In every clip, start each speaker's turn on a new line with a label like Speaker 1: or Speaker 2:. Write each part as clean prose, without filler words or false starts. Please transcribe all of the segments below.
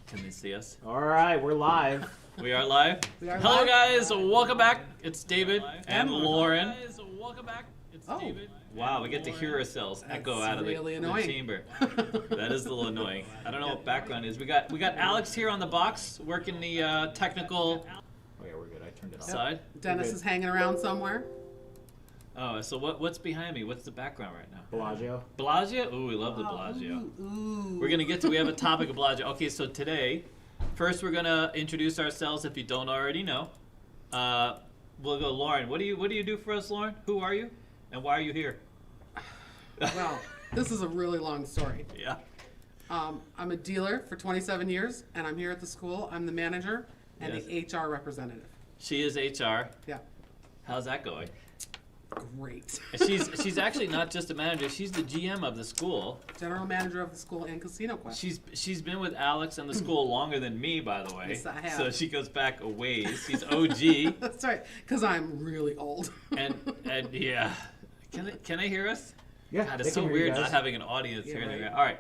Speaker 1: Can they see us?
Speaker 2: All right, we're live.
Speaker 1: We are live. Hello, guys. Welcome back. It's David and Lauren. Welcome back. It's David. Wow, we get to hear ourselves echo out of the chamber. That is a little annoying. I don't know what background is. We got Alex here on the box working the technical.
Speaker 2: Oh yeah, we're good. I turned it off.
Speaker 1: Side.
Speaker 3: Dennis is hanging around somewhere.
Speaker 1: Oh, so what's behind me? What's the background right now?
Speaker 2: Bellagio.
Speaker 1: Bellagio? Ooh, we love the Bellagio.
Speaker 3: Ooh.
Speaker 1: We're gonna get to. We have a topic of Bellagio. Okay, so today, first we're gonna introduce ourselves. If you don't already know, we'll go. Lauren, what do you do for us, Lauren? Who are you, and why are you here?
Speaker 3: Well, this is a really long story.
Speaker 1: Yeah.
Speaker 3: I'm a dealer for 27 years, and I'm here at the school. I'm the manager and the HR representative.
Speaker 1: She is HR.
Speaker 3: Yeah.
Speaker 1: How's that going?
Speaker 3: Great.
Speaker 1: She's actually not just a manager. She's the GM of the school.
Speaker 3: General manager of the school and casino quest.
Speaker 1: She's been with Alex and the school longer than me, by the way.
Speaker 3: Yes, I have.
Speaker 1: So she goes back a ways. She's OG.
Speaker 3: That's right, because I'm really old.
Speaker 1: and yeah, can they hear us?
Speaker 2: Yeah.
Speaker 1: God, it's so weird not having an audience here.
Speaker 3: Right.
Speaker 1: All right.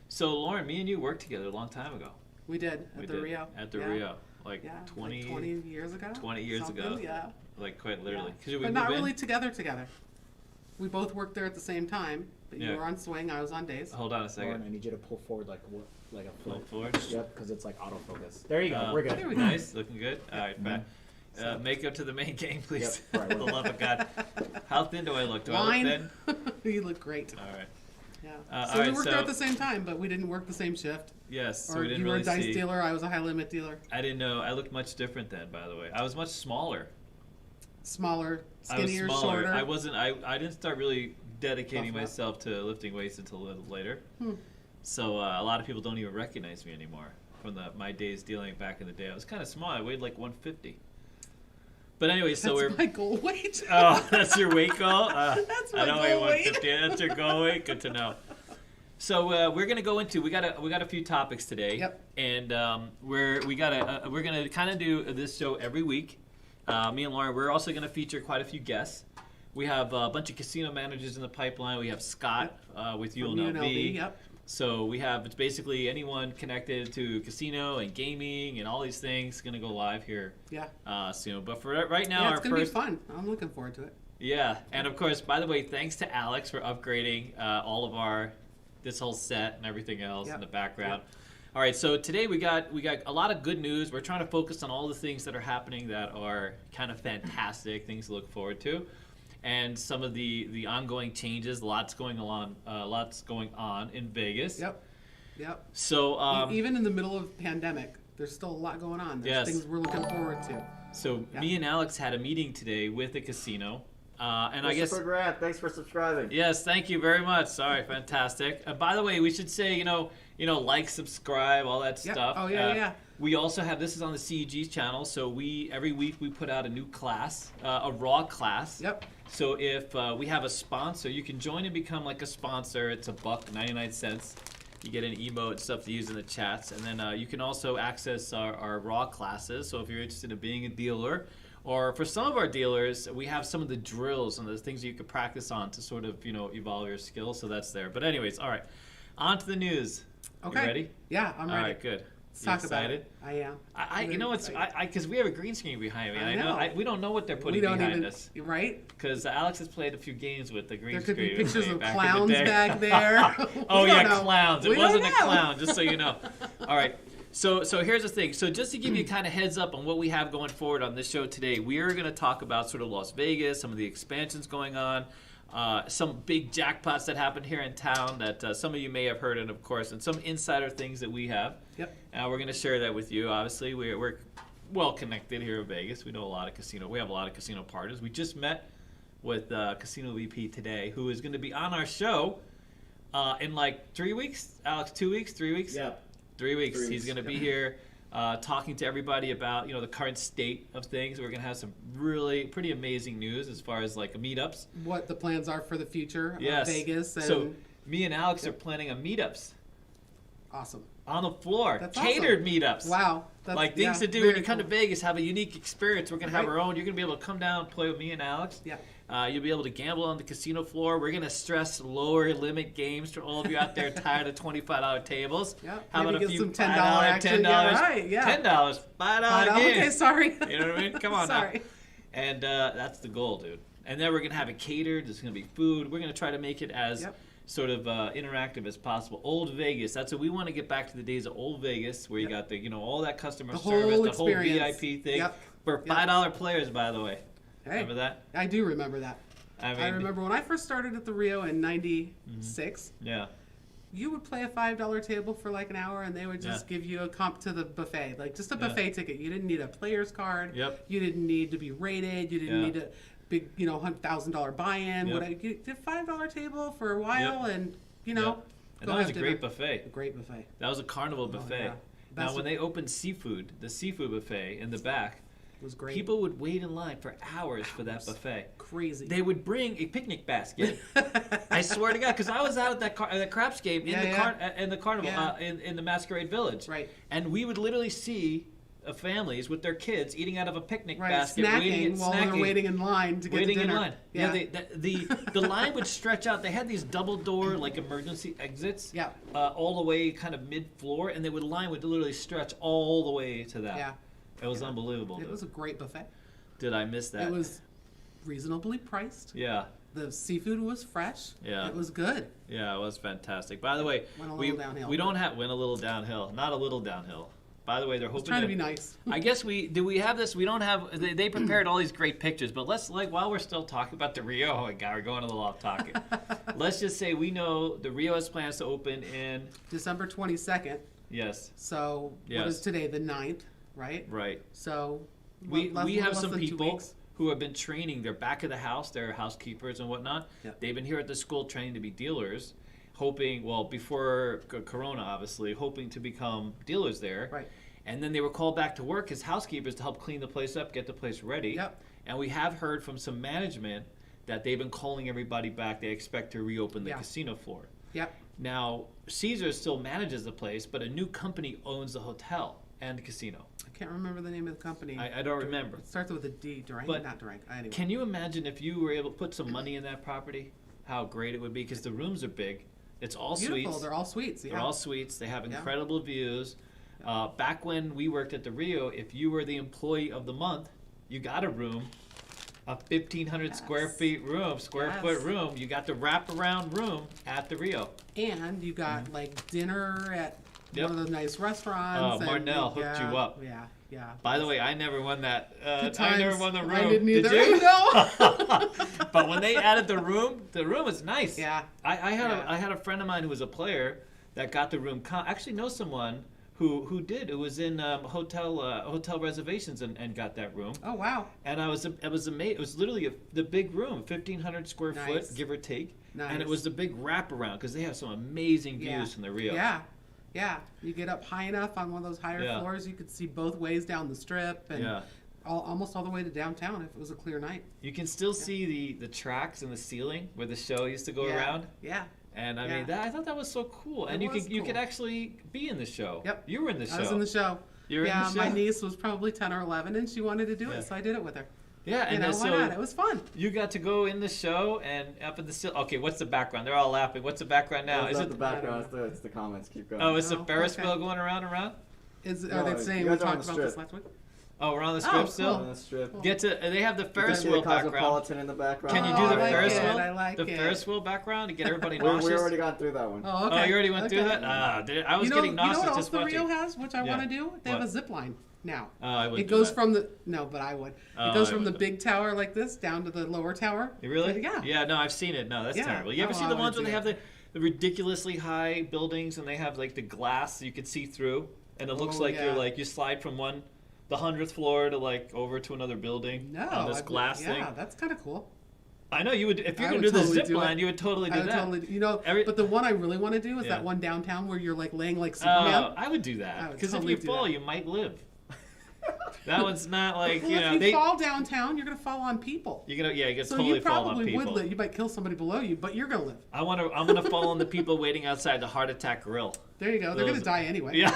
Speaker 1: So Lauren, me and you worked together a long time ago.
Speaker 3: We did at the Rio.
Speaker 1: At the Rio, like
Speaker 3: 20 years ago.
Speaker 1: 20 years ago.
Speaker 3: Yeah.
Speaker 1: Like quite literally.
Speaker 3: Yeah. But not really together. We both worked there at the same time. But you were on swing, I was on days.
Speaker 1: Hold on a second.
Speaker 2: Lauren, I need you to pull forward like a
Speaker 1: pull forward.
Speaker 2: Yep, because it's like autofocus. There you go. We're good.
Speaker 3: There we go.
Speaker 1: Nice, looking good. All right, back. Make up to the main game, please.
Speaker 2: Yep, right.
Speaker 1: For the love of God. How thin do I look? Do I look thin?
Speaker 3: You look great.
Speaker 1: All right.
Speaker 3: Yeah. So we worked there at the same time, but we didn't work the same shift.
Speaker 1: Yes. So
Speaker 3: or
Speaker 1: we didn't
Speaker 3: you were
Speaker 1: really
Speaker 3: a dice
Speaker 1: see.
Speaker 3: dealer, I was a high limit dealer.
Speaker 1: I didn't know. I looked much different then, by the way. I was much smaller.
Speaker 3: Smaller,
Speaker 1: I was
Speaker 3: skinnier,
Speaker 1: smaller.
Speaker 3: shorter.
Speaker 1: I wasn't. I didn't start really dedicating myself to lifting weights until a little later. So a lot of people don't even recognize me anymore from my days dealing back in the day. I was kind of small. I weighed like 150. But anyway, so
Speaker 3: That's my goal weight.
Speaker 1: Oh, that's your weight goal?
Speaker 3: That's my
Speaker 1: I don't
Speaker 3: goal
Speaker 1: weigh
Speaker 3: weight.
Speaker 1: 150. That's your goal weight. Good to know. So we're gonna go into we got a few topics today.
Speaker 3: Yep.
Speaker 1: And we're gonna kind of do this show every week. Me and Lauren, we're also gonna feature quite a few guests. We have a bunch of casino managers in the pipeline. We have Scott with UNLV.
Speaker 3: Yep.
Speaker 1: So it's basically anyone connected to casino and gaming and all these things going to go live here soon. But for right now,
Speaker 3: it's going to be fun. I'm looking forward to it.
Speaker 1: Yeah, and of course, by the way, thanks to Alex for upgrading all of this whole set and everything else in the background. Yep. All right, so today we got a lot of good news. We're trying to focus on all the things that are happening that are kind of fantastic, things to look forward to. And some of the ongoing changes, lots going on in Vegas.
Speaker 3: Yep.
Speaker 1: So
Speaker 3: even in the middle of pandemic, there's still a lot going on. There's things we're looking forward to.
Speaker 1: So me and Alex had a meeting today with the casino, and I guess
Speaker 2: Grant, thanks for subscribing.
Speaker 1: Yes, thank you very much. Sorry, fantastic. By the way, we should say like, subscribe, all that stuff.
Speaker 3: Oh yeah.
Speaker 1: We also have this is on the CEG channel, so every week we put out a new class, a raw class.
Speaker 3: Yep.
Speaker 1: So if we have a sponsor, you can join and become like a sponsor. It's $1.99. You get an emote and stuff to use in the chats, and then you can also access our raw classes. So if you're interested in being a dealer, or for some of our dealers, we have some of the drills and the things you could practice on to sort of evolve your skills. So that's there. But anyways, all right, on to the news.
Speaker 3: Okay.
Speaker 1: You ready?
Speaker 3: Yeah, I'm ready.
Speaker 1: All right, good.
Speaker 3: Let's talk about it. I am.
Speaker 1: Because we have a green screen behind me.
Speaker 3: I know.
Speaker 1: We don't know what they're putting behind us.
Speaker 3: Right?
Speaker 1: Because Alex has played a few games with the green
Speaker 3: screen. There could be pictures of
Speaker 1: back
Speaker 3: clowns back there.
Speaker 1: Oh yeah, clowns. It wasn't a clown, just so you know. All right. So here's the thing. So just to give you kind of heads up on what we have going forward on this show today, we are going to talk about sort of Las Vegas, some of the expansions going on. Some big jackpots that happened here in town that some of you may have heard, and of course, and some insider things that we have.
Speaker 3: Yep.
Speaker 1: We're going to share that with you. Obviously, we're well connected here in Vegas. We know a lot of casino. We have a lot of casino partners. We just met with Casino VP today, who is going to be on our show in like 3 weeks. Alex, 2 weeks, 3 weeks.
Speaker 2: Yeah.
Speaker 1: 3 weeks. He's going to be here. Talking to everybody about the current state of things. We're gonna have some really pretty amazing news as far as like meetups.
Speaker 3: What the plans are for the future
Speaker 1: of
Speaker 3: Vegas. And
Speaker 1: so me and Alex are planning a meetups.
Speaker 3: Awesome.
Speaker 1: On the floor,
Speaker 3: That's
Speaker 1: catered
Speaker 3: awesome.
Speaker 1: meetups.
Speaker 3: Wow.
Speaker 1: Like things to do when you come to Vegas, have a unique experience. We're gonna have our own. You're gonna be able to come down and play with me and Alex.
Speaker 3: Yeah.
Speaker 1: You'll be able to gamble on the casino floor. We're going to stress lower limit games for all of you out there tired of $25 tables.
Speaker 3: Yep.
Speaker 1: How
Speaker 3: Maybe
Speaker 1: about a
Speaker 3: get
Speaker 1: few
Speaker 3: some $10
Speaker 1: $5,
Speaker 3: action.
Speaker 1: $10,
Speaker 3: Yeah, right, yeah.
Speaker 1: $10, $5 games.
Speaker 3: Okay, sorry.
Speaker 1: You know what I mean? Come on
Speaker 3: Sorry.
Speaker 1: now. And that's the goal, dude. And then we're going to have it catered. There's going to be food. We're going to try to make it as sort of interactive as possible. Old Vegas. That's what we want to get back to the days of Old Vegas, where you got the all that customer
Speaker 3: The
Speaker 1: service,
Speaker 3: whole
Speaker 1: the whole
Speaker 3: experience.
Speaker 1: VIP thing
Speaker 3: Yep.
Speaker 1: for $5 players, by the way.
Speaker 3: Hey,
Speaker 1: Remember that?
Speaker 3: I do remember that.
Speaker 1: I
Speaker 3: I remember when I first started at the Rio in '96.
Speaker 1: Yeah.
Speaker 3: You would play a $5 table for like an hour, and they would just give you a comp to the buffet, like just a buffet ticket. You didn't need a player's card.
Speaker 1: Yep.
Speaker 3: You didn't need to be rated. You didn't need a big, $100,000 buy-in.
Speaker 1: Yep.
Speaker 3: You did a $5 table for a while, and
Speaker 1: And that was a great buffet.
Speaker 3: A great buffet.
Speaker 1: That was a carnival buffet.
Speaker 3: Yeah.
Speaker 1: Now, when they opened seafood, the seafood buffet in the back,
Speaker 3: It was great.
Speaker 1: people would wait in line for hours for that buffet.
Speaker 3: Crazy.
Speaker 1: They would bring a picnic basket. I swear to God, because I was out at that craps game in the carnival in the Masquerade Village.
Speaker 3: Right.
Speaker 1: And we would literally see families with their kids eating out of a picnic
Speaker 3: Right,
Speaker 1: basket,
Speaker 3: snacking while they're waiting in line to get to dinner.
Speaker 1: in line.
Speaker 3: Yeah,
Speaker 1: the line would stretch out. They had these double door like emergency exits.
Speaker 3: Yeah.
Speaker 1: All the way kind of mid floor, and the line would literally stretch all the way to that.
Speaker 3: Yeah.
Speaker 1: It was unbelievable.
Speaker 3: It
Speaker 1: Dude.
Speaker 3: was a great buffet.
Speaker 1: Did I miss that?
Speaker 3: It was reasonably priced.
Speaker 1: Yeah.
Speaker 3: The seafood was fresh.
Speaker 1: Yeah.
Speaker 3: It was good.
Speaker 1: Yeah, it was fantastic. By the way,
Speaker 3: Went a little downhill.
Speaker 1: we don't have went a little downhill. Not a little downhill. By the way, they're hoping
Speaker 3: Trying to be nice.
Speaker 1: I guess we have this. We don't have. They prepared all these great pictures, but let's while we're still talking about the Rio. Oh my God, we're going a little off topic. Let's just say we know the Rio has plans to open in
Speaker 3: December 22nd.
Speaker 1: Yes.
Speaker 3: So
Speaker 1: Yes.
Speaker 3: what is today? The 9th, right?
Speaker 1: Right.
Speaker 3: So
Speaker 1: We
Speaker 3: less
Speaker 1: have some
Speaker 3: than 2
Speaker 1: people
Speaker 3: weeks.
Speaker 1: who have been training. They're back of the house. They're housekeepers and whatnot.
Speaker 3: Yep.
Speaker 1: They've been here at the school training to be dealers, hoping. Well, before Corona, obviously, hoping to become dealers there.
Speaker 3: Right.
Speaker 1: And then they were called back to work as housekeepers to help clean the place up, get the place ready.
Speaker 3: Yep.
Speaker 1: And we have heard from some management that they've been calling everybody back. They expect to reopen the casino floor.
Speaker 3: Yep.
Speaker 1: Now, Caesar still manages the place, but a new company owns the hotel and the casino.
Speaker 3: I can't remember the name of the company.
Speaker 1: I don't remember.
Speaker 3: It starts with a D. Durango,
Speaker 1: But
Speaker 3: not Durango. Anyway.
Speaker 1: Can you imagine if you were able to put some money in that property, how great it would be? Because the rooms are big. It's all
Speaker 3: Beautiful.
Speaker 1: suites.
Speaker 3: They're all suites. Yeah.
Speaker 1: They're all suites. They have incredible views. Back when we worked at the Rio, if you were the employee of the month, you got a room, a 1,500 square foot room. You got the wraparound room at the Rio.
Speaker 3: And you got like dinner at
Speaker 1: Yep.
Speaker 3: one of the nice restaurants.
Speaker 1: Oh, Marnell hooked you up.
Speaker 3: Yeah, yeah.
Speaker 1: By the way, I never won that.
Speaker 3: Good
Speaker 1: I never
Speaker 3: times.
Speaker 1: won the room.
Speaker 3: I didn't either.
Speaker 1: Did you?
Speaker 3: No.
Speaker 1: But when they added the room is nice.
Speaker 3: Yeah.
Speaker 1: I had a friend of mine who was a player that got the room. Actually, know someone who did. It was in hotel reservations and got that room.
Speaker 3: Oh wow.
Speaker 1: And I was amazed. It was literally the big room, 1,500 square
Speaker 3: Nice.
Speaker 1: foot, give or take.
Speaker 3: Nice.
Speaker 1: And it was the big wraparound because they have some amazing views from the Rio.
Speaker 3: Yeah. Yeah. You get up high enough on one of those higher floors, you could see both ways down the strip and almost all the way to downtown if it was a clear night.
Speaker 1: You can still see the tracks in the ceiling where the show used to go around.
Speaker 3: Yeah.
Speaker 1: And I mean, I thought that was so cool. And you could actually be in the show.
Speaker 3: Yep.
Speaker 1: You were in the show.
Speaker 3: I was in the show.
Speaker 1: You were in the show?
Speaker 3: My niece was probably 10 or 11 and she wanted to do it, so I did it with her.
Speaker 1: Yeah, and
Speaker 3: why not? It was fun.
Speaker 1: You got to go in the show and up in the ceiling. Okay, what's the background? They're all laughing. What's the background now?
Speaker 2: Is it the background? It's the comments. Keep going.
Speaker 1: Oh, it's the Ferris wheel going around and around?
Speaker 3: Are they saying we talked about this last week?
Speaker 1: Oh, we're on the strip still?
Speaker 2: On the strip.
Speaker 1: Get to. They have the Ferris wheel background.
Speaker 2: Cosmopolitan in the background.
Speaker 1: Can you do the Ferris wheel?
Speaker 3: I like
Speaker 1: the
Speaker 3: it.
Speaker 1: Ferris wheel background to get everybody
Speaker 2: We
Speaker 1: nauseous?
Speaker 2: already got through that one.
Speaker 3: Oh, okay.
Speaker 1: Oh, you already went through that? I was getting nauseous
Speaker 3: You know what else
Speaker 1: just
Speaker 3: the
Speaker 1: watching.
Speaker 3: Rio has, which I want to do? They have
Speaker 1: What?
Speaker 3: a zip line now.
Speaker 1: Oh, I wouldn't
Speaker 3: It
Speaker 1: do
Speaker 3: goes
Speaker 1: that.
Speaker 3: from the but I would.
Speaker 1: Oh,
Speaker 3: It goes
Speaker 1: I
Speaker 3: from the
Speaker 1: wouldn't.
Speaker 3: big tower like this down to the lower tower.
Speaker 1: You really?
Speaker 3: Yeah.
Speaker 1: Yeah, no, I've seen it. No, that's
Speaker 3: Yeah.
Speaker 1: terrible. You ever
Speaker 3: Oh,
Speaker 1: see
Speaker 3: I
Speaker 1: the ones
Speaker 3: would
Speaker 1: where they
Speaker 3: do
Speaker 1: have the ridiculously high buildings and they have like the glass you could see through, and it looks like you slide from the 100th floor to like over to another building
Speaker 3: No.
Speaker 1: on this glass thing.
Speaker 3: Yeah, that's kind of cool.
Speaker 1: I know you would if you're
Speaker 3: I
Speaker 1: gonna
Speaker 3: would
Speaker 1: do the
Speaker 3: totally
Speaker 1: zip
Speaker 3: do
Speaker 1: line,
Speaker 3: it.
Speaker 1: you would totally do
Speaker 3: I would
Speaker 1: that.
Speaker 3: totally, but the one I really want to do is
Speaker 1: Yeah.
Speaker 3: that one downtown where you're like laying like Superman.
Speaker 1: I would do
Speaker 3: I
Speaker 1: that
Speaker 3: would
Speaker 1: because
Speaker 3: totally
Speaker 1: if you
Speaker 3: do
Speaker 1: fall,
Speaker 3: that.
Speaker 1: you might live. That one's not like
Speaker 3: Well, if you fall downtown, you're gonna fall on people.
Speaker 1: you're gonna
Speaker 3: So
Speaker 1: totally
Speaker 3: you
Speaker 1: fall on
Speaker 3: probably
Speaker 1: people.
Speaker 3: would live. You might kill somebody below you, but you're gonna live.
Speaker 1: I'm gonna fall on the people waiting outside the Heart Attack Grill.
Speaker 3: There you go. They're
Speaker 1: Those-
Speaker 3: gonna die anyway.
Speaker 1: Yeah.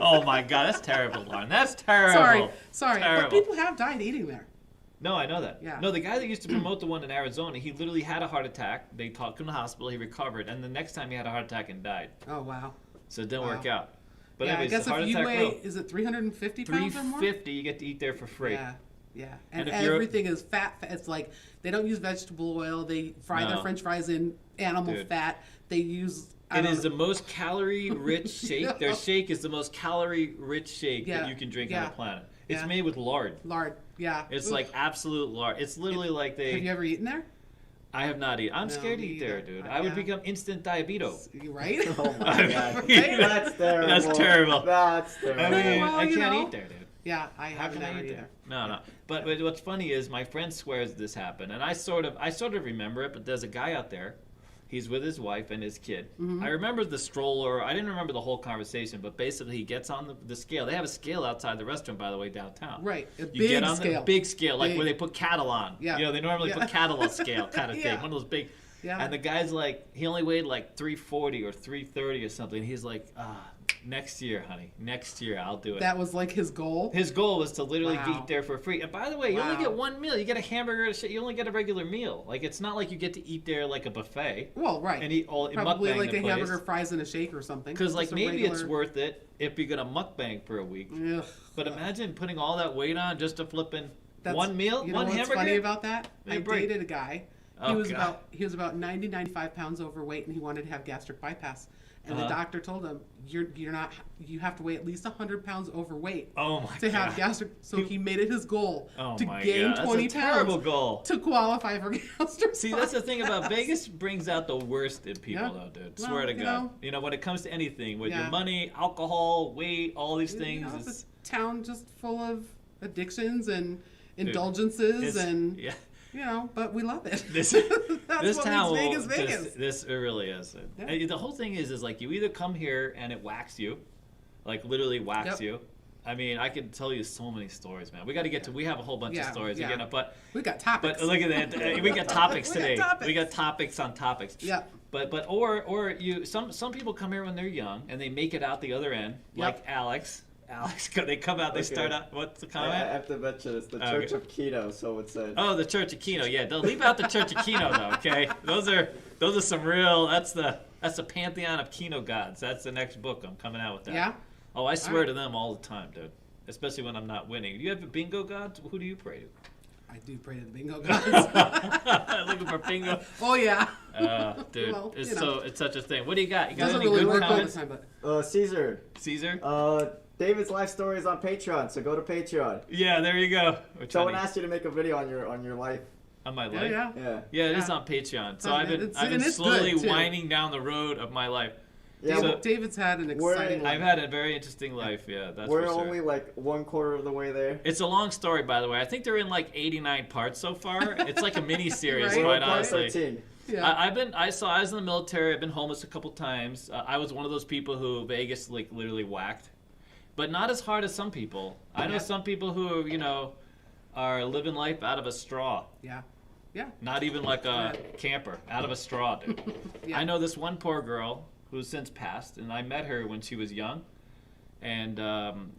Speaker 1: Oh my God, that's terrible, Lauren. That's terrible.
Speaker 3: Sorry.
Speaker 1: Terrible.
Speaker 3: But people have died eating there.
Speaker 1: No, I know that.
Speaker 3: Yeah.
Speaker 1: No, the guy that used to promote the one in Arizona, he literally had a heart attack. They took him to the hospital. He recovered, and the next time he had a heart attack and died.
Speaker 3: Oh wow.
Speaker 1: So it didn't work out. But
Speaker 3: yeah,
Speaker 1: anyways,
Speaker 3: I guess
Speaker 1: heart
Speaker 3: if you
Speaker 1: attack
Speaker 3: weigh, is it 350 pounds or more?
Speaker 1: 350, you get to eat there for free.
Speaker 3: Yeah. Yeah, and
Speaker 1: if
Speaker 3: everything is fat. It's like they don't use vegetable oil. They fry their French fries in animal fat. They use.
Speaker 1: It is the most calorie-rich shake. Their shake is the most calorie-rich shake that you can drink on the planet. It's made with lard.
Speaker 3: Lard, yeah.
Speaker 1: It's like absolute lard. It's literally like they.
Speaker 3: Have you ever eaten there?
Speaker 1: I have not eaten. I'm scared to eat there, dude. I would become instant diabetes.
Speaker 3: Right?
Speaker 2: Oh my god. That's terrible.
Speaker 1: That's terrible.
Speaker 2: That's terrible.
Speaker 1: I mean, I can't eat there, dude.
Speaker 3: Yeah, I haven't ever either.
Speaker 1: No. But what's funny is my friend swears this happened, and I sort of remember it. But there's a guy out there. He's with his wife and his kid. Mm-hmm. I remember the stroller. I didn't remember the whole conversation, but basically he gets on the scale. They have a scale outside the restaurant, by the way, downtown.
Speaker 3: Right,
Speaker 1: You get on the big scale, like where they put cattle on. Yeah. You know, they normally put cattle on scale kind of thing. One of those big. Yeah. And the guy's like, he only weighed like 340 or 330 or something. He's like, next year, honey. Next year, I'll do it.
Speaker 3: That was like his goal?
Speaker 1: His goal was to literally eat there for free. And by the way, you only get one meal. You get a hamburger and shit. You only get a regular meal. Like, it's not like you get to eat there like a buffet.
Speaker 3: Well, right.
Speaker 1: And eat all
Speaker 3: probably like a hamburger, fries, and a shake or something.
Speaker 1: Because, like, maybe it's worth it if you're going to mukbang for a week.
Speaker 3: Ugh.
Speaker 1: But imagine putting all that weight on just to flipping one meal,
Speaker 3: you know
Speaker 1: one
Speaker 3: what's
Speaker 1: hamburger.
Speaker 3: Funny about that? I dated a guy. He was about 90, 95 pounds overweight, and he wanted to have gastric bypass. And the doctor told him, you have to weigh at least 100 pounds overweight to have gastric. So he made it his goal to gain 20 pounds
Speaker 1: goal.
Speaker 3: to qualify for gastric.
Speaker 1: See, that's the thing about Vegas, brings out the worst in people, though, dude.
Speaker 3: Well,
Speaker 1: Swear to God. You know, when it comes to anything, with your money, alcohol, weight, all these things.
Speaker 3: It's a town just full of addictions and indulgences and... Yeah. You know, but we love it. That's
Speaker 1: this
Speaker 3: what
Speaker 1: town
Speaker 3: makes Vegas.
Speaker 1: This it really is. Yeah. The whole thing is like you either come here and it whacks you, like literally whacks you. I mean, I could tell you so many stories, man. We got to get to. We have a whole bunch of stories again, but
Speaker 3: we got topics.
Speaker 1: But look at that. We got topics today. We got topics on topics.
Speaker 3: Yeah.
Speaker 1: Or you. Some people come here when they're young and they make it out the other end, like Alex. They come out, they start out, what's the comment?
Speaker 2: I have to mention it's the Church of Keno, so it said.
Speaker 1: Oh, the Church of Keno, yeah. Don't leave out the Church of Keno, though, okay? Those are some real, that's the pantheon of Keno gods. That's the next book. I'm coming out with that.
Speaker 3: Yeah?
Speaker 1: Oh, I swear to them all the time, dude. Especially when I'm not winning. Do you have a bingo gods? Who do you pray to?
Speaker 3: I do pray to the bingo gods.
Speaker 1: Looking for bingo?
Speaker 3: Oh, yeah.
Speaker 1: Dude,
Speaker 3: well,
Speaker 1: it's such a thing. What do you got? You got
Speaker 3: doesn't
Speaker 1: any
Speaker 3: really
Speaker 1: good
Speaker 3: work
Speaker 1: comments?
Speaker 3: all the time, but...
Speaker 2: Caesar. David's life story is on Patreon, so go to Patreon.
Speaker 1: Yeah, there you go.
Speaker 2: Someone asked you to make a video on your life.
Speaker 1: On my life?
Speaker 2: Yeah,
Speaker 1: it is on Patreon. So I've been slowly winding down the road of my life.
Speaker 3: Yeah, David's had an exciting life.
Speaker 1: I've had a very interesting life, that's for sure.
Speaker 2: We're only like 1/4 of the way there.
Speaker 1: It's a long story, by the way. I think they're in like 89 parts so far. It's like a mini series, quite honestly.
Speaker 2: 13.
Speaker 3: Yeah.
Speaker 1: I was in the military. I've been homeless a couple times. I was one of those people who Vegas like literally whacked, but not as hard as some people. I know some people who are living life out of a straw.
Speaker 3: Yeah. Yeah.
Speaker 1: Not even like a camper, out of a straw, dude. I know this one poor girl who's since passed, and I met her when she was young, and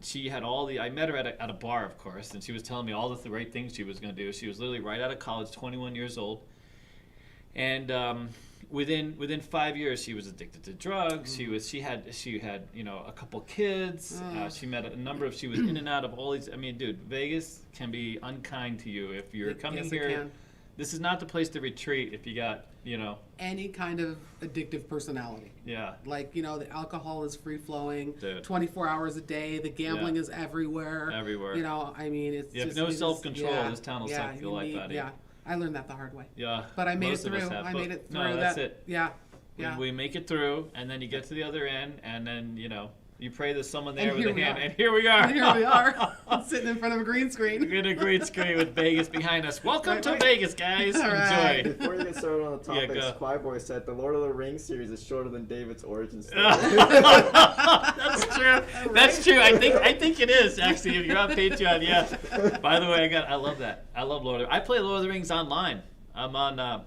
Speaker 1: she had I met her at a bar, of course, and she was telling me all the right things she was going to do. She was literally right out of college, 21 years old, and within 5 years she was addicted to drugs. She had a couple kids. She met a number of. She was in and out of all these. I mean, dude, Vegas can be unkind to you if you're coming here. This is not the place to retreat if you got,
Speaker 3: any kind of addictive personality.
Speaker 1: Yeah.
Speaker 3: Like, the alcohol is free-flowing, 24 hours a day, the gambling is everywhere.
Speaker 1: Everywhere.
Speaker 3: I mean, it's
Speaker 1: you have no self-control, this town will suck the life out of you.
Speaker 3: Yeah, I learned that the hard way.
Speaker 1: Yeah.
Speaker 3: But I made it through.
Speaker 1: No, that's it.
Speaker 3: Yeah.
Speaker 1: We make it through, and then you get to the other end, and then, you pray there's someone there with a hand, and here we are.
Speaker 3: And here we are, sitting in front of a green screen.
Speaker 1: We're in a green screen with Vegas behind us. Welcome to Vegas, guys. Enjoy.
Speaker 2: Before you get started on the topics, Boy said the Lord of the Rings series is shorter than David's origin story.
Speaker 1: That's true. That's true. I think it is, actually. If you're on Patreon, yeah. By the way, I love that. I love Lord of the Rings. I play Lord of the Rings online. I'm on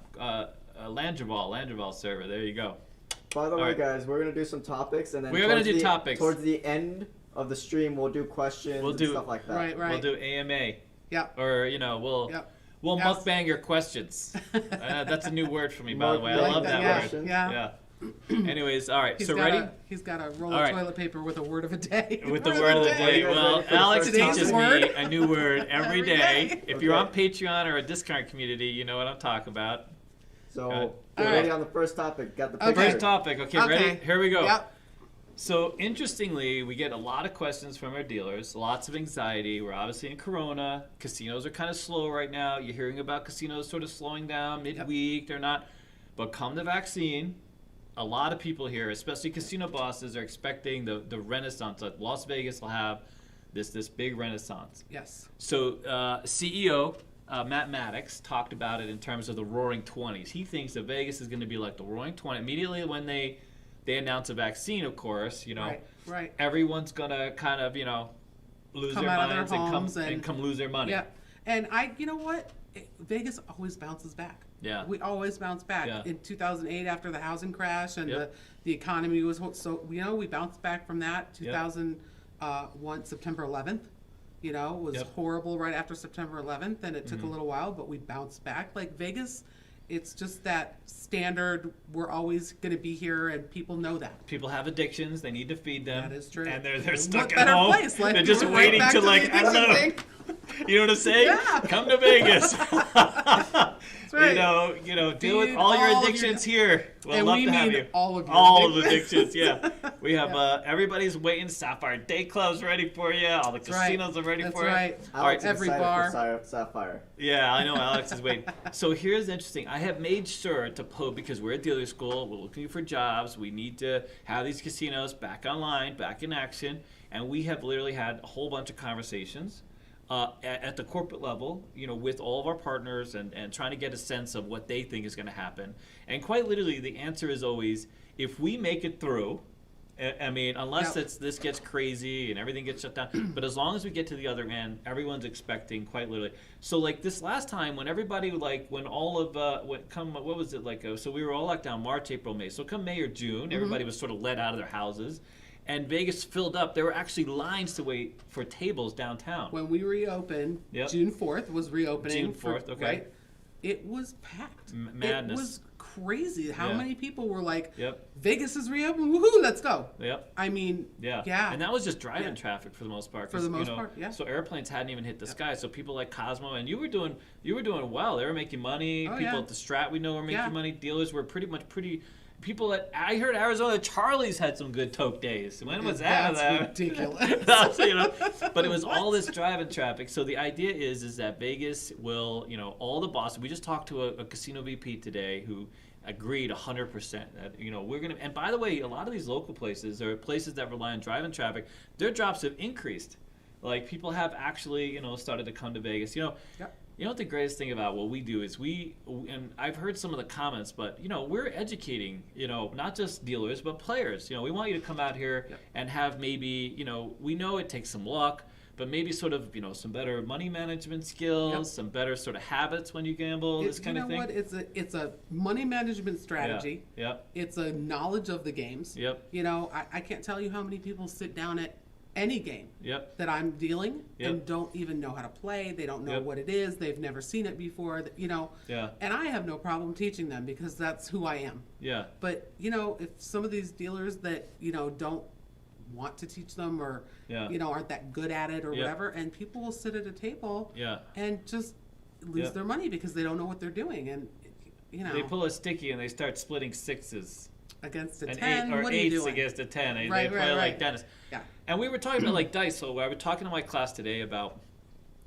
Speaker 1: Landreval server. There you go.
Speaker 2: By the way, guys, we're going to do some topics, and then
Speaker 1: we're going to do topics.
Speaker 2: Towards the end of the stream, we'll do questions and stuff like that.
Speaker 3: Right.
Speaker 1: We'll do AMA.
Speaker 3: Yep.
Speaker 1: Or we'll mukbang your questions. That's a new word for me, by the way. I love that word.
Speaker 3: Yeah.
Speaker 1: Anyways, all right. Ready?
Speaker 3: He's got a roll of toilet paper with a word of a day.
Speaker 1: With the word of the day. Well, Alex teaches me a new word every day. If you're on Patreon or a Discount community, you know what I'm talking about.
Speaker 2: So, ready on the first topic. Got the picture.
Speaker 1: First topic. Okay, ready? Here we go.
Speaker 3: Yep.
Speaker 1: So, interestingly, we get a lot of questions from our dealers, lots of anxiety. We're obviously in Corona. Casinos are kind of slow right now. You're hearing about casinos sort of slowing down midweek. They're not. But come the vaccine, a lot of people here, especially casino bosses, are expecting the renaissance. Like Las Vegas will have this big renaissance.
Speaker 3: Yes.
Speaker 1: So CEO Matt Maddox talked about it in terms of the Roaring 20s. He thinks that Vegas is going to be like the Roaring 20s. Immediately when they announce a vaccine, of course,
Speaker 3: right.
Speaker 1: everyone's going to kind of, lose their minds and come lose their money.
Speaker 3: Yeah. And you know what? Vegas always bounces back.
Speaker 1: Yeah.
Speaker 3: We always bounce back. Yeah. In 2008, after the housing crash and the economy was so, we bounced back from that. 2001, September 11th, was horrible right after September 11th, and it took a little while, but we bounced back. Like Vegas, it's just that standard, we're always going to be here, and people know that.
Speaker 1: People have addictions. They need to feed them.
Speaker 3: That is true.
Speaker 1: And they're stuck at home.
Speaker 3: Place, like,
Speaker 1: they're just waiting to I don't know. You know what I'm saying?
Speaker 3: Yeah.
Speaker 1: Come to Vegas.
Speaker 3: That's right.
Speaker 1: Deal with all your addictions here. We'll love to have you.
Speaker 3: All of your
Speaker 1: all of the addictions, yeah. We have everybody's waiting. Sapphire Day Club's ready for you. All the casinos are ready for you.
Speaker 3: That's right. Every bar.
Speaker 2: Sapphire.
Speaker 1: Yeah, I know Alex is waiting. So here's interesting. I have made sure to post, because we're a dealer school, we're looking for jobs. We need to have these casinos back online, back in action. And we have literally had a whole bunch of conversations at the corporate level, with all of our partners and trying to get a sense of what they think is going to happen. And quite literally, the answer is always, if we make it through, unless this gets crazy and everything gets shut down, but as long as we get to the other end, everyone's expecting, quite literally. So like this last time, when everybody, when all of, what was it like? So we were all locked down March, April, May. So come May or June, everybody was sort of let out of their houses. And Vegas filled up. There were actually lines to wait for tables downtown.
Speaker 3: When we reopened, June 4th was reopening.
Speaker 1: June 4th, okay.
Speaker 3: Right? It was packed.
Speaker 1: Madness.
Speaker 3: It was crazy how many people were like,
Speaker 1: Yep.
Speaker 3: Vegas is reopened, woohoo, let's go.
Speaker 1: Yep.
Speaker 3: I mean, yeah.
Speaker 1: And that was just driving traffic for the most part.
Speaker 3: For the most part, yeah.
Speaker 1: So airplanes hadn't even hit the sky. So people like Cosmo, and you were doing well. They were making money. People at the Strat we know were making money. Dealers were pretty. People I heard Arizona Charlie's had some good toke days. When was that?
Speaker 3: That's ridiculous.
Speaker 1: But it was all this driving traffic. So the idea is that Vegas will, all the bosses. We just talked to a casino VP today who agreed 100% that we're gonna. And by the way, a lot of these local places or places that rely on driving traffic, their drops have increased. Like people have actually, started to come to Vegas. You know what the greatest thing about what we do is and I've heard some of the comments, but we're educating, not just dealers but players. We want you to come out here and have maybe, we know it takes some luck, but maybe sort of, some better money management skills, some better sort of habits when you gamble, this kind of thing.
Speaker 3: You know what? It's a money management strategy.
Speaker 1: Yep.
Speaker 3: It's a knowledge of the games.
Speaker 1: Yep.
Speaker 3: I can't tell you how many people sit down at any game that I'm dealing and don't even know how to play. They don't know what it is. They've never seen it before. And I have no problem teaching them because that's who I am.
Speaker 1: Yeah.
Speaker 3: But if some of these dealers that don't want to teach them or aren't that good at it or whatever, and people will sit at a table and just lose their money because they don't know what they're doing, and
Speaker 1: they pull a sticky and they start splitting sixes.
Speaker 3: Against a 10,
Speaker 1: 8 or
Speaker 3: what
Speaker 1: 8s against a 10. They play like Dennis.
Speaker 3: Yeah.
Speaker 1: And we were talking about like dice. So I was talking to my class today about,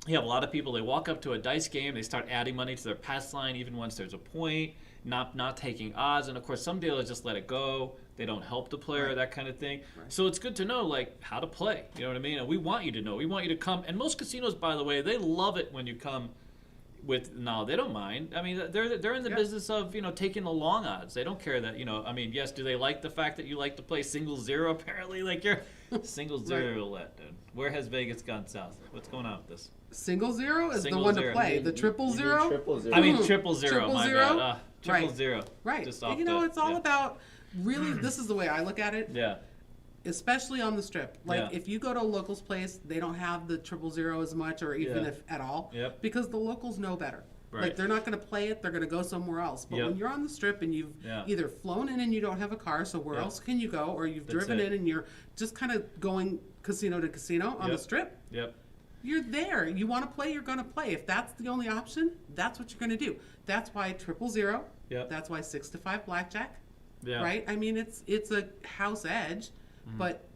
Speaker 1: a lot of people, they walk up to a dice game, they start adding money to their pass line even once there's a point, not taking odds. And of course, some dealers just let it go. They don't help the player, that kind of thing. Right. So it's good to know like how to play. You know what I mean? And we want you to know. We want you to come. And most casinos, by the way, they love it when you come. They don't mind. I mean, they're in the business of taking the long odds. They don't care that yes. Do they like the fact that you like to play single zero? Apparently, like you're single zero roulette, dude. Where has Vegas gone south? What's going on with this?
Speaker 3: Single zero is the one to play. The triple zero.
Speaker 2: Triple zero.
Speaker 1: I mean triple zero.
Speaker 3: Triple
Speaker 1: my
Speaker 3: zero.
Speaker 1: bad. Triple zero.
Speaker 3: Right.
Speaker 1: Just off
Speaker 3: it's all about really. This is the way I look at it.
Speaker 1: Yeah.
Speaker 3: especially on the Strip. Like if you go to a locals place, they don't have the 000 as much, or even if at all, because the locals know better. Right. Like they're not going to play it; they're going to go somewhere else. But when you're on the Strip and you've either flown in and you don't have a car, so where else can you go? Or you've driven in and you're just kind of going casino to casino on the Strip. You're there. You want to play, you're going to play. If that's the only option, that's what you're going to do. That's why 000. That's why 6 to 5 blackjack. Right? I mean, it's a house edge, but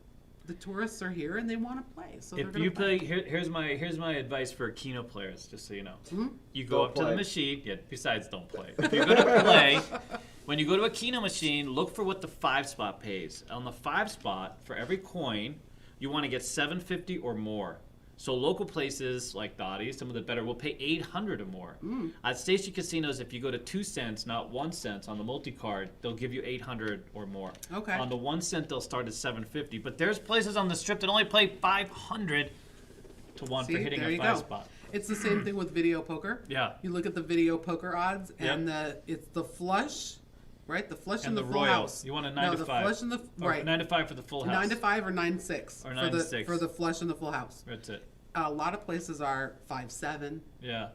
Speaker 3: the tourists are here and they want to play. So
Speaker 1: if you play, here's my advice for Keno players, just so you know. You go up to the machine. Besides, don't play. If you're going to play, when you go to a Keno machine, look for what the 5 spot pays. On the 5 spot, for every coin, you want to get $7.50 or more. So local places like Dottie's, some of the better, will pay $800 or more. At station casinos, if you go to 2 cents, not 1 cent on the multi-card, they'll give you $800 or more.
Speaker 3: Okay.
Speaker 1: On the 1 cent, they'll start at $7.50. But there's places on the Strip that only play $500 to 1 for hitting a 5 spot.
Speaker 3: It's the same thing with video poker. You look at the video poker odds, and it's the flush. Right, the flush and the full
Speaker 1: royal.
Speaker 3: house.
Speaker 1: You want a 9 to 5.
Speaker 3: The flush and the
Speaker 1: 9 to 5 for the full house.
Speaker 3: 9 to 5 or 9-6.
Speaker 1: Or 9-6
Speaker 3: for the flush and the full house.
Speaker 1: That's it.
Speaker 3: A lot of places are 5-7.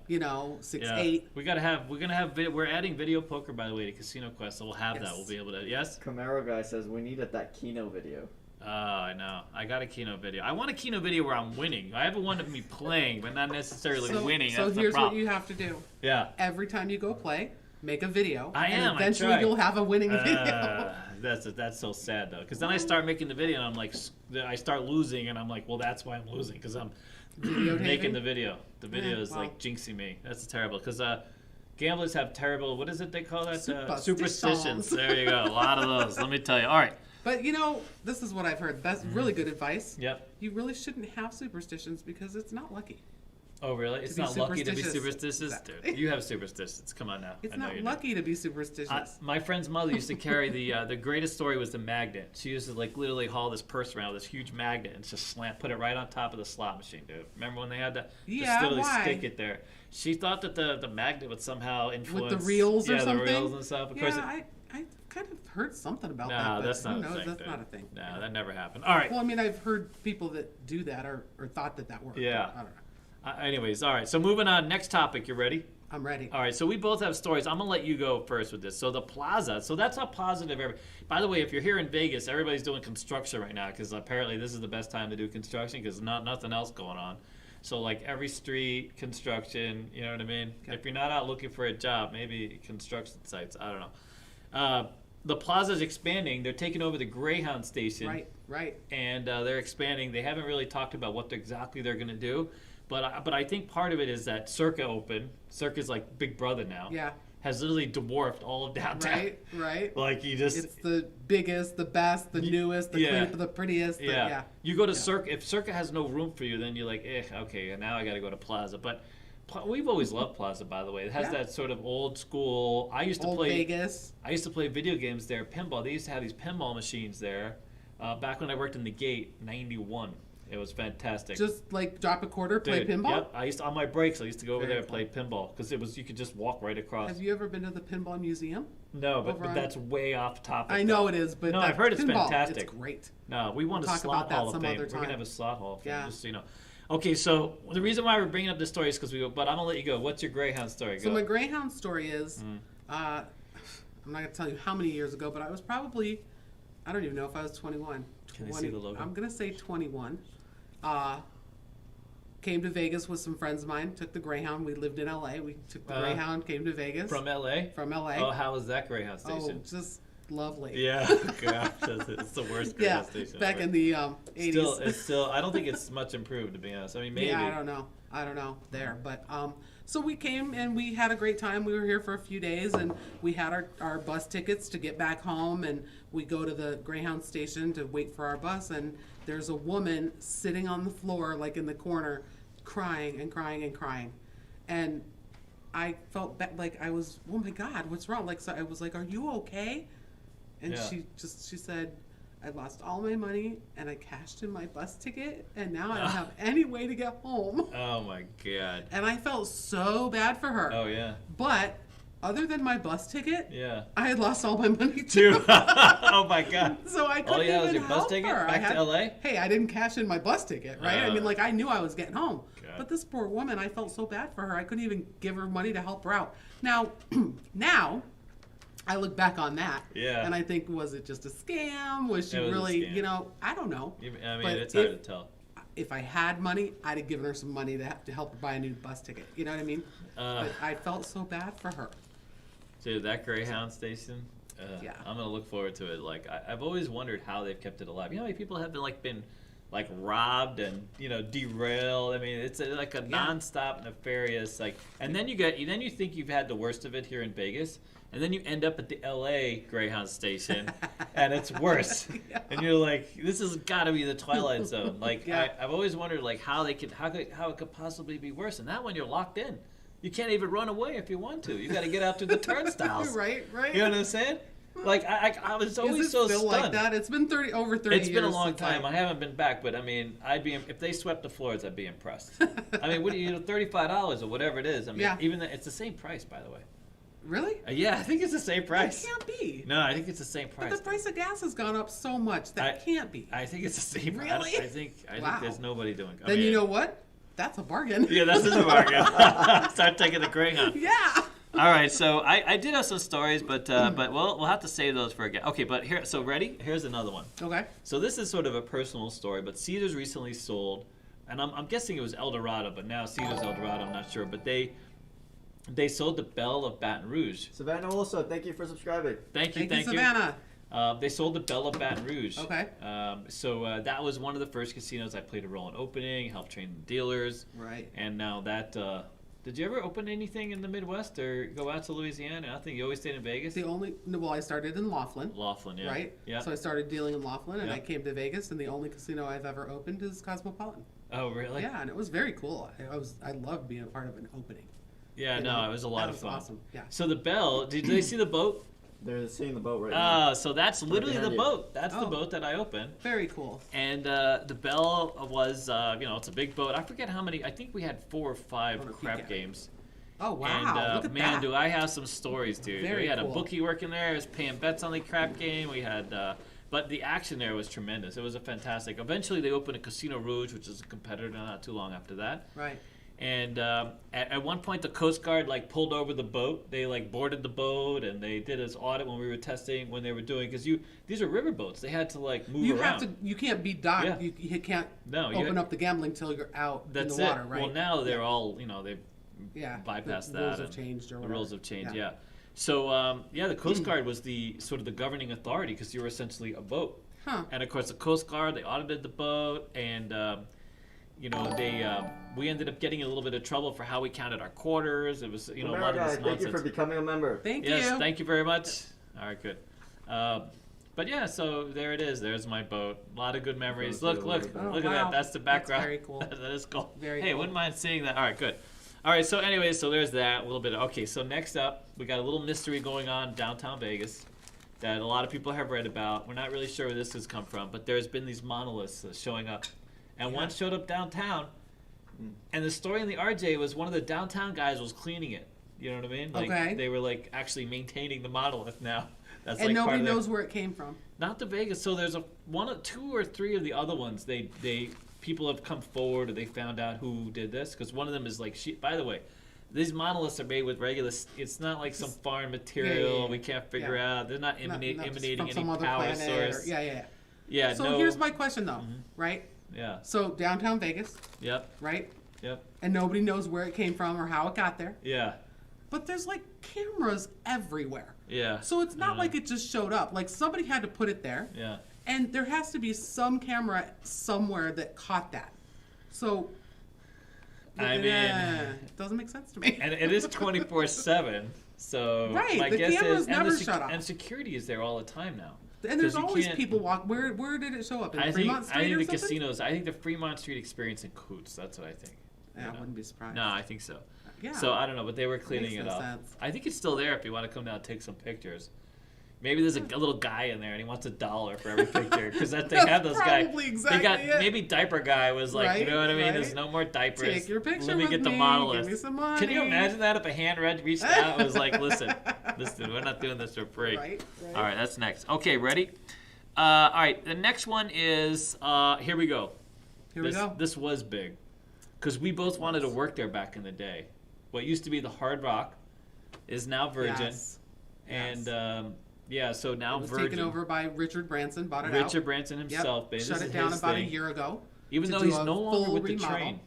Speaker 1: You
Speaker 3: know, 6-8.
Speaker 1: We're adding video poker, by the way, to Casino Quest, so we'll have that. We'll be able to. Yes.
Speaker 2: Camaro guy says we needed that Keno video.
Speaker 1: I know. I got a Keno video. I want a Keno video where I'm winning. I have one of me playing, but not necessarily winning.
Speaker 3: So
Speaker 1: that's
Speaker 3: here's what you have to do. Every time you go play, make a video. Eventually you'll have a winning video.
Speaker 1: That's so sad though, because then I start making the video and I'm like, I start losing and I'm like, well, that's why I'm losing, because I'm making the video. The video is like jinxing me. That's terrible, because gamblers have terrible, what is it they call that? Superstitions. There you go. A lot of those. Let me tell you. All right.
Speaker 3: But this is what I've heard. That's really good advice. You really shouldn't have superstitions because it's not lucky.
Speaker 1: Oh, really? It's not lucky to be superstitious? Dude, you have superstitions. Come on now.
Speaker 3: It's not lucky to be superstitious.
Speaker 1: My friend's mother used to carry the greatest story was the magnet. She used to literally haul this purse around with this huge magnet and just put it right on top of the slot machine, dude. Remember when they had to just literally stick it there? She thought that the magnet would somehow influence...
Speaker 3: With the reels or something?
Speaker 1: Yeah, the reels and stuff. Of course
Speaker 3: I kind of heard something about that.
Speaker 1: No, that's not a thing.
Speaker 3: That's not a thing.
Speaker 1: No, that never happened. All right.
Speaker 3: Well, I mean, I've heard people that do that or thought that worked.
Speaker 1: Yeah.
Speaker 3: I don't know.
Speaker 1: Anyways, all right. So moving on. Next topic. You ready?
Speaker 3: I'm ready.
Speaker 1: All right. So we both have stories. I'm gonna let you go first with this. So the plaza. So that's how positive. By the way, if you're here in Vegas, everybody's doing construction right now because apparently this is the best time to do construction because nothing else going on. So like every street construction. You know what I mean? Okay. If you're not out looking for a job, maybe construction sites. I don't know. The plaza's expanding. They're taking over the Greyhound station.
Speaker 3: Right.
Speaker 1: And they're expanding. They haven't really talked about what exactly they're going to do. But I think part of it is that Circa opened. Circa's like Big Brother now. Has literally dwarfed all of downtown.
Speaker 3: Right.
Speaker 1: Like it's
Speaker 3: the biggest, the best, the newest, the prettiest.
Speaker 1: You go to Circa. If Circa has no room for you, then you're like, okay, now I got to go to Plaza. But we've always loved Plaza, by the way. It has that sort of old school. I used to play
Speaker 3: Vegas.
Speaker 1: I used to play video games there. Pinball. They used to have these pinball machines there. Back when I worked in the Gate, '91. It was fantastic.
Speaker 3: Just like drop a quarter, play pinball?
Speaker 1: Yep. I used to, on my breaks, I used to go over there and play pinball because you could just walk right across.
Speaker 3: Have you ever been to the Pinball Museum?
Speaker 1: No, but that's way off topic.
Speaker 3: I know it is, but
Speaker 1: no, I've heard it's fantastic.
Speaker 3: It's great.
Speaker 1: No, we want a slot hall of fame. We're gonna have a slot hall of fame, just so you know. Okay, so the reason why we're bringing up this story is because but I'm gonna let you go. What's your Greyhound story?
Speaker 3: So my Greyhound story is, I'm not gonna tell you how many years ago, but I was probably, I don't even know if I was 21.
Speaker 1: Can I see the logo?
Speaker 3: I'm gonna say 21. Came to Vegas with some friends of mine. Took the Greyhound. We lived in LA. We took the Greyhound. Came to Vegas.
Speaker 1: From LA.
Speaker 3: From LA.
Speaker 1: Oh, how was that Greyhound station?
Speaker 3: Oh, just lovely.
Speaker 1: Yeah, gosh, it's the worst Greyhound station.
Speaker 3: Back in the 80s.
Speaker 1: It's still. I don't think it's much improved, to be honest. I mean, maybe.
Speaker 3: Yeah, I don't know there, but so we came and we had a great time. We were here for a few days and we had our bus tickets to get back home, and we go to the Greyhound station to wait for our bus, and there's a woman sitting on the floor, like in the corner, crying and crying and crying. And I felt like I was, oh my God, what's wrong? Like, so I was like, are you okay? And she said, I lost all my money and I cashed in my bus ticket and now I don't have any way to get home.
Speaker 1: Oh my God.
Speaker 3: And I felt so bad for her.
Speaker 1: Oh yeah.
Speaker 3: But other than my bus ticket,
Speaker 1: yeah,
Speaker 3: I had lost all my money too.
Speaker 1: Oh my God!
Speaker 3: So I couldn't even
Speaker 1: was your bus
Speaker 3: help
Speaker 1: ticket
Speaker 3: her.
Speaker 1: back to LA?
Speaker 3: Hey, I didn't cash in my bus ticket, right? I mean, like I knew I was getting home, but this poor woman, I felt so bad for her. I couldn't even give her money to help her out. Now, I look back on that, and I think, was it just a scam? Was she really, I don't know.
Speaker 1: I mean, it's hard to tell.
Speaker 3: If I had money, I'd have given her some money to help her buy a new bus ticket. You know what I mean? But I felt so bad for her.
Speaker 1: Dude, that Greyhound station, I'm going to look forward to it. Like, I've always wondered how they've kept it alive. You know how many people have been robbed and, derailed? I mean, it's like a nonstop nefarious, and then you think you've had the worst of it here in Vegas. And then you end up at the LA Greyhound station, and it's worse. And you're like, this has got to be the Twilight Zone. Like, I've always wondered, like, how it could possibly be worse. And that one, you're locked in. You can't even run away if you want to. You got to get out through the turnstiles.
Speaker 3: Right.
Speaker 1: You know what I'm saying? Like, I was always so stunned.
Speaker 3: Like that? It's been over 30 years.
Speaker 1: It's been a long time. I haven't been back, but I mean, if they swept the floors, I'd be impressed. I mean, what do you $35 or whatever it is? I mean, even it's the same price, by the way.
Speaker 3: Really?
Speaker 1: Yeah, I think it's the same price.
Speaker 3: That can't be.
Speaker 1: No, I think it's the same price.
Speaker 3: But the price of gas has gone up so much. That can't be.
Speaker 1: I think it's the same.
Speaker 3: Really?
Speaker 1: I think there's nobody doing.
Speaker 3: Then you know what? That's a bargain.
Speaker 1: Yeah, that's a bargain. Start taking the Greyhound.
Speaker 3: Yeah.
Speaker 1: All right, so I did have some stories, but we'll have to save those for again. Okay, but here, so ready? Here's another one.
Speaker 3: Okay.
Speaker 1: So this is sort of a personal story, but Caesars recently sold, and I'm guessing it was El Dorado, but now Caesars El Dorado, I'm not sure, but they sold the Belle of Baton Rouge.
Speaker 2: Savannah also, thank you for subscribing.
Speaker 1: Thank you,
Speaker 3: Savannah.
Speaker 1: They sold the Belle of Baton Rouge.
Speaker 3: Okay.
Speaker 1: So that was one of the first casinos I played a role in opening, helped train the dealers.
Speaker 3: Right.
Speaker 1: And now that, did you ever open anything in the Midwest or go out to Louisiana? I think you always stayed in Vegas.
Speaker 3: I started in Laughlin.
Speaker 1: Laughlin, yeah.
Speaker 3: Right?
Speaker 1: Yeah.
Speaker 3: So I started dealing in Laughlin, and I came to Vegas, and the only casino I've ever opened is Cosmopolitan.
Speaker 1: Oh, really?
Speaker 3: Yeah, and it was very cool. I loved being a part of an opening.
Speaker 1: Yeah, it was a lot of fun.
Speaker 3: Awesome. Yeah.
Speaker 1: So the Belle, did they see the boat?
Speaker 2: They're seeing the boat right now.
Speaker 1: So that's literally the boat. That's the boat that I opened.
Speaker 3: Very cool.
Speaker 1: And the Belle was, it's a big boat. I forget how many. I think we had 4 or 5 crap games.
Speaker 3: Oh, wow.
Speaker 1: And
Speaker 3: look at
Speaker 1: man,
Speaker 3: that.
Speaker 1: do I have some stories, dude.
Speaker 3: We
Speaker 1: had a bookie working there. I was paying bets on the crap game. We had, but the action there was tremendous. It was a fantastic. Eventually, they opened a Casino Rouge, which is a competitor not too long after that.
Speaker 3: Right.
Speaker 1: And at one point, the Coast Guard pulled over the boat. They boarded the boat, and they did this audit when we were testing when they were doing because these are river boats. They had to move around.
Speaker 3: You can't be docked. Yeah. You can't open up the gambling till you're out in the water, right?
Speaker 1: Well, now they're all they've bypassed that.
Speaker 3: The rules have changed, or whatever.
Speaker 1: The rules have changed. Yeah. So the Coast Guard was the sort of the governing authority because you were essentially a boat.
Speaker 3: Huh.
Speaker 1: And of course, the Coast Guard, they audited the boat, and we ended up getting in a little bit of trouble for how we counted our quarters. It was a lot of this nonsense.
Speaker 2: Thank you for becoming a member.
Speaker 1: Yes, thank you very much. All right, good. But yeah, so there it is. There's my boat. A lot of good memories. Look at that. That's the background.
Speaker 3: That's very cool.
Speaker 1: That is cool.
Speaker 3: Very
Speaker 1: cool. Wouldn't mind seeing that. All right, good. All right, so anyways, so there's that. A little bit. Okay, so next up, we got a little mystery going on in downtown Vegas that a lot of people have read about. We're not really sure where this has come from, but there's been these monoliths showing up. And one showed up downtown, and the story in the RJ was one of the downtown guys was cleaning it. You know what I mean? They were actually maintaining the monolith now. That's
Speaker 3: and nobody knows where it came from.
Speaker 1: Not the Vegas. So there's 2 or 3 of the other ones. People have come forward, or they found out who did this because one of them is by the way, these monoliths are made with regular. It's not like some foreign material we can't figure out. They're not emanating any power source. Yeah.
Speaker 3: So here's my question though, right?
Speaker 1: Yeah.
Speaker 3: So downtown Vegas.
Speaker 1: Yep.
Speaker 3: Right?
Speaker 1: Yep.
Speaker 3: And nobody knows where it came from or how it got there.
Speaker 1: Yeah.
Speaker 3: But there's cameras everywhere.
Speaker 1: Yeah.
Speaker 3: So it's not like it just showed up. Somebody had to put it there.
Speaker 1: Yeah.
Speaker 3: And there has to be some camera somewhere that caught that. So it doesn't make sense to me.
Speaker 1: And it is 24/7. So my
Speaker 3: the
Speaker 1: guess
Speaker 3: cameras
Speaker 1: is
Speaker 3: never shut off.
Speaker 1: And security is there all the time now.
Speaker 3: And there's always people walk. Where did it show up? In Fremont Street
Speaker 1: I think
Speaker 3: or
Speaker 1: the
Speaker 3: something?
Speaker 1: casinos. I think the Fremont Street experience in Coots. That's what I think.
Speaker 3: Yeah, I wouldn't be surprised.
Speaker 1: No, I think so.
Speaker 3: Yeah.
Speaker 1: So I don't know, but they were cleaning it up.
Speaker 3: Sense.
Speaker 1: I think it's still there if you want to come down and take some pictures. Maybe there's a little guy in there and he wants $1 for every picture because they have those guys.
Speaker 3: Exactly
Speaker 1: they got
Speaker 3: it.
Speaker 1: maybe diaper guy was like,
Speaker 3: right,
Speaker 1: you know what I mean?
Speaker 3: Right.
Speaker 1: There's no more diapers.
Speaker 3: Take your picture.
Speaker 1: Let me
Speaker 3: with
Speaker 1: get the
Speaker 3: me.
Speaker 1: model
Speaker 3: Give
Speaker 1: list.
Speaker 3: me some money.
Speaker 1: Can you imagine that if a hand reached out and was like, listen, we're not doing this for free.
Speaker 3: Right.
Speaker 1: All right, that's next. Okay, ready? All right, the next one is here we go. This was big because we both wanted to work there back in the day. What used to be the Hard Rock is now Virgin.
Speaker 3: Yes.
Speaker 1: And so now
Speaker 3: it was
Speaker 1: Virgin.
Speaker 3: taken over by Richard Branson, bought it out.
Speaker 1: Richard Branson himself,
Speaker 3: yep. Shut it down about a year ago.
Speaker 1: Even though he's no longer with the train.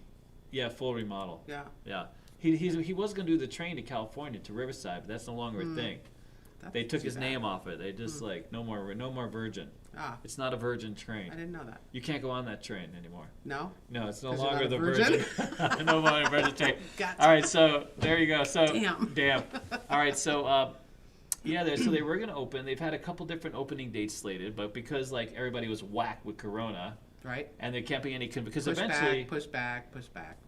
Speaker 1: Yeah, full remodel.
Speaker 3: Yeah.
Speaker 1: Yeah. He was going to do the train to California, to Riverside, but that's no longer a thing. They took his name off it. They just no more Virgin.
Speaker 3: Ah.
Speaker 1: It's not a Virgin train.
Speaker 3: I didn't know that.
Speaker 1: You can't go on that train anymore.
Speaker 3: No?
Speaker 1: No, it's no longer the Virgin. No longer Virgin train.
Speaker 3: Gotcha.
Speaker 1: All right, so there you go. So
Speaker 3: Damn.
Speaker 1: All right, so they were going to open. They've had a couple different opening dates slated, but because like everybody was whacked with Corona,
Speaker 3: right?
Speaker 1: And there can't be any because
Speaker 3: push
Speaker 1: eventually
Speaker 3: push back.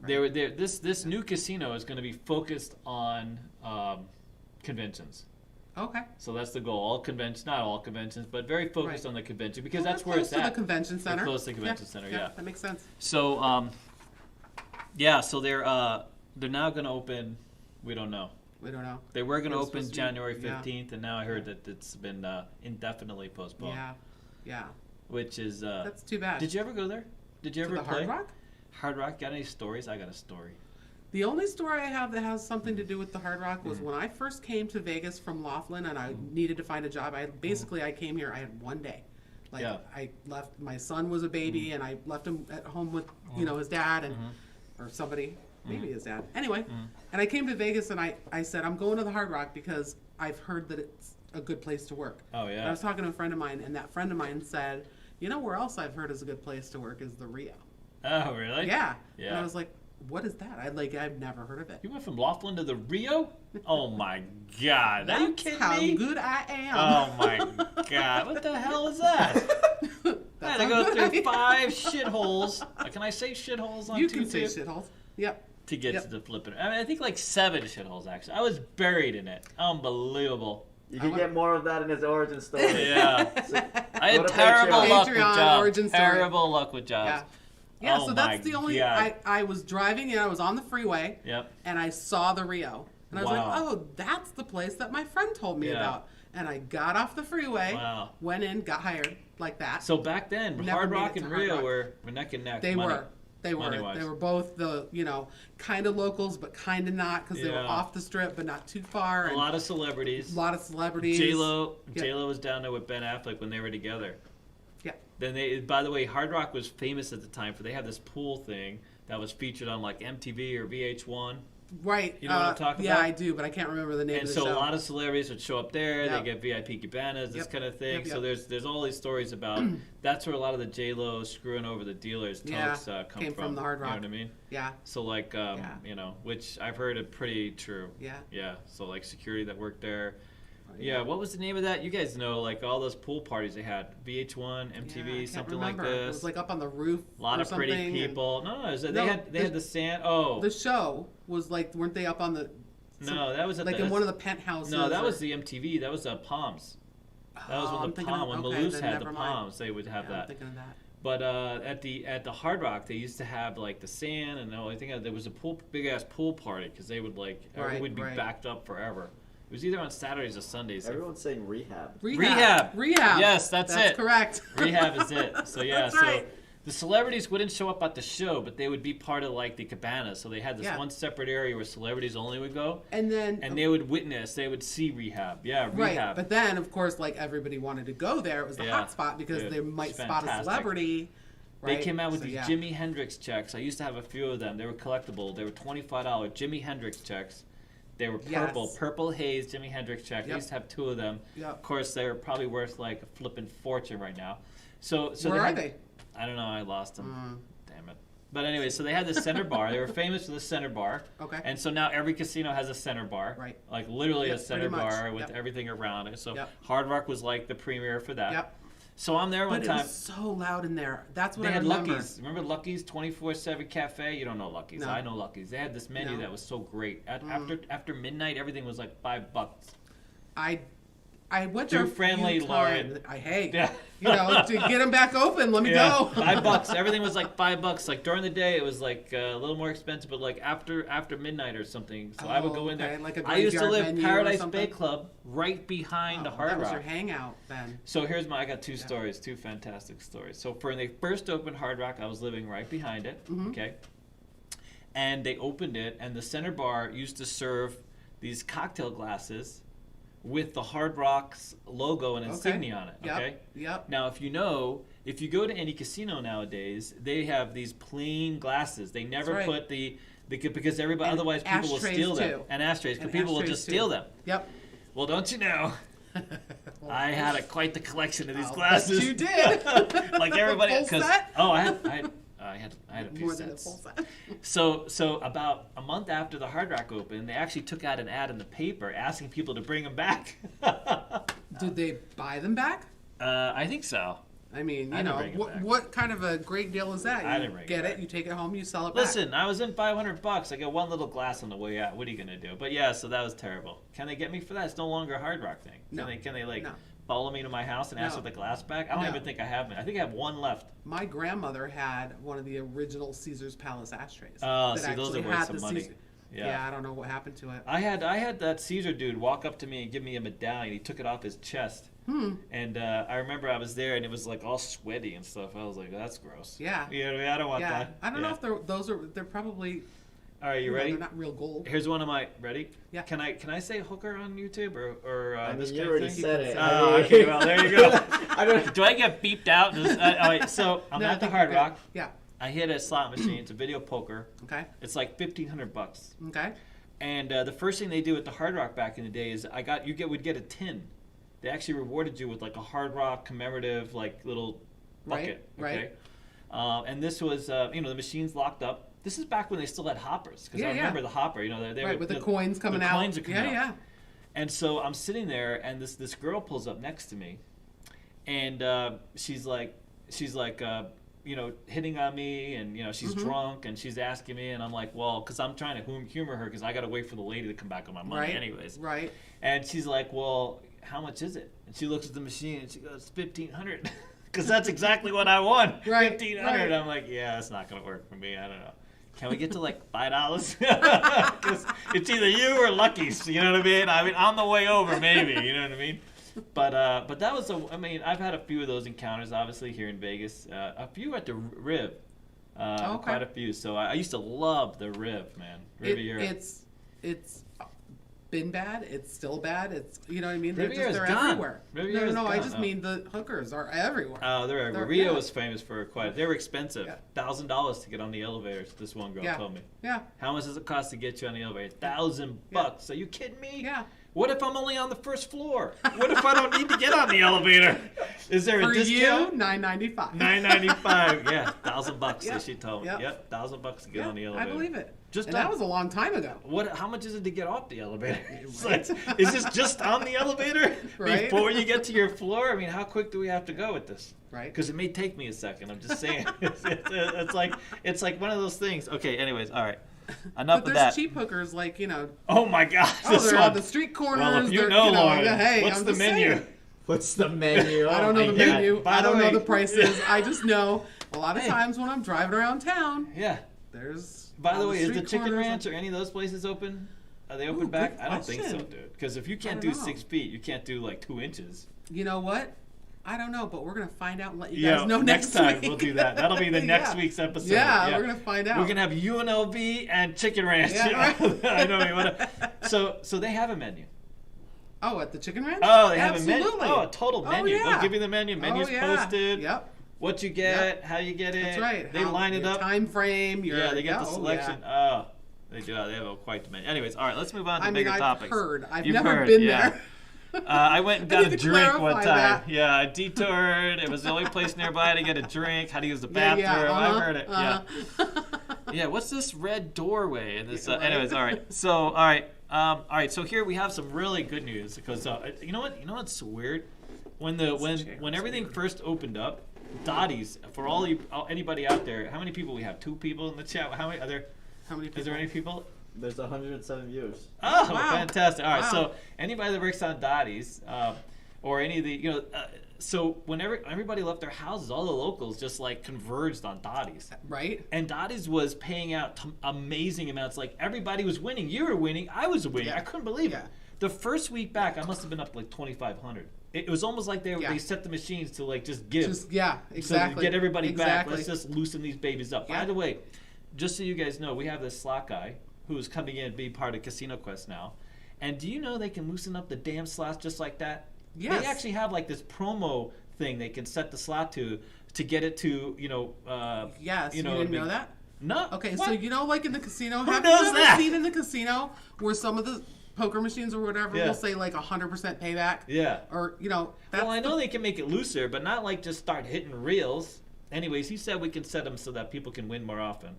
Speaker 3: Right?
Speaker 1: This new casino is going to be focused on conventions.
Speaker 3: Okay.
Speaker 1: So that's the goal. All conventions, not all conventions, but very focused on the convention because that's where it's
Speaker 3: at.
Speaker 1: at.
Speaker 3: The convention center.
Speaker 1: Close to the convention center. Yeah,
Speaker 3: that makes sense.
Speaker 1: So so they're now going to open. We don't know. They were going to open January 15th, and now I heard that it's been indefinitely postponed.
Speaker 3: Yeah.
Speaker 1: Which is
Speaker 3: that's too bad.
Speaker 1: Did you ever go there? Did you ever play?
Speaker 3: Hard Rock?
Speaker 1: Hard Rock. Got any stories? I got a story.
Speaker 3: The only story I have that has something to do with the Hard Rock was when I first came to Vegas from Laughlin and I needed to find a job. I came here. I had one day. I left. My son was a baby, and I left him at home with his dad and or somebody. Maybe his dad. Anyway, and I came to Vegas and I said, I'm going to the Hard Rock because I've heard that it's a good place to work.
Speaker 1: Oh, yeah.
Speaker 3: And I was talking to a friend of mine, and that friend of mine said, where else I've heard is a good place to work is the Rio.
Speaker 1: Oh, really?
Speaker 3: Yeah. And I was like, what is that? I've never heard of it.
Speaker 1: You went from Laughlin to the Rio? Oh, my God. Are you kidding me?
Speaker 3: How good I am.
Speaker 1: Oh, my God. What the hell is that? I had to go through 5 shitholes. Can I say shitholes on
Speaker 3: You
Speaker 1: YouTube?
Speaker 3: can say shitholes. Yep.
Speaker 1: To get to the flipping. I mean, I think like 7 shitholes, actually. I was buried in it. Unbelievable.
Speaker 2: You can get more of that in his origin story.
Speaker 1: Yeah. I had terrible luck with jobs.
Speaker 3: Terrible
Speaker 1: luck with jobs.
Speaker 3: Yeah, so that's the only... I was driving and I was on the freeway.
Speaker 1: Yep.
Speaker 3: And I saw the Rio. And I was like, oh, that's the place that my friend told me about. And I got off the freeway, went in, got hired like that.
Speaker 1: So back then, Hard Rock and Rio were neck and neck.
Speaker 3: They were. They were both the, kind of locals, but kind of not, because they were off the strip, but not too far.
Speaker 1: A lot of celebrities.
Speaker 3: J-Lo
Speaker 1: was down there with Ben Affleck when they were together.
Speaker 3: Yeah.
Speaker 1: Then by the way, Hard Rock was famous at the time for they had this pool thing that was featured on like MTV or VH1.
Speaker 3: Right.
Speaker 1: You know what I'm talking
Speaker 3: about?
Speaker 1: Yeah,
Speaker 3: I do, but I can't remember the name of the show.
Speaker 1: And so a lot of celebrities would show up there. They get VIP cabanas, this kind of thing. So there's all these stories about that's where a lot of the J-Lo screwing over the dealers talks
Speaker 3: came from the Hard Rock.
Speaker 1: You know what I mean?
Speaker 3: Yeah.
Speaker 1: So like, which I've heard are pretty true.
Speaker 3: Yeah.
Speaker 1: Yeah. So like security that worked there. Yeah, what was the name of that? You guys know, like all those pool parties they had. VH1, MTV, something like this.
Speaker 3: It was like up on the roof.
Speaker 1: A lot of pretty people. They had the sand. Oh.
Speaker 3: The show was like, weren't they up on the...
Speaker 1: No, that was at
Speaker 3: in one of the penthouses.
Speaker 1: No, that was the MTV. That was Palms. That was when when Malouf had the Palms, they would have that.
Speaker 3: I'm thinking of that.
Speaker 1: But at the Hard Rock, they used to have like the sand, and I think there was a big ass pool party because they would everyone would be backed up forever. It was either on Saturdays or Sundays.
Speaker 2: Everyone's saying rehab.
Speaker 1: Rehab.
Speaker 3: Yes,
Speaker 1: that's it.
Speaker 3: That's correct.
Speaker 1: Rehab is it. So yeah,
Speaker 3: that's right.
Speaker 1: The celebrities wouldn't show up at the show, but they would be part of like the cabanas. So they had this one separate area where celebrities only would go. And they would witness, they would see Rehab. Yeah, Rehab.
Speaker 3: Right, but then of course like everybody wanted to go there. It was the hot spot because they might spot a celebrity. Right?
Speaker 1: They came out with these Jimi Hendrix checks. I used to have a few of them. They were collectible. They were $25 Jimi Hendrix checks. They were purple haze Jimi Hendrix check. I used to have 2 of them.
Speaker 3: Yep.
Speaker 1: Of course, they were probably worth like a flipping fortune right now. So
Speaker 3: where are they?
Speaker 1: I don't know. I lost them. Damn it. But anyway, so they had the center bar. They were famous for the center bar.
Speaker 3: Okay.
Speaker 1: And so now every casino has a center bar.
Speaker 3: Right.
Speaker 1: Like literally a center bar with everything around it. So Hard Rock was like the premier for that.
Speaker 3: Yep.
Speaker 1: So I'm there one time.
Speaker 3: It was so loud in there. That's what
Speaker 1: I
Speaker 3: remember.
Speaker 1: They had Lucky's. Remember Lucky's 24/7 cafe? You don't know Lucky's.
Speaker 3: No.
Speaker 1: I know Lucky's. They had this menu that was so great. After midnight, everything was like $5.
Speaker 3: I went there
Speaker 1: Too friendly, Lauren.
Speaker 3: To get them back open, let me go.
Speaker 1: $5. Everything was like $5. Like during the day, it was like a little more expensive, but like after midnight or something. So I would go in there.
Speaker 3: Like
Speaker 1: I used to live Paradise Bay Club right behind the Hard Rock.
Speaker 3: That was your hangout then.
Speaker 1: So I got two stories, two fantastic stories. So when they first opened Hard Rock, I was living right behind it. Okay. And they opened it, and the center bar used to serve these cocktail glasses with the Hard Rock's logo and insignia on it. Okay.
Speaker 3: Yep.
Speaker 1: Now, if you go to any casino nowadays, they have these plain glasses. They never put because everybody, otherwise people will steal them. And ashtrays, because people will just steal them.
Speaker 3: Yep.
Speaker 1: Well, don't you know? I had quite the collection of these glasses.
Speaker 3: You did.
Speaker 1: Like everybody.
Speaker 3: The full set?
Speaker 1: Oh, I had a few
Speaker 3: More
Speaker 1: sets.
Speaker 3: Than a full set.
Speaker 1: So about a month after the Hard Rock opened, they actually took out an ad in the paper asking people to bring them back.
Speaker 3: Did they buy them back?
Speaker 1: I think so.
Speaker 3: I mean, what kind of a great deal is that? You
Speaker 1: I didn't bring
Speaker 3: get
Speaker 1: it back.
Speaker 3: it, you take it home, you sell it
Speaker 1: Listen, I was in $500. I got one little glass on the way out. What are you gonna do? But yeah, so that was terrible. Can they get me for that? It's no longer a Hard Rock thing. Can they follow me to my house and ask for the glass back? I don't even think I have it. I think I have one left.
Speaker 3: My grandmother had one of the original Caesar's Palace ashtrays.
Speaker 1: Oh, see, those are worth some money.
Speaker 3: Yeah, I don't know what happened to it.
Speaker 1: I had that Caesar dude walk up to me and give me a medallion. He took it off his chest. And I remember I was there and it was like all sweaty and stuff. I was like, that's gross.
Speaker 3: Yeah.
Speaker 1: I don't want that.
Speaker 3: I don't know if they're probably.
Speaker 1: All right, you ready?
Speaker 3: They're not real gold.
Speaker 1: Here's one of my ready.
Speaker 3: Yeah.
Speaker 1: Can I say hooker on YouTube or this
Speaker 2: you
Speaker 1: kind
Speaker 2: already
Speaker 1: of thing?
Speaker 2: said it.
Speaker 1: Okay, well there you go. Do I get beeped out? All right, so I'm at the Hard Rock.
Speaker 3: Yeah.
Speaker 1: I hit a slot machine. It's a video poker.
Speaker 3: Okay.
Speaker 1: It's like $1,500.
Speaker 3: Okay.
Speaker 1: And the first thing they do at the Hard Rock back in the day is would get a tin. They actually rewarded you with like a Hard Rock commemorative like little bucket.
Speaker 3: Right.
Speaker 1: And this was the machine's locked up. This is back when they still had hoppers because I remember the hopper. They
Speaker 3: with the coins coming out.
Speaker 1: The coins are coming out.
Speaker 3: Yeah.
Speaker 1: And so I'm sitting there, and this girl pulls up next to me, and she's like hitting on me, and she's drunk, and she's asking me, and I'm like, well, because I'm trying to humor her because I got to wait for the lady to come back on my money anyways.
Speaker 3: Right.
Speaker 1: And she's like, well, how much is it? And she looks at the machine and she goes, $1,500, because that's exactly what I won.
Speaker 3: Right.
Speaker 1: $1,500. Right. I'm like, yeah, that's not gonna work for me. I don't know. Can we get to like $5? Because it's either you or Lucky's. You know what I mean? I mean, on the way over, maybe. You know what I mean? But that was I've had a few of those encounters, obviously here in Vegas. A few at the Riv. Quite a few. So I used to love the Riv, man. Riviera.
Speaker 3: It's been bad. It's still bad. It's they're
Speaker 1: everywhere.
Speaker 3: Riviera's no, I just mean the hookers are everywhere.
Speaker 1: Oh, they're everywhere. Rio was famous for they were expensive. $1,000 to get on the elevators. This one girl told me.
Speaker 3: Yeah.
Speaker 1: How much does it cost to get you on the elevator? $1,000. Are you kidding me?
Speaker 3: Yeah.
Speaker 1: What if I'm only on the first floor? What if I don't need to get on the elevator? Is there a discount?
Speaker 3: For you, $9.95.
Speaker 1: $9.95. Yeah, $1,000.
Speaker 3: Yep.
Speaker 1: She told me. Yep, $1,000 to get on the elevator.
Speaker 3: I believe it.
Speaker 1: That
Speaker 3: was a long time ago.
Speaker 1: How much is it to get off the elevator? Is this just on the elevator before you get to your floor? I mean, how quick do we have to go with this?
Speaker 3: Right.
Speaker 1: Because it may take me a second. I'm just saying. It's like one of those things. Okay. Anyways, all right. Enough of that.
Speaker 3: There's cheap hookers
Speaker 1: Oh my God.
Speaker 3: They're on the street corners.
Speaker 1: Well, if Lauren,
Speaker 3: hey,
Speaker 1: what's the menu?
Speaker 3: Saying.
Speaker 2: What's the menu?
Speaker 3: I don't know the menu. I don't know the prices. I just know a lot of times when I'm driving around town.
Speaker 1: Yeah.
Speaker 3: There's.
Speaker 1: By the way, is the Chicken Ranch or any of those places open? Are they open back? I don't think so, dude. Because if you can't do 6 feet, you can't do like 2 inches.
Speaker 3: You know what? I don't know, but we're going to find out and let you guys know next
Speaker 1: time.
Speaker 3: week.
Speaker 1: We'll do that. That'll be the next week's episode.
Speaker 3: Yeah, we're going to find out.
Speaker 1: We're going to have UNLV and Chicken Ranch.
Speaker 3: Yeah, right.
Speaker 1: I know. So they have a menu.
Speaker 3: Oh, at the Chicken Ranch?
Speaker 1: Oh, they have a menu. Oh, a total menu.
Speaker 3: Yeah.
Speaker 1: They'll give you the menu. Menu's posted.
Speaker 3: Yep.
Speaker 1: What you get, how you get it.
Speaker 3: That's right.
Speaker 1: They line it up.
Speaker 3: Time frame.
Speaker 1: They get the selection. Yeah. Oh, they do. They have quite the menu. Anyways, all right, let's move on to bigger topics.
Speaker 3: I've never been there.
Speaker 1: I went and got a drink one time.
Speaker 3: That.
Speaker 1: Yeah, I detoured. It was the only place nearby to get a drink. How to use the bathroom. I've heard it. Yeah. Yeah. What's this red doorway? And this. Anyways, all right. So, all right. So here we have some really good news because you know what? You know what's weird? When everything first opened up, Dottie's for anybody out there. How many people we have? 2 people in the chat. How many people? Is there any people?
Speaker 2: There's 107 viewers.
Speaker 1: Oh, wow. Fantastic. All right, so anybody that works on Dottie's, or any of the, so whenever everybody left their houses, all the locals just like converged on Dottie's.
Speaker 3: Right.
Speaker 1: And Dottie's was paying out amazing amounts. Like everybody was winning. You were winning. I was winning. I couldn't believe it. The first week back, I must have been up like 2,500. It was almost like they set the machines to like just give.
Speaker 3: Exactly.
Speaker 1: So to get everybody back. Let's just loosen these babies up. By the way, just so you guys know, we have this slot guy who is coming in and being part of Casino Quest now. And do you know they can loosen up the damn slots just like that? Yes. They actually have like this promo thing they can set the slot to get it to,
Speaker 3: yes, you didn't know that?
Speaker 1: No.
Speaker 3: Okay, what? So like in the casino,
Speaker 1: Who
Speaker 3: have
Speaker 1: knows
Speaker 3: you ever
Speaker 1: that?
Speaker 3: seen in the casino where some of the poker machines or whatever will say like 100% payback?
Speaker 1: Yeah.
Speaker 3: Or,
Speaker 1: well, I know they can make it looser, but not like just start hitting reels. Anyways, he said we can set them so that people can win more often.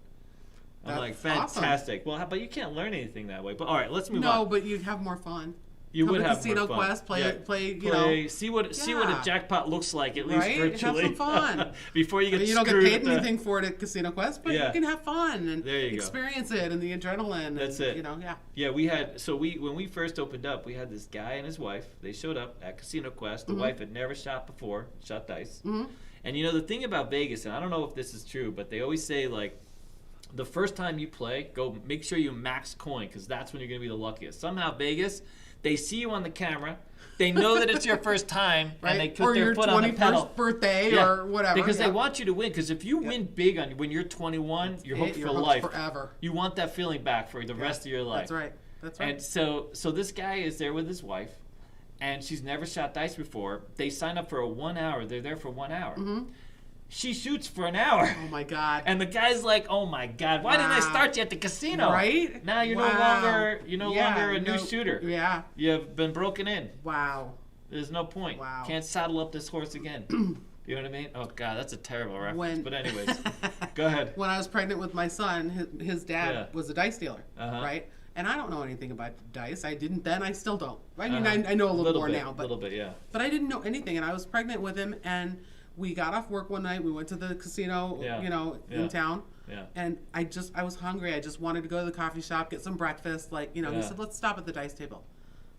Speaker 1: I'm like, fantastic. Awesome. Well, but you can't learn anything that way. But all right, let's move on.
Speaker 3: No, but you'd have more fun.
Speaker 1: You would have
Speaker 3: Casino
Speaker 1: more fun.
Speaker 3: Quest,
Speaker 1: see what a jackpot looks like, at least virtually.
Speaker 3: Have some fun
Speaker 1: before you get
Speaker 3: you don't get paid anything for it at Casino Quest, but you can have fun and experience it and the adrenaline.
Speaker 1: That's it. Yeah, we had when we first opened up, we had this guy and his wife. They showed up at Casino Quest. The wife had never shot before, shot dice. Mm-hmm. And the thing about Vegas, and I don't know if this is true, but they always say like, the first time you play, go make sure you max coin because that's when you're going to be the luckiest. Somehow Vegas, they see you on the camera, they know that it's your first time, and they put their foot on the pedal.
Speaker 3: Or your 21st birthday or whatever.
Speaker 1: Because they want you to win. Because if you win big when you're 21, you're hooked for life.
Speaker 3: Forever.
Speaker 1: You want that feeling back for the rest of your life.
Speaker 3: That's right. That's right.
Speaker 1: And so this guy is there with his wife, and she's never shot dice before. They sign up for 1 hour. They're there for 1 hour. Mm-hmm. She shoots for an hour.
Speaker 3: Oh, my God.
Speaker 1: And the guy's like, oh, my God, why didn't I start you at the casino?
Speaker 3: Right?
Speaker 1: Now you're no longer a new shooter.
Speaker 3: Yeah.
Speaker 1: You've been broken in.
Speaker 3: Wow.
Speaker 1: There's no point.
Speaker 3: Wow.
Speaker 1: Can't saddle up this horse again. You know what I mean? Oh, God, that's a terrible reference. But anyways, go ahead.
Speaker 3: When I was pregnant with my son, his dad was a dice dealer, right? And I don't know anything about dice. I didn't then. I still don't. I mean, I know a little more
Speaker 1: bit,
Speaker 3: now. But,
Speaker 1: a little bit, yeah.
Speaker 3: But I didn't know anything. And I was pregnant with him, and we got off work one night. We went to the casino, in town. Yeah. And I was hungry. I just wanted to go to the coffee shop, get some breakfast. He said, let's stop at the dice table.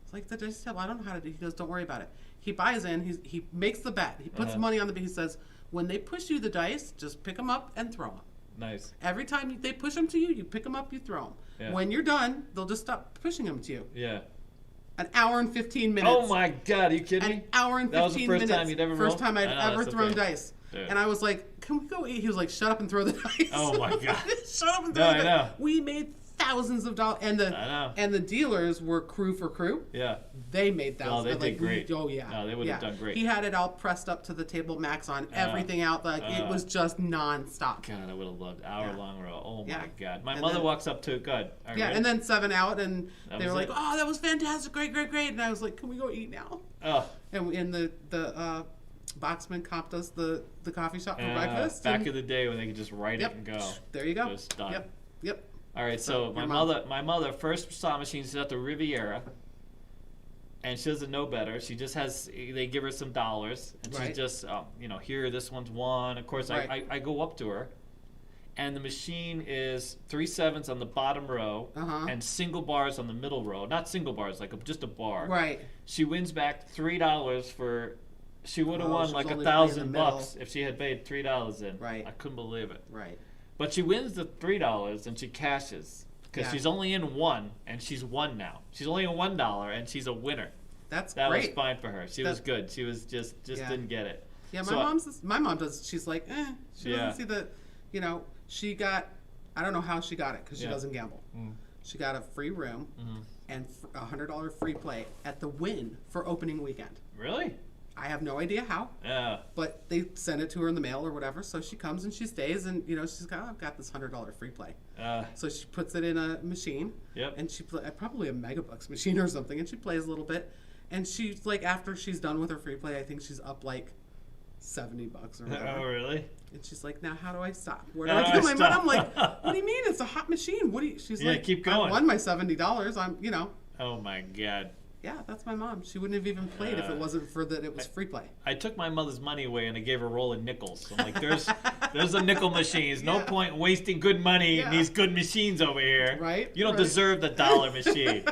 Speaker 3: It's like, the dice table, I don't know how to do it. He goes, don't worry about it. He buys in. He makes the bet. He puts money on the bet. He says, when they push you the dice, just pick them up and throw them.
Speaker 1: Nice.
Speaker 3: Every time they push them to you, you pick them up, you throw them. Yeah. When you're done, they'll just stop pushing them to you.
Speaker 1: Yeah.
Speaker 3: An hour and 15 minutes.
Speaker 1: Oh my God, are you kidding me?
Speaker 3: An hour and 15 minutes.
Speaker 1: That was the first time you'd ever rolled?
Speaker 3: First time I'd ever thrown dice.
Speaker 1: Dude.
Speaker 3: And I was like, can we go eat? He was like, shut up and throw the dice.
Speaker 1: Oh my God.
Speaker 3: Shut up and throw the dice. We made thousands of dollars. And the dealers were crew for crew.
Speaker 1: Yeah.
Speaker 3: They made thousands.
Speaker 1: No, they did great.
Speaker 3: Oh yeah.
Speaker 1: No, they would have done great.
Speaker 3: He had it all pressed up to the table max on everything out. It was just nonstop.
Speaker 1: God, I would have loved hour-long roll. Oh my God. My mother walks up to it. Good.
Speaker 3: And then 7 out, and they were like, oh, that was fantastic. Great, great, great. And I was like, can we go eat now?
Speaker 1: Oh.
Speaker 3: And the Boxman comped us the coffee shop for breakfast.
Speaker 1: Back in the day when they could just write it and go.
Speaker 3: There you go.
Speaker 1: Just done.
Speaker 3: Yep.
Speaker 1: All right, so my mother first slot machine is at the Riviera, and she doesn't know better. She just they give her some dollars, and she's just, here, this one's one. Of course, I go up to her, and the machine is 3 7s on the bottom row and single bars on the middle row. Not single bars, like just a bar.
Speaker 3: Right.
Speaker 1: She wins back $3 for. She would have won like $1,000 if she had paid $3 in.
Speaker 3: Right.
Speaker 1: I couldn't believe it.
Speaker 3: Right.
Speaker 1: But she wins the $3 and she cashes because she's only in one and she's won now. She's only in $1 and she's a winner.
Speaker 3: That
Speaker 1: great. Was fine for her. She was good. She was just didn't get it.
Speaker 3: Yeah, my mom does. She's like, she doesn't see the, she got, I don't know how she got it because she doesn't gamble. Mm. She got a free room and $100 free play at the Wynn for opening weekend.
Speaker 1: Really?
Speaker 3: I have no idea how.
Speaker 1: Yeah.
Speaker 3: But they send it to her in the mail or whatever. So she comes and she stays, and she's got, I've got this $100 free play. So she puts it in a machine.
Speaker 1: Yep.
Speaker 3: And she probably a Megabucks machine or something, and she plays a little bit. And she's like, after she's done with her free play, I think she's up like $70 or whatever.
Speaker 1: Oh, really?
Speaker 3: And she's like, now how do I stop? Where do I get my money? I'm like, what do you mean? It's a hot machine. She's like,
Speaker 1: keep going.
Speaker 3: I won my $70. I'm.
Speaker 1: Oh my God.
Speaker 3: Yeah, that's my mom. She wouldn't have even played if it wasn't for that it was free play.
Speaker 1: I took my mother's money away and I gave her a roll of nickels. I'm like, there's a nickel machine. No point wasting good money in these good machines over here.
Speaker 3: Right.
Speaker 1: You don't deserve the dollar machine.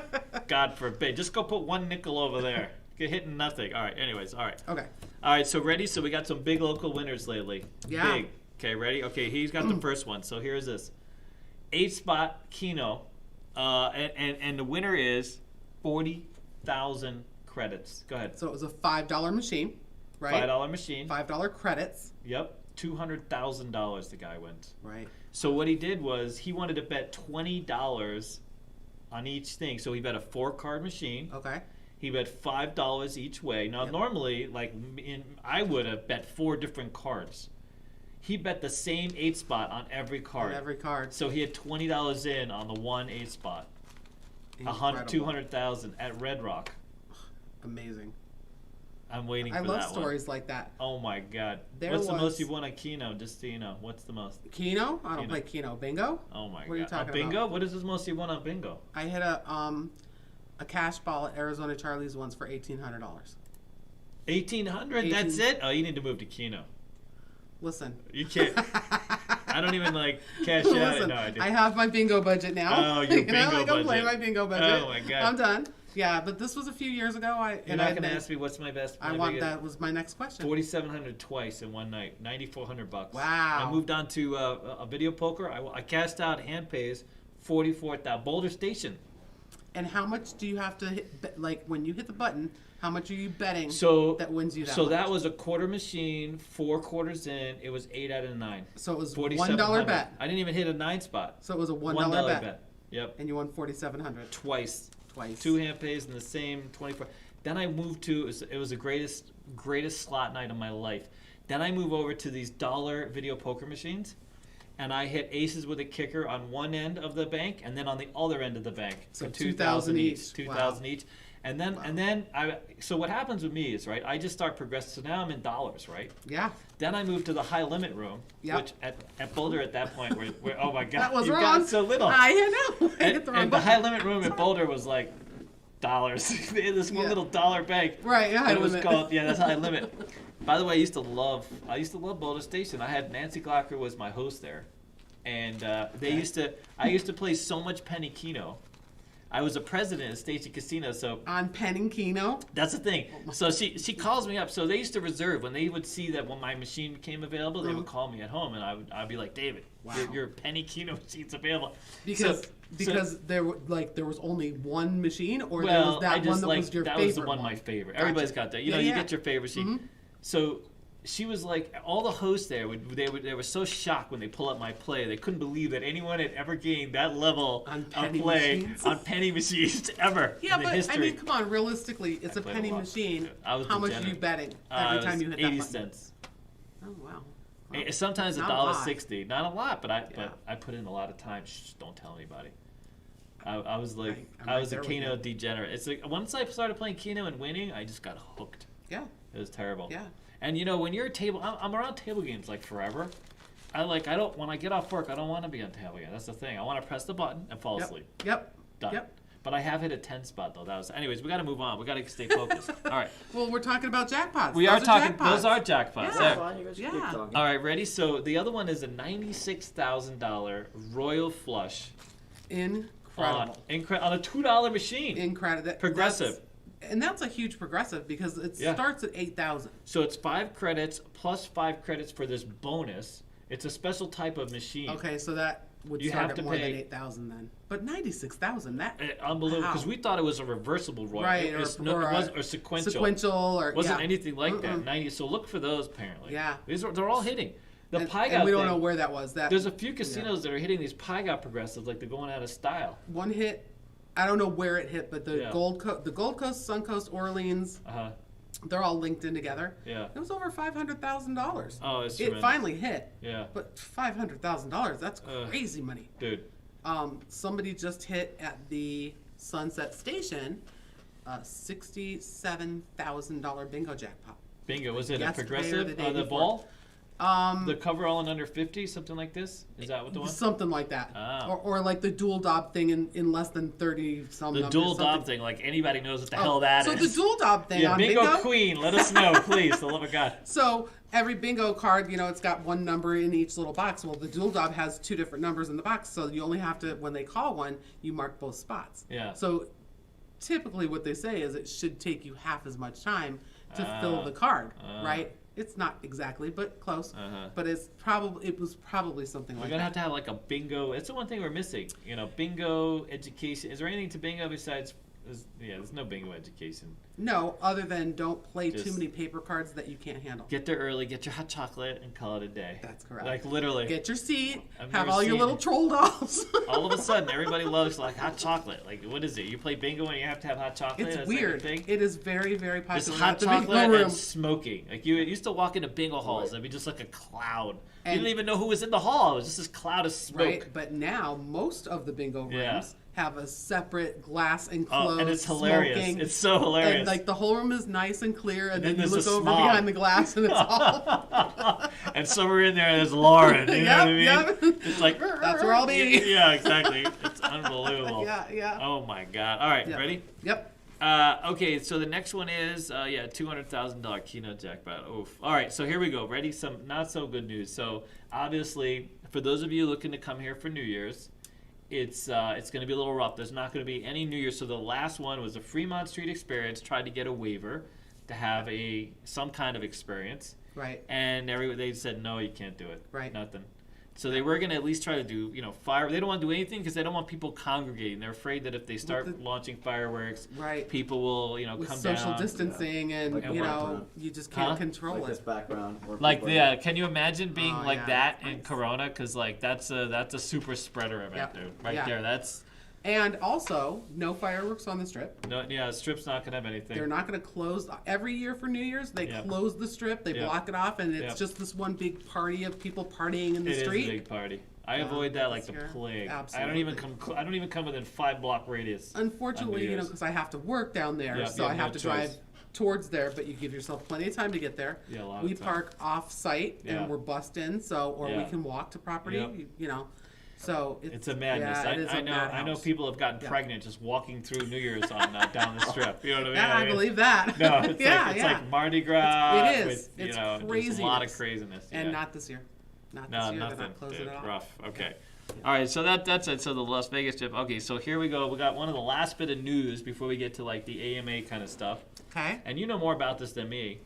Speaker 1: God forbid. Just go put one nickel over there. hitting nothing. All right. Anyways. All right.
Speaker 3: Okay.
Speaker 1: All right. So ready? So we got some big local winners lately.
Speaker 3: Yeah.
Speaker 1: Big. Okay. Ready? Okay. He's got the first one. So here's this. 8-spot Keno, and the winner is 40,000 credits. Go ahead.
Speaker 3: So it was a $5 machine, right?
Speaker 1: $5 machine.
Speaker 3: $5 credits.
Speaker 1: Yep. $200,000 the guy wins.
Speaker 3: Right.
Speaker 1: So what he did was he wanted to bet $20 on each thing. So he bet a 4-card machine.
Speaker 3: Okay.
Speaker 1: He bet $5 each way. Now normally, like I would have bet 4 different cards. He bet the same 8 spot on every card.
Speaker 3: On every card.
Speaker 1: So he had $20 in on the one 8 spot.
Speaker 3: Incredible.
Speaker 1: 200,000 at Red Rock.
Speaker 3: Amazing.
Speaker 1: I'm waiting for that
Speaker 3: I
Speaker 1: one.
Speaker 3: love stories like that.
Speaker 1: Oh my God. What's the most you've won on Keno? Just so you know. What's the most?
Speaker 3: Keno? I don't play Keno. Bingo?
Speaker 1: Oh my God.
Speaker 3: What are you talking
Speaker 1: bingo?
Speaker 3: about?
Speaker 1: What is the most you won on bingo?
Speaker 3: I hit a cash ball at Arizona Charlie's once for $1,800.
Speaker 1: $1,800? That's it? Oh, you need to move to Keno.
Speaker 3: Listen.
Speaker 1: You can't. I don't even cash out.
Speaker 3: Listen,
Speaker 1: No, I do.
Speaker 3: I have my bingo budget now.
Speaker 1: Oh, your bingo
Speaker 3: I go
Speaker 1: budget.
Speaker 3: play my bingo budget.
Speaker 1: Oh my God.
Speaker 3: I'm done. Yeah, but this was a few years ago.
Speaker 1: You're not going to ask me what's my best.
Speaker 3: That was my next question.
Speaker 1: 4,700 twice in one night. $9,400.
Speaker 3: Wow.
Speaker 1: I moved on to a video poker. I cashed out hand pays 44,000. Boulder Station.
Speaker 3: And how much do you have to hit? Like when you hit the button, how much are you betting that wins you that
Speaker 1: So
Speaker 3: much?
Speaker 1: that was a quarter machine, 4 quarters in. It was 8 out of 9.
Speaker 3: So it was $1 bet.
Speaker 1: I didn't even hit a 9 spot.
Speaker 3: So it was a $1 bet.
Speaker 1: Yep.
Speaker 3: And you won $4,700
Speaker 1: Twice.
Speaker 3: 2
Speaker 1: hand pays in the same 24. Then I moved to it was the greatest slot night of my life. Then I move over to these dollar video poker machines, and I hit aces with a kicker on one end of the bank, and then on the other end of the bank
Speaker 3: so
Speaker 1: for 2,000 each.
Speaker 3: 2,000
Speaker 1: each. And then so what happens with me is, right, I just start progressing. So now I'm in dollars, right?
Speaker 3: Yeah.
Speaker 1: Then I moved to the high limit room, which at Boulder at that point, where oh my God,
Speaker 3: that was
Speaker 1: you
Speaker 3: wrong.
Speaker 1: got so little.
Speaker 3: I know. I hit the wrong
Speaker 1: and the high limit room at Boulder was like dollars. They had this one little dollar bank.
Speaker 3: Right. Yeah.
Speaker 1: It was called that's high limit. By the way, I used to love Boulder Station. I had Nancy Glocker was my host there, and I used to play so much penny Keno. I was a president of Station Casino, so
Speaker 3: on penny Keno.
Speaker 1: That's the thing. So she calls me up. So they used to reserve when they would see that when my machine became available, they would call me at home, and I'd be like, David, your penny Keno machine's available.
Speaker 3: Because there was only one machine, or
Speaker 1: well,
Speaker 3: there was that one that was your favorite.
Speaker 1: That was the one my favorite. Gotcha. Everybody's got that. You know, you get your favorite machine. Mm-hmm. So she was like, all the hosts there they were so shocked when they pull up my play. They couldn't believe that anyone had ever gained that level of play on penny machines ever.
Speaker 3: Yeah,
Speaker 1: in the
Speaker 3: but
Speaker 1: history.
Speaker 3: I mean, come on, realistically, it's a penny machine. How much are you betting every time you hit that button?
Speaker 1: 80 cents.
Speaker 3: Oh wow. Well,
Speaker 1: sometimes $1.60. Not a lot, but I put in a lot of time. Shh, don't tell anybody. I was like, I was a Keno degenerate. It's like once I started playing Keno and winning, I just got hooked.
Speaker 3: Yeah.
Speaker 1: It was terrible.
Speaker 3: Yeah.
Speaker 1: And you know, when you're I'm around table games like forever. When I get off work, I don't want to be on table game. That's the thing. I want to press the button and fall asleep.
Speaker 3: Yep.
Speaker 1: Done.
Speaker 3: Yep.
Speaker 1: But I have hit a 10 spot though. Anyways, we got to move on. We got to stay focused. All right.
Speaker 3: Well, we're talking about jackpots.
Speaker 1: Those are jackpots.
Speaker 3: Yeah.
Speaker 1: All right, ready? So the other one is a $96,000 Royal Flush.
Speaker 3: Incredible.
Speaker 1: On a $2 machine.
Speaker 3: Incredible.
Speaker 1: Progressive.
Speaker 3: And that's a huge progressive because it starts at 8,000.
Speaker 1: So it's 5 credits plus 5 credits for this bonus. It's a special type of machine.
Speaker 3: Okay, so that would start at more than 8,000 then. But 96,000, that
Speaker 1: unbelievable because we thought it was a reversible Royal,
Speaker 3: right?
Speaker 1: Or sequential.
Speaker 3: Sequential, or
Speaker 1: wasn't anything like that. 90. So look for those apparently.
Speaker 3: Yeah,
Speaker 1: they're all hitting. The Pai Gow
Speaker 3: and we don't know where that was.
Speaker 1: There's a few casinos that are hitting these Pai Gow progressives like they're going out of style.
Speaker 3: One hit. I don't know where it hit, but the Gold Coast, Suncoast, Orleans, they're all linked in together.
Speaker 1: Yeah,
Speaker 3: it was over $500,000.
Speaker 1: Oh, it's
Speaker 3: it finally hit.
Speaker 1: Yeah,
Speaker 3: but $500,000—that's crazy money,
Speaker 1: dude.
Speaker 3: Somebody just hit at the Sunset Station, $67,000 bingo jackpot.
Speaker 1: Bingo, was it a progressive? The ball. The cover all in under 50, something like this? Is that what the one?
Speaker 3: Something like that.
Speaker 1: Oh.
Speaker 3: Or like the dual dob thing in less than 30 some
Speaker 1: The dual dob thing, like anybody knows what the hell that is.
Speaker 3: So the dual dob thing on
Speaker 1: bingo queen, let us know, please, for the love of God.
Speaker 3: So every bingo card, it's got one number in each little box. Well, the dual dob has 2 different numbers in the box, so you only have to, when they call one, you mark both spots.
Speaker 1: Yeah.
Speaker 3: So typically what they say is it should take you half as much time to fill the card, right? It's not exactly, but close. But it was probably something like that.
Speaker 1: We're gonna have to have like a bingo. It's the one thing we're missing. Bingo education. Is there anything to bingo besides? There's no bingo education.
Speaker 3: No, other than don't play too many paper cards that you can't handle.
Speaker 1: Get there early, get your hot chocolate, and call it a day.
Speaker 3: That's correct.
Speaker 1: Like literally.
Speaker 3: Get your seat, have all your little troll dolls.
Speaker 1: All of a sudden, everybody loves like hot chocolate. Like, what is it? You play bingo and you have to have hot chocolate?
Speaker 3: It's weird. It is very, very popular.
Speaker 1: Just hot chocolate and smoking. Like, you used to walk into bingo halls, there'd be just like a cloud. You didn't even know who was in the hall. It was just this cloud of smoke.
Speaker 3: Right, but now most of the bingo rooms have a separate glass enclosed
Speaker 1: and it's hilarious.
Speaker 3: Smoking,
Speaker 1: it's so hilarious.
Speaker 3: And like the whole room is nice and clear, and then you look over
Speaker 1: smog
Speaker 3: behind the glass and it's all.
Speaker 1: And somewhere in there, there's Lauren. You know what I mean?
Speaker 3: Yep.
Speaker 1: It's like
Speaker 3: that's where I'll be.
Speaker 1: Yeah, exactly. It's unbelievable.
Speaker 3: Yeah.
Speaker 1: Oh my God! All right, ready?
Speaker 3: Yep.
Speaker 1: Okay, so the next one is $200,000 keynote jackpot. Oof. All right, so here we go. Ready? Some not so good news. So obviously, for those of you looking to come here for New Year's, it's going to be a little rough. There's not going to be any New Year's. So the last one was the Fremont Street Experience. Tried to get a waiver to have some kind of experience.
Speaker 3: Right.
Speaker 1: And they said no, you can't do it.
Speaker 3: Right.
Speaker 1: Nothing. So they were going to at least try to do, fire. They don't want to do anything because they don't want people congregating. They're afraid that if they start launching fireworks, people will,
Speaker 3: with
Speaker 1: come
Speaker 3: social
Speaker 1: down.
Speaker 3: distancing and, you just can't control
Speaker 2: like
Speaker 3: it.
Speaker 2: This background.
Speaker 1: Can you imagine being that in Corona? Because that's a super spreader event, dude. Right there. That's.
Speaker 3: And also, no fireworks on the Strip.
Speaker 1: No, the Strip's not going to have anything.
Speaker 3: They're not going to close. Every year for New Year's, they close the Strip. They block it off, and it's just this one big party of people partying in the street.
Speaker 1: It is a big party. I avoid that like the plague.
Speaker 3: Absolutely.
Speaker 1: I don't even come within 5-block radius.
Speaker 3: Unfortunately, because I have to work down there, so I have to drive towards there. But you give yourself plenty of time to get there.
Speaker 1: Yeah, a lot
Speaker 3: we
Speaker 1: of time.
Speaker 3: park off-site, and we're bussed in, we can walk to property. So
Speaker 1: it's a madness. I know people have gotten pregnant just walking through New Year's on down the Strip. You know what I mean?
Speaker 3: Yeah, I believe that.
Speaker 1: No, it's like Mardi Gras.
Speaker 3: It is. It's crazy.
Speaker 1: A lot of craziness.
Speaker 3: And not this year. Not this year.
Speaker 1: Nothing.
Speaker 3: They're not closing it off.
Speaker 1: Rough. Okay. All right, so that's it. So the Las Vegas trip. Okay, so here we go. We got one of the last bit of news before we get to like the AMA kind of stuff.
Speaker 3: Okay.
Speaker 1: And you know more about this than me.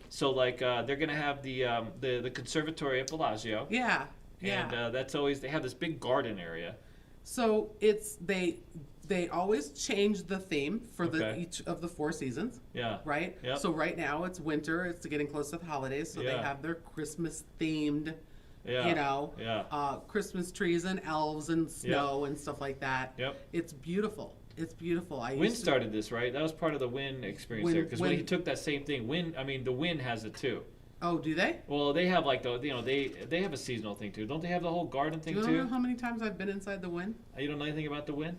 Speaker 1: So like they're gonna have the conservatory at Bellagio.
Speaker 3: Yeah.
Speaker 1: And that's always, they have this big garden area.
Speaker 3: So they always change the theme for each of the 4 seasons.
Speaker 1: Yeah.
Speaker 3: Right? Yep. So right now it's winter, it's getting close to the holidays, so they have their Christmas themed, Christmas trees and elves and snow and stuff like that.
Speaker 1: Yep.
Speaker 3: It's beautiful. It's beautiful.
Speaker 1: Wynn started this, right? That was part of the Wynn experience there, because when he took that same thing, the Wynn has it too.
Speaker 3: Oh, do they?
Speaker 1: Well, they have like they have a seasonal thing too. Don't they have the whole garden thing too?
Speaker 3: Do you know how many times I've been inside the Wynn?
Speaker 1: You don't know anything about the Wynn?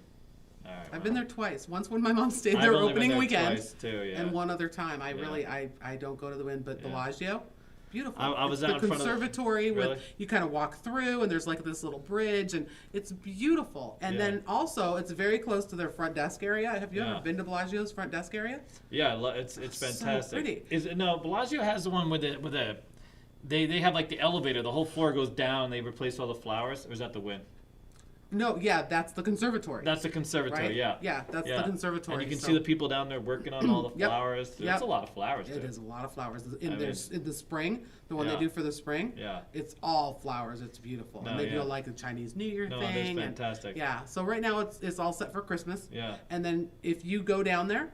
Speaker 1: All right,
Speaker 3: I've been there twice. Once when my mom stayed there opening weekend,
Speaker 1: too,
Speaker 3: and one other time. I don't go to the Wynn, but Bellagio. Beautiful.
Speaker 1: I was out in front of
Speaker 3: the conservatory with you kind of walk through, and there's like this little bridge, and it's beautiful. And then also, it's very close to their front desk area. Have you ever been to Bellagio's front desk area?
Speaker 1: Yeah, it's fantastic.
Speaker 3: So pretty.
Speaker 1: Bellagio has the one with a. They have like the elevator. The whole floor goes down. They replace all the flowers. Or is that the Wynn?
Speaker 3: No, that's the conservatory.
Speaker 1: That's the conservatory,
Speaker 3: right?
Speaker 1: Yeah,
Speaker 3: that's the conservatory.
Speaker 1: And you can see the people down there working on all the flowers. It's a lot of flowers.
Speaker 3: It is a lot of flowers. In the spring, the one they do for the spring.
Speaker 1: Yeah,
Speaker 3: it's all flowers. It's beautiful, and they do like the Chinese New Year thing.
Speaker 1: No, it's fantastic.
Speaker 3: So right now it's all set for Christmas.
Speaker 1: Yeah,
Speaker 3: and then if you go down there,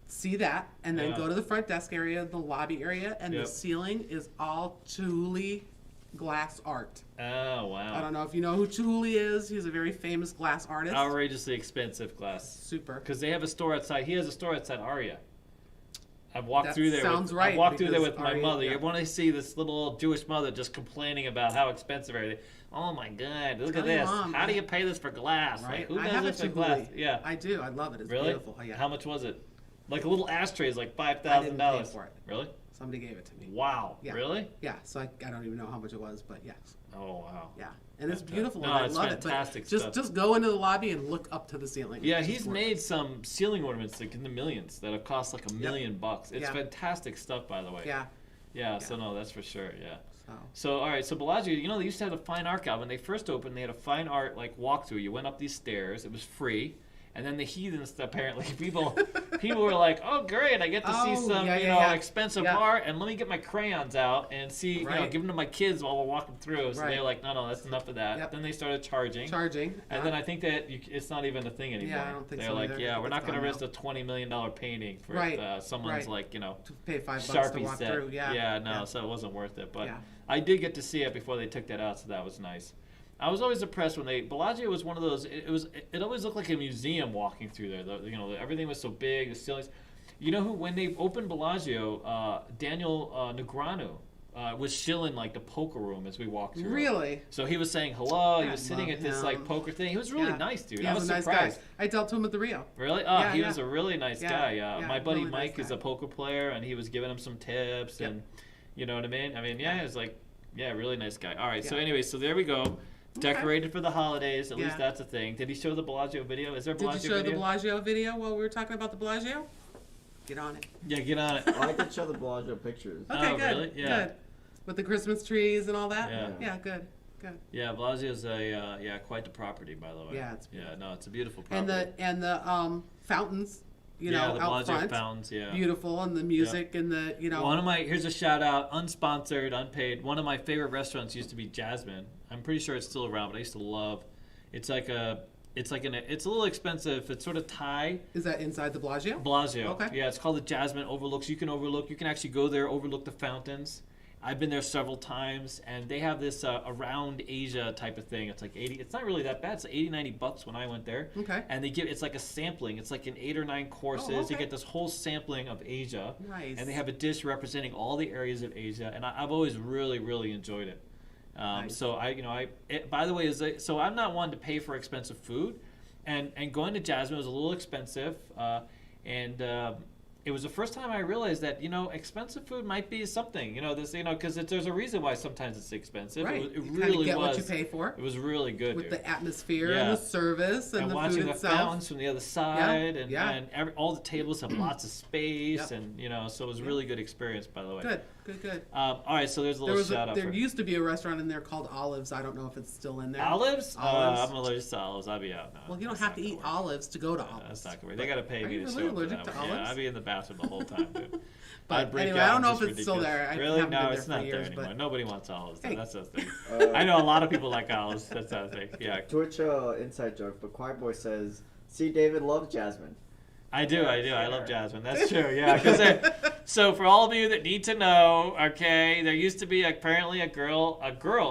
Speaker 3: see that, and then go to the front desk area, the lobby area, and the ceiling is all Chihuly glass art.
Speaker 1: Oh, wow.
Speaker 3: I don't know if you know who Chihuly is. He's a very famous glass artist.
Speaker 1: Outrageously expensive glass.
Speaker 3: Super.
Speaker 1: Because they have a store outside. He has a store outside Aria. I've walked through there.
Speaker 3: I've
Speaker 1: walked through there with my mother. You want to see this little old Jewish mother just complaining about how expensive everything. Oh my God! Look at this.
Speaker 3: Mom,
Speaker 1: how do you pay this for glass?
Speaker 3: Right?
Speaker 1: Like, who does this for glass? Yeah,
Speaker 3: I do. I love it. It's
Speaker 1: really
Speaker 3: beautiful. Yeah.
Speaker 1: How much was it? Like a little ashtray is like $5,000.
Speaker 3: I didn't pay for it.
Speaker 1: Really?
Speaker 3: Somebody gave it to me.
Speaker 1: Wow.
Speaker 3: Yeah.
Speaker 1: Really?
Speaker 3: Yeah. So I don't even know how much it was, but yes.
Speaker 1: Oh wow.
Speaker 3: Yeah, and it's beautiful.
Speaker 1: No,
Speaker 3: and I
Speaker 1: it's
Speaker 3: love
Speaker 1: fantastic
Speaker 3: it. But just go into the lobby and look up to the ceiling.
Speaker 1: Yeah, he's made some ceiling ornaments like in the millions that have cost like $1 million. It's fantastic stuff, by the way. Yeah. So no, that's for sure. Yeah. So all right. So Bellagio, they used to have a fine art gallery when they first opened. They had a fine art like walkthrough. You went up these stairs. It was free. And then the heathens, apparently, people were like, oh, great, I get to see some, expensive art, and let me get my crayons out and see, give them to my kids while we're walking through. So they're like, no, that's enough of that. Yep. Then they started charging. And then I think that it's not even a thing anymore.
Speaker 3: Yeah, I don't think
Speaker 1: they're
Speaker 3: so
Speaker 1: like,
Speaker 3: either.
Speaker 1: we're not going to risk a $20 million painting for someone's, like,
Speaker 3: to pay $5
Speaker 1: Sharpie
Speaker 3: to walk
Speaker 1: set.
Speaker 3: through.
Speaker 1: So it wasn't worth it. But I did get to see it before they took that out, so that was nice. I was always impressed when Bellagio was one of those. It always looked like a museum walking through there. Everything was so big. The ceilings. You know who? When they opened Bellagio, Daniel Negreanu was shilling like the poker room as we walked through.
Speaker 3: Really?
Speaker 1: So he was saying hello. He was sitting at this like poker thing. He was really nice, dude.
Speaker 3: He
Speaker 1: I was
Speaker 3: a
Speaker 1: surprised.
Speaker 3: Nice guy. I dealt to him at the Rio.
Speaker 1: Really? Oh, he was a really nice guy. My buddy
Speaker 3: really
Speaker 1: Mike
Speaker 3: nice
Speaker 1: is a poker player, and he was giving him some tips, and you know what I mean. He was like, really nice guy. All right. So anyway, so there we go. Decorated for the holidays. At least that's a thing. Did he show the Bellagio video? Is there a Bellagio video?
Speaker 3: Did you show the Bellagio video while we were talking about the Bellagio? Get on it.
Speaker 1: Yeah, get on it.
Speaker 2: I could show the Bellagio pictures.
Speaker 3: Okay, good.
Speaker 1: Really? Yeah.
Speaker 3: Good. With the Christmas trees and all that?
Speaker 1: Yeah.
Speaker 3: Good.
Speaker 1: Yeah, Bellagio's quite the property, by the way.
Speaker 3: Yeah, it's beautiful.
Speaker 1: It's a beautiful property.
Speaker 3: And the fountains,
Speaker 1: the
Speaker 3: out
Speaker 1: Bellagio
Speaker 3: front.
Speaker 1: Fountains,
Speaker 3: Beautiful, and the music and the,
Speaker 1: here's a shout out, unsponsored, unpaid. One of my favorite restaurants used to be Jasmine. I'm pretty sure it's still around, but I used to love. It's a little expensive. It's sort of Thai.
Speaker 3: Is that inside the Bellagio?
Speaker 1: Bellagio.
Speaker 3: Okay.
Speaker 1: Yeah, it's called the Jasmine Overlooks. You can actually go there, overlook the fountains. I've been there several times, and they have this around Asia type of thing. It's like 80. It's not really that bad. It's like $80-$90 when I went there.
Speaker 3: Okay.
Speaker 1: And it's like a sampling. It's like in 8 or 9 courses.
Speaker 3: Oh, okay.
Speaker 1: You get this whole sampling of Asia.
Speaker 3: Nice.
Speaker 1: And they have a dish representing all the areas of Asia, and I've always really, really enjoyed it.
Speaker 3: Nice.
Speaker 1: So by the way, so I'm not one to pay for expensive food, and going to Jasmine was a little expensive, and it was the first time I realized that expensive food might be something. Because there's a reason why sometimes it's expensive.
Speaker 3: Right.
Speaker 1: It
Speaker 3: you
Speaker 1: really
Speaker 3: get
Speaker 1: was.
Speaker 3: What you pay for.
Speaker 1: It was really good.
Speaker 3: With
Speaker 1: dude.
Speaker 3: the atmosphere and the service and the
Speaker 1: watching
Speaker 3: food
Speaker 1: the
Speaker 3: itself.
Speaker 1: fountains from the other side,
Speaker 3: and
Speaker 1: all the tables have lots of space, and so it was a really good experience. By the way.
Speaker 3: Good.
Speaker 1: All right, so there's a little shout out.
Speaker 3: There used to be a restaurant in there called Olives. I don't know if it's still in there.
Speaker 1: Olives? I'm allergic to olives. I'll be out now.
Speaker 3: Well, you don't have to eat olives to go to Olives.
Speaker 1: That's not good. They got to pay me to show
Speaker 3: really
Speaker 1: up
Speaker 3: allergic
Speaker 1: for
Speaker 3: to
Speaker 1: that.
Speaker 3: olives?
Speaker 1: Yeah, I'd be in the bathroom the whole time, dude.
Speaker 3: But anyway, I don't know if it's still there.
Speaker 1: Really? No, it's not there anymore. Nobody wants olives. That's the thing. I know a lot of people like olives. That's the thing. Yeah.
Speaker 2: Twitch inside joke, but Quiet Boy says, "See, David loves Jasmine."
Speaker 1: I do. I love Jasmine. That's true. Yeah. So for all of you that need to know, okay, there used to be apparently a girl,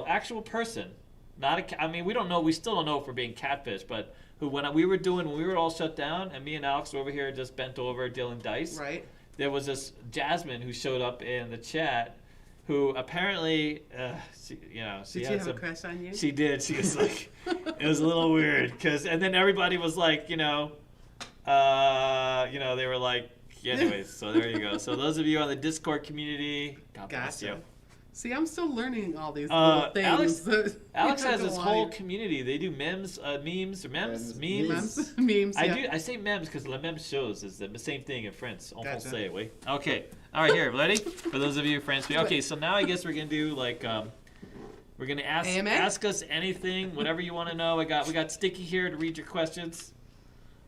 Speaker 1: actual person, not a. We don't know. We still don't know if we're being catfished, but who when we were all shut down, and me and Alex were over here just bent over dealing dice.
Speaker 3: Right.
Speaker 1: There was this Jasmine who showed up in the chat, who apparently, she
Speaker 3: Did
Speaker 1: had
Speaker 3: she have a crush on you?
Speaker 1: She did. She was like, it was a little weird and then everybody was like, they were like, anyways. So there you go. So those of you on the Discord community, God bless you.
Speaker 3: See, I'm still learning all these little things.
Speaker 1: Alex has this whole community. They do memes. I say memes because le memes shows is the same thing in French. En français, oui. Okay. All right, here, ready? For those of you French. Okay, so now I guess we're gonna do like we're gonna ask us anything, whatever you want to know. We got Sticky here to read your questions.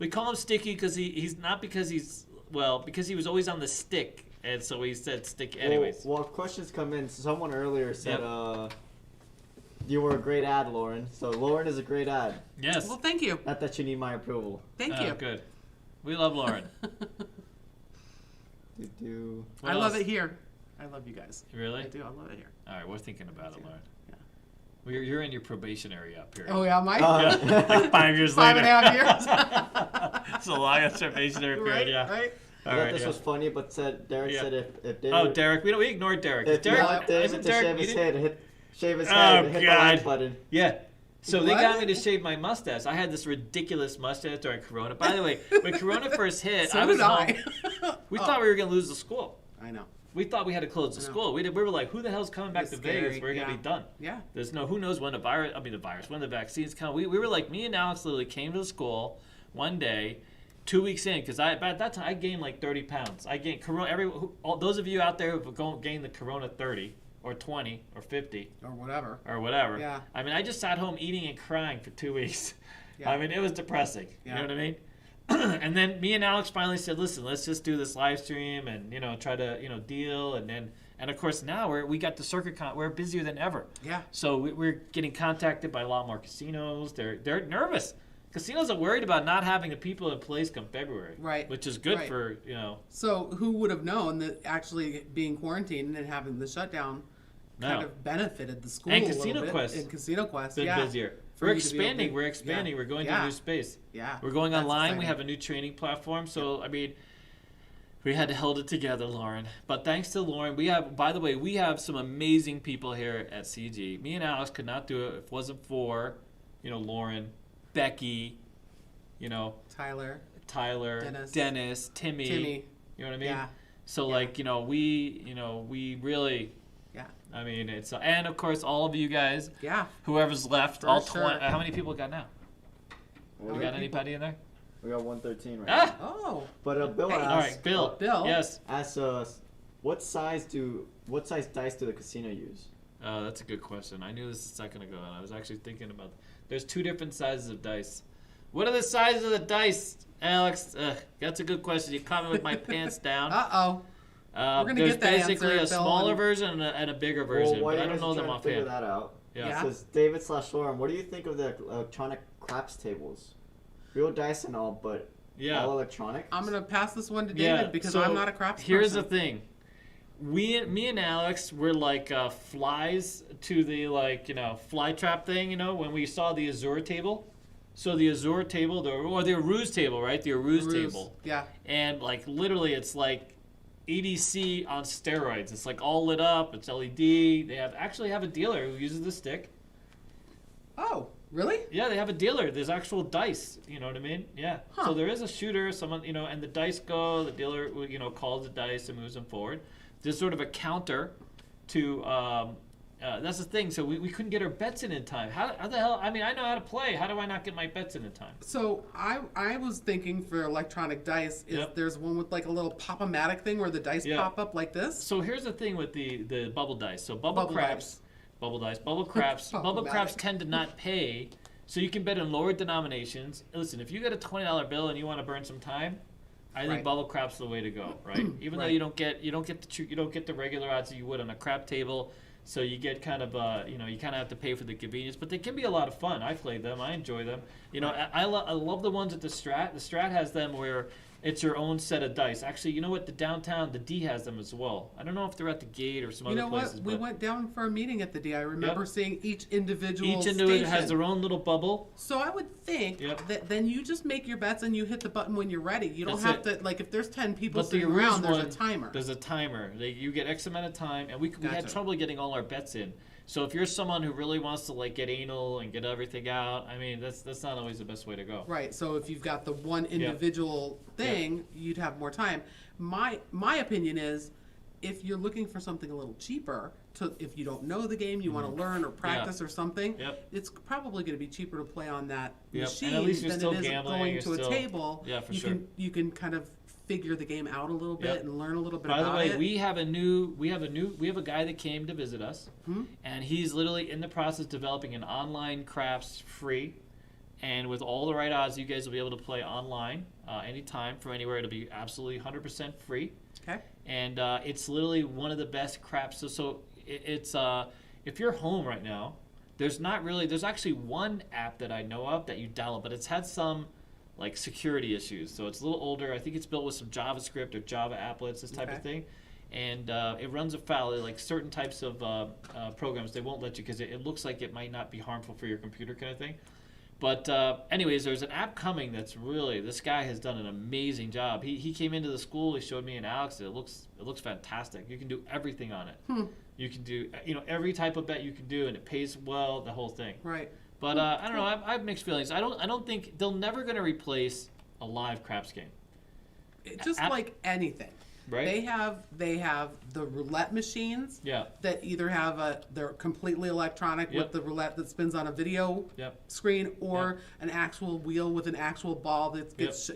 Speaker 1: We call him Sticky because because he was always on the stick. And so we said stick anyways.
Speaker 2: Well, questions come in. Someone earlier said, you were a great ad, Lauren. So Lauren is a great ad.
Speaker 1: Yes.
Speaker 3: Well, thank you.
Speaker 2: Not that you need my approval.
Speaker 3: Thank you.
Speaker 1: Good. We love Lauren.
Speaker 2: You do.
Speaker 3: I love it here. I love you guys.
Speaker 1: Really?
Speaker 3: I do. I love it here.
Speaker 1: All right, we're thinking about it, Lauren. Yeah. You're in your probationary period.
Speaker 3: Oh, yeah, Mike?
Speaker 1: Like 5 years later.
Speaker 3: 5.5 years.
Speaker 1: It's the longest probationary period,
Speaker 3: Right.
Speaker 2: I thought this was funny, but Derek said if David...
Speaker 1: Oh, Derek. We ignored Derek.
Speaker 2: If
Speaker 1: Derek,
Speaker 2: David to shave his head, hit the like button.
Speaker 1: Yeah. So they got me to shave my mustache. I had this ridiculous mustache during Corona. By the way, when Corona first hit, I was home. We thought we were going to lose the school.
Speaker 3: I know.
Speaker 1: We thought we had to close the school. We were like, who the hell's coming back to Vegas? We're going to be done.
Speaker 3: Yeah.
Speaker 1: There's who knows when when the vaccines come. We were like, me and Alex literally came to the school one day, 2 weeks in, because at that time I gained like 30 pounds. I gained Corona. Those of you out there who've gained the Corona 30 or 20 or 50
Speaker 3: or whatever.
Speaker 1: Yeah. I just sat home eating and crying for 2 weeks. Yeah. It was depressing. Yeah. You know what I mean? And then me and Alex finally said, listen, let's just do this live stream and, try to, deal. And of course now we got the circuit we're busier than ever.
Speaker 3: Yeah.
Speaker 1: So we're getting contacted by a lot more casinos. They're nervous. Casinos are worried about not having the people in place come February.
Speaker 3: Right.
Speaker 1: Which is good
Speaker 3: right.
Speaker 1: for,
Speaker 3: So who would have known that actually being quarantined and having the shutdown kind of benefited the school
Speaker 1: and
Speaker 3: a
Speaker 1: Casino
Speaker 3: little
Speaker 1: Quest
Speaker 3: bit. And Casino Quest,
Speaker 1: been busier. We're expanding. We're going to a new space.
Speaker 3: Yeah.
Speaker 1: We're going online.
Speaker 3: Exciting.
Speaker 1: We have a new training platform. So, I mean, we had to hold it together, Lauren. But thanks to Lauren, we have some amazing people here at CEG. Me and Alex could not do it if it wasn't for, Lauren, Becky,
Speaker 3: Tyler,
Speaker 1: Dennis, Timmy. You know what I mean?
Speaker 3: Yeah.
Speaker 1: So we really.
Speaker 3: Yeah.
Speaker 1: I mean, it's and of course all of you guys.
Speaker 3: Yeah.
Speaker 1: Whoever's left,
Speaker 3: For
Speaker 1: all
Speaker 3: sure.
Speaker 1: 20. How many people got now? We got anybody in there?
Speaker 2: We got 113 right now.
Speaker 3: Oh.
Speaker 2: But Bill asked.
Speaker 1: All right, Bill. Yes.
Speaker 2: Asks what size dice do the casino use?
Speaker 1: That's a good question. I knew this a second ago, and I was actually thinking about. There's 2 different sizes of dice. What are the sizes of the dice, Alex? That's a good question. You caught me with my pants down.
Speaker 3: Uh-oh. We're gonna
Speaker 1: there's
Speaker 3: get that
Speaker 1: basically
Speaker 3: answer,
Speaker 1: a
Speaker 3: Bill,
Speaker 1: smaller version and a bigger version,
Speaker 2: well,
Speaker 1: but I don't know them
Speaker 2: figure
Speaker 1: offhand.
Speaker 2: that out.
Speaker 1: Yeah.
Speaker 2: It says David/Lauren, what do you think of the electronic craps tables? Real dice and all, but all electronic?
Speaker 3: I'm gonna pass this one to David because
Speaker 1: so
Speaker 3: I'm not a craps
Speaker 1: here's
Speaker 3: person.
Speaker 1: the thing. Me and Alex were like flies to the fly trap thing, when we saw the Azure table. So the Azure table, or the Aruz table, right? The Aruz table.
Speaker 3: Yeah.
Speaker 1: And literally it's like EDC on steroids. It's all lit up. It's LED. They actually have a dealer who uses the stick.
Speaker 3: Oh, really?
Speaker 1: Yeah, they have a dealer. There's actual dice. You know what I mean? Yeah.
Speaker 3: Huh.
Speaker 1: So there is a shooter. Someone, and the dice go. The dealer, calls the dice and moves them forward. There's sort of a counter to. That's the thing. So we couldn't get our bets in time. How the hell? I mean, I know how to play. How do I not get my bets in time?
Speaker 3: So I was thinking for electronic dice there's one with a little pop-o-matic thing where the dice pop up like this.
Speaker 1: So here's the thing with the bubble dice. So bubble craps tend to not pay. So you can bet in lower denominations. Listen, if you get a $20 bill and you want to burn some time, I think bubble crap's the way to go, right? Even though you don't get the regular odds that you would on a crap table. So you get kind of you kind of have to pay for the convenience, but they can be a lot of fun. I played them, I enjoy them. I love the ones at the Strat. The Strat has them where it's your own set of dice. Actually, you know what? The downtown, the D has them as well. I don't know if they're at the Gate or some other places.
Speaker 3: We went down for a meeting at the D. I remember seeing each individual
Speaker 1: station has their own little bubble.
Speaker 3: So I would think that then you just make your bets and you hit the button when you're ready. You don't have to, if there's 10 people sitting around, there's a timer.
Speaker 1: There's a timer. You get X amount of time, and we had trouble getting all our bets in. So if you're someone who really wants to get anal and get everything out, I mean that's not always the best way to go.
Speaker 3: Right. So if you've got the one individual thing, you'd have more time. My opinion is, if you're looking for something a little cheaper, if you don't know the game, you want to learn or practice or something, it's probably going to be cheaper to play on that machine
Speaker 1: and at least
Speaker 3: than it is going to a table.
Speaker 1: Yeah, for
Speaker 3: You can kind of figure the game out a little bit and learn a little bit
Speaker 1: about it.
Speaker 3: By the way,
Speaker 1: we have a guy that came to visit us, and he's literally in the process of developing an online craps free, and with all the right odds, you guys will be able to play online anytime from anywhere. It'll be absolutely 100% free.
Speaker 3: Okay.
Speaker 1: And it's literally one of the best craps. So it's if you're home right now, there's actually one app that I know of that you download, but it's had some security issues. So it's a little older. I think it's built with some JavaScript or Java applets, this type of thing. And it runs afoul of certain types of programs. They won't let you because it looks like it might not be harmful for your computer kind of thing. But anyways, there's an app coming that's really, this guy has done an amazing job. He came into the school, he showed me and Alex, it looks fantastic. You can do everything on it. You can do every type of bet you can do, and it pays well, the whole thing.
Speaker 3: Right.
Speaker 1: But I don't know, I have mixed feelings. I don't think they're never going to replace a live craps game.
Speaker 3: Just like anything.
Speaker 1: Right.
Speaker 3: They have the roulette machines that either have they're completely electronic with the roulette that spins on a video screen or an actual wheel with an actual ball that gets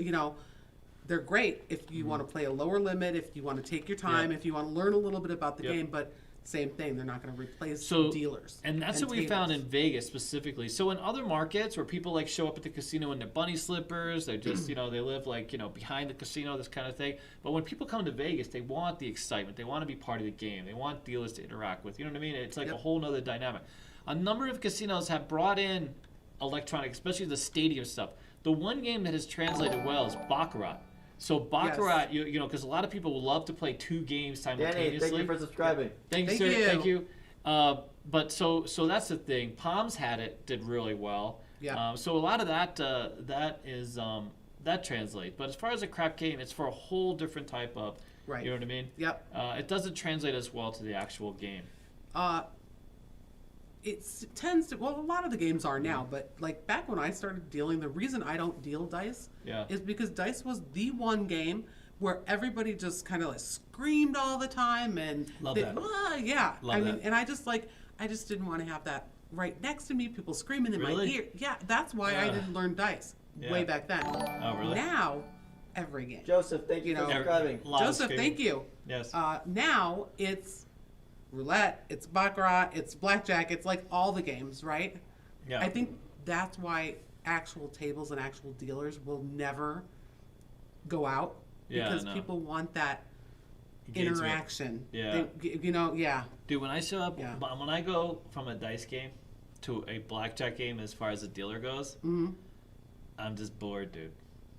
Speaker 3: they're great if you want to play a lower limit, if you want to take your time, if you want to learn a little bit about the game, but Same thing. They're not going to replace dealers.
Speaker 1: And that's what we found in Vegas specifically. So in other markets where people like show up at the casino in their bunny slippers, they just, they live like, behind the casino, this kind of thing. But when people come to Vegas, they want the excitement. They want to be part of the game. They want dealers to interact with. You know what I mean? It's like a whole nother dynamic. A number of casinos have brought in electronic, especially the stadium stuff. The one game that has translated well is Baccarat. So Baccarat, because a lot of people love to play 2 games simultaneously.
Speaker 2: Danny, thank you for subscribing.
Speaker 1: Thank you, sir. Thank you. But so that's the thing. Palms did really well.
Speaker 3: Yeah.
Speaker 1: So a lot of that that translates. But as far as a crap game, it's for a whole different type of.
Speaker 3: Right.
Speaker 1: You know what I mean?
Speaker 3: Yep.
Speaker 1: It doesn't translate as well to the actual game.
Speaker 3: It tends to, a lot of the games are now, but like back when I started dealing, the reason I don't deal dice is because dice was the one game where everybody just kind of like screamed all the time and
Speaker 1: Love that.
Speaker 3: Yeah.
Speaker 1: Love that.
Speaker 3: And I just didn't want to have that right next to me, people screaming in my ear. Yeah, that's why I didn't learn dice way back then.
Speaker 1: Oh, really?
Speaker 3: Now, every game.
Speaker 2: Joseph, thank you for subscribing.
Speaker 3: Joseph, thank you.
Speaker 1: Yes.
Speaker 3: Now it's roulette, it's Baccarat, it's Blackjack, it's like all the games, right?
Speaker 1: Yeah.
Speaker 3: I think that's why actual tables and actual dealers will never go out because people want that interaction.
Speaker 1: Yeah.
Speaker 3: Dude,
Speaker 1: when I show up, when I go from a dice game to a blackjack game as far as the dealer goes, I'm just bored, dude.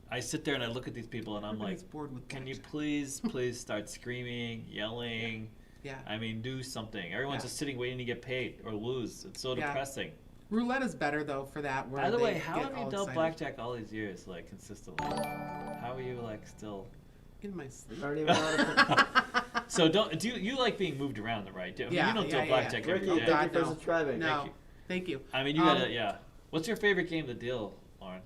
Speaker 1: I sit there and I look at these people and I'm like,
Speaker 3: bored with
Speaker 1: can you
Speaker 3: blackjack.
Speaker 1: please start screaming, yelling?
Speaker 3: Yeah.
Speaker 1: I mean, do something. Everyone's just sitting waiting to get paid or lose. It's so depressing.
Speaker 3: Roulette is better though for that.
Speaker 1: By the way, how have you dealt blackjack all these years, like consistently? How are you like still?
Speaker 3: In my sleep.
Speaker 2: I don't even know how to
Speaker 1: So do you like being moved around, right? I mean, you don't deal blackjack every
Speaker 2: Ricky,
Speaker 1: day.
Speaker 2: thank you for subscribing.
Speaker 3: No, thank you.
Speaker 1: I mean, you gotta What's your favorite game to deal, Lauren?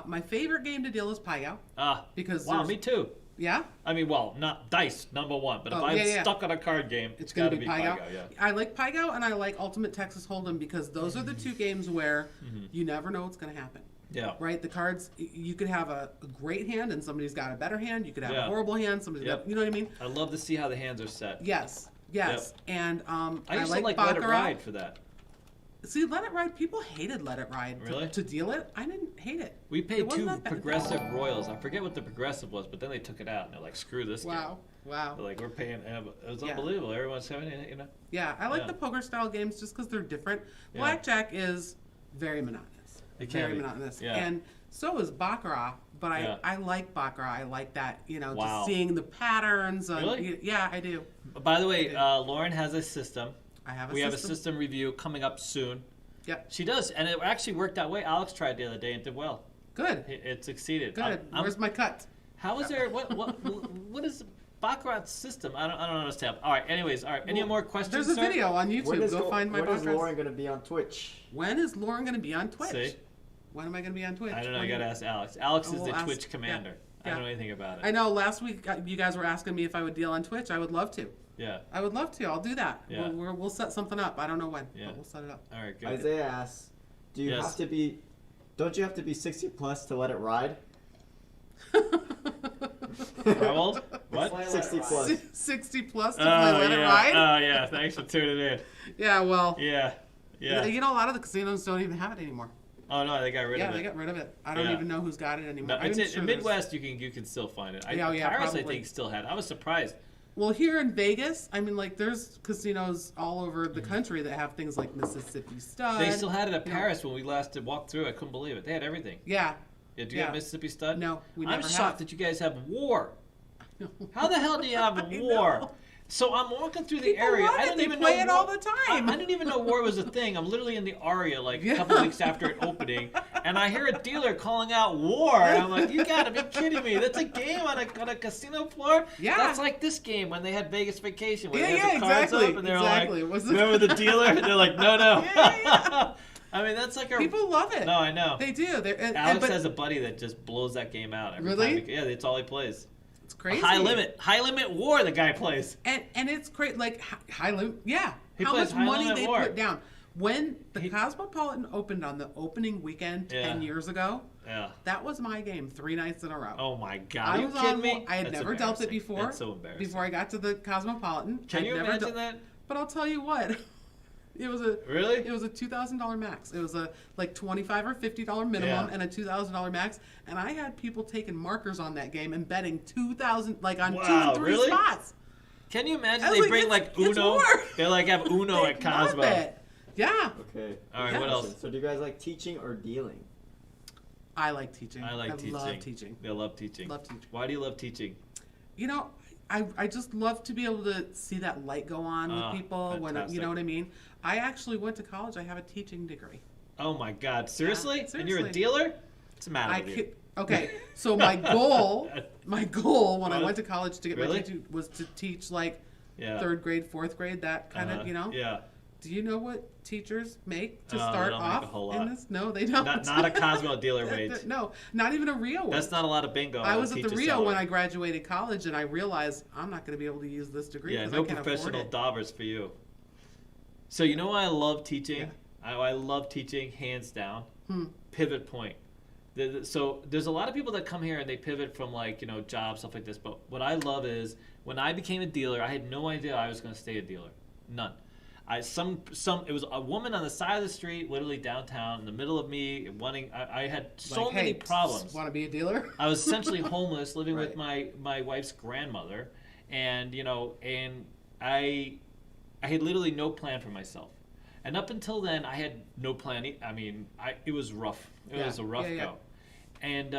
Speaker 3: My favorite game to deal is Pai Gow. Because
Speaker 1: me too.
Speaker 3: Yeah?
Speaker 1: I mean, well, not dice, number one. But if I'm stuck on a card game, it's got to be Pai Gow. Yeah.
Speaker 3: I like Pai Gow and I like Ultimate Texas Hold'em because those are the 2 games where you never know what's going to happen.
Speaker 1: Yeah.
Speaker 3: Right? The cards, you could have a great hand and somebody's got a better hand. You could have a horrible hand. Somebody's got, you know what I mean?
Speaker 1: I love to see how the hands are set.
Speaker 3: Yes. Yep. And
Speaker 1: I used to like
Speaker 3: Baccarat.
Speaker 1: Let It Ride for that.
Speaker 3: See, Let It Ride, people hated Let It Ride.
Speaker 1: Really?
Speaker 3: To deal it, I didn't hate it.
Speaker 1: We paid 2 progressive royals. I forget what the progressive was, but then they took it out and they're like, screw this game.
Speaker 3: Wow.
Speaker 1: They're like, we're paying. It was unbelievable. Everyone's having it,
Speaker 3: Yeah, I like the poker style games just because they're different.
Speaker 1: Yeah.
Speaker 3: Blackjack is very monotonous.
Speaker 1: Very
Speaker 3: monotonous.
Speaker 1: Yeah.
Speaker 3: And so is Baccarat, but I like Baccarat. I like that, just seeing the patterns.
Speaker 1: Really?
Speaker 3: Yeah, I do.
Speaker 1: By the way, Lauren has a system. We have a system review coming up soon.
Speaker 3: Yep.
Speaker 1: She does, and it actually worked that way. Alex tried the other day and did well.
Speaker 3: Good.
Speaker 1: It succeeded.
Speaker 3: Good. Where's my cut?
Speaker 1: How is there? What is Baccarat's system? I don't understand. All right. Anyways, all right. Any more questions?
Speaker 3: There's a video on YouTube. Go find my podcast.
Speaker 2: When is Lauren going to be on Twitch?
Speaker 3: When is Lauren going to be on Twitch?
Speaker 1: See?
Speaker 3: When am I going to be on Twitch?
Speaker 1: I don't know. You got to ask Alex. Alex is the Twitch commander. I don't know anything about it.
Speaker 3: I know. Last week you guys were asking me if I would deal on Twitch. I would love to.
Speaker 1: Yeah.
Speaker 3: I would love to. I'll do that.
Speaker 1: Yeah.
Speaker 3: We'll set something up. I don't know when, but we'll set it up.
Speaker 1: All right. Good.
Speaker 2: Isaiah asks, don't you have to be 60 plus to let it ride?
Speaker 1: How old? What?
Speaker 2: 60 plus.
Speaker 3: 60 plus to play Let It Ride?
Speaker 1: Oh, yeah. Thanks for tuning in.
Speaker 3: Yeah, well.
Speaker 1: Yeah.
Speaker 3: You know, a lot of the casinos don't even have it anymore.
Speaker 1: Oh, no, they got rid of it.
Speaker 3: Yeah, they got rid of it. I don't even know who's got it anymore.
Speaker 1: No, in Midwest, you can still find it. Paris,
Speaker 3: probably.
Speaker 1: I think, still had it. I was surprised.
Speaker 3: Well, here in Vegas, I mean, like, there's casinos all over the country that have things like Mississippi Stud.
Speaker 1: They still had it at Paris when we last walked through. I couldn't believe it. They had everything.
Speaker 3: Yeah.
Speaker 1: Do you have Mississippi Stud?
Speaker 3: No, we never have.
Speaker 1: I'm shocked that you guys have war. How the hell do you have war? So I'm walking through the area.
Speaker 3: I don't even play it all the time.
Speaker 1: I didn't even know war was a thing. I'm literally in the Aria like a couple weeks after it opening, and I hear a dealer calling out war. And I'm like, you gotta be kidding me! That's a game on a casino floor.
Speaker 3: Yeah,
Speaker 1: that's like this game when they had Vegas Vacation, where they had the cards
Speaker 3: exactly.
Speaker 1: up, and they're
Speaker 3: exactly.
Speaker 1: like, remember the dealer? And they're like, no. I mean, that's like
Speaker 3: people love it.
Speaker 1: No, I know.
Speaker 3: They do.
Speaker 1: Alex has a buddy that just blows that game out every time. Yeah, that's all he plays.
Speaker 3: It's crazy.
Speaker 1: High limit war. The guy plays.
Speaker 3: And it's great. Like high limit. Yeah.
Speaker 1: He
Speaker 3: how
Speaker 1: plays
Speaker 3: much money they
Speaker 1: war.
Speaker 3: put down when the Cosmopolitan opened on the opening weekend 10 years ago.
Speaker 1: Yeah.
Speaker 3: That was my game 3 nights in a row.
Speaker 1: Oh my God! Are you kidding me?
Speaker 3: I had never dealt it before.
Speaker 1: That's so embarrassing.
Speaker 3: Before I got to the Cosmopolitan.
Speaker 1: Can you imagine that?
Speaker 3: But I'll tell you what. It was a $2,000 max. It was a like $25 or $50 minimum and a $2,000 max. And I had people taking markers on that game and betting $2,000 like on 2 and 3 spots.
Speaker 1: Can you imagine they bring like Uno? They like have Uno at Cosmo.
Speaker 3: Yeah.
Speaker 2: Okay.
Speaker 1: All right. What else?
Speaker 2: So do you guys like teaching or dealing?
Speaker 3: I like teaching.
Speaker 1: I love teaching. They love teaching.
Speaker 3: Love teaching.
Speaker 1: Why do you love teaching?
Speaker 3: You know, I just love to be able to see that light go on with people
Speaker 1: fantastic.
Speaker 3: when you know what I mean. I actually went to college. I have a teaching degree.
Speaker 1: Oh my God! Seriously?
Speaker 3: Yeah, seriously.
Speaker 1: And you're a dealer? What's the matter with you?
Speaker 3: Okay, so my goal when I went to college to get my teaching was to teach like 3rd grade, 4th grade, that kind of, you know.
Speaker 1: Yeah.
Speaker 3: Do you know what teachers make to start off
Speaker 1: make a whole lot.
Speaker 3: in this? No, they don't.
Speaker 1: Not a Cosmo dealer wage.
Speaker 3: No, not even a Rio wage.
Speaker 1: That's not a lot of bingo.
Speaker 3: I was at the Rio when I graduated college, and I realized I'm not going to be able to use this degree because I can't
Speaker 1: professional
Speaker 3: afford it.
Speaker 1: daubers for you. So you know why I love teaching? Yeah. I love teaching, hands down. Pivot point. So there's a lot of people that come here and they pivot from like, you know, jobs, stuff like this. But what I love is when I became a dealer, I had no idea I was going to stay a dealer. None. It was a woman on the side of the street, literally downtown, in the middle of me, wanting. I had so many problems.
Speaker 3: Want to be a dealer?
Speaker 1: I was essentially homeless, living with my wife's grandmother, and you know, and I had literally no plan for myself. And up until then, I had no plan. I mean, it was rough. It was a rough go. And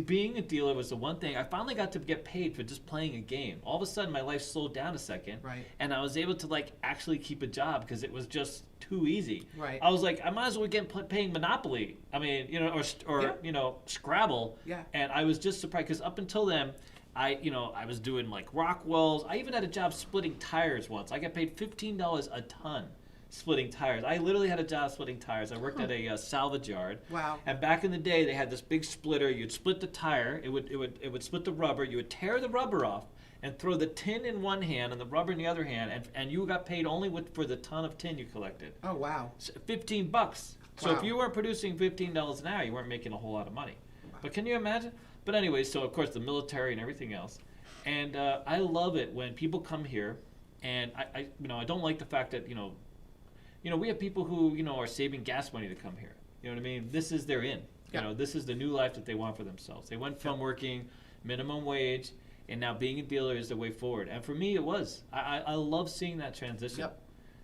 Speaker 1: being a dealer was the one thing. I finally got to get paid for just playing a game. All of a sudden, my life slowed down a second, and I was able to like actually keep a job because it was just too easy.
Speaker 3: Right.
Speaker 1: I was like, I might as well get paying Monopoly. I mean, you know, or you know, Scrabble.
Speaker 3: Yeah.
Speaker 1: And I was just surprised because up until then, I was doing like Rockwells. I even had a job splitting tires once. I got paid $15 a ton splitting tires. I literally had a job splitting tires. I worked at a salvage yard.
Speaker 3: Wow.
Speaker 1: And back in the day, they had this big splitter. You'd split the tire. It would split the rubber. You would tear the rubber off and throw the tin in one hand and the rubber in the other hand, and you got paid only for the ton of tin you collected.
Speaker 3: Oh wow.
Speaker 1: $15. So if you weren't producing $15 an hour, you weren't making a whole lot of money. Wow. But can you imagine? But anyway, so of course the military and everything else, and I love it when people come here, and I don't like the fact that we have people who are saving gas money to come here. You know what I mean? This is their in. You know, this is the new life that they want for themselves. They went from working minimum wage, and now being a dealer is the way forward. And for me, it was. I love seeing that transition.
Speaker 3: Yep.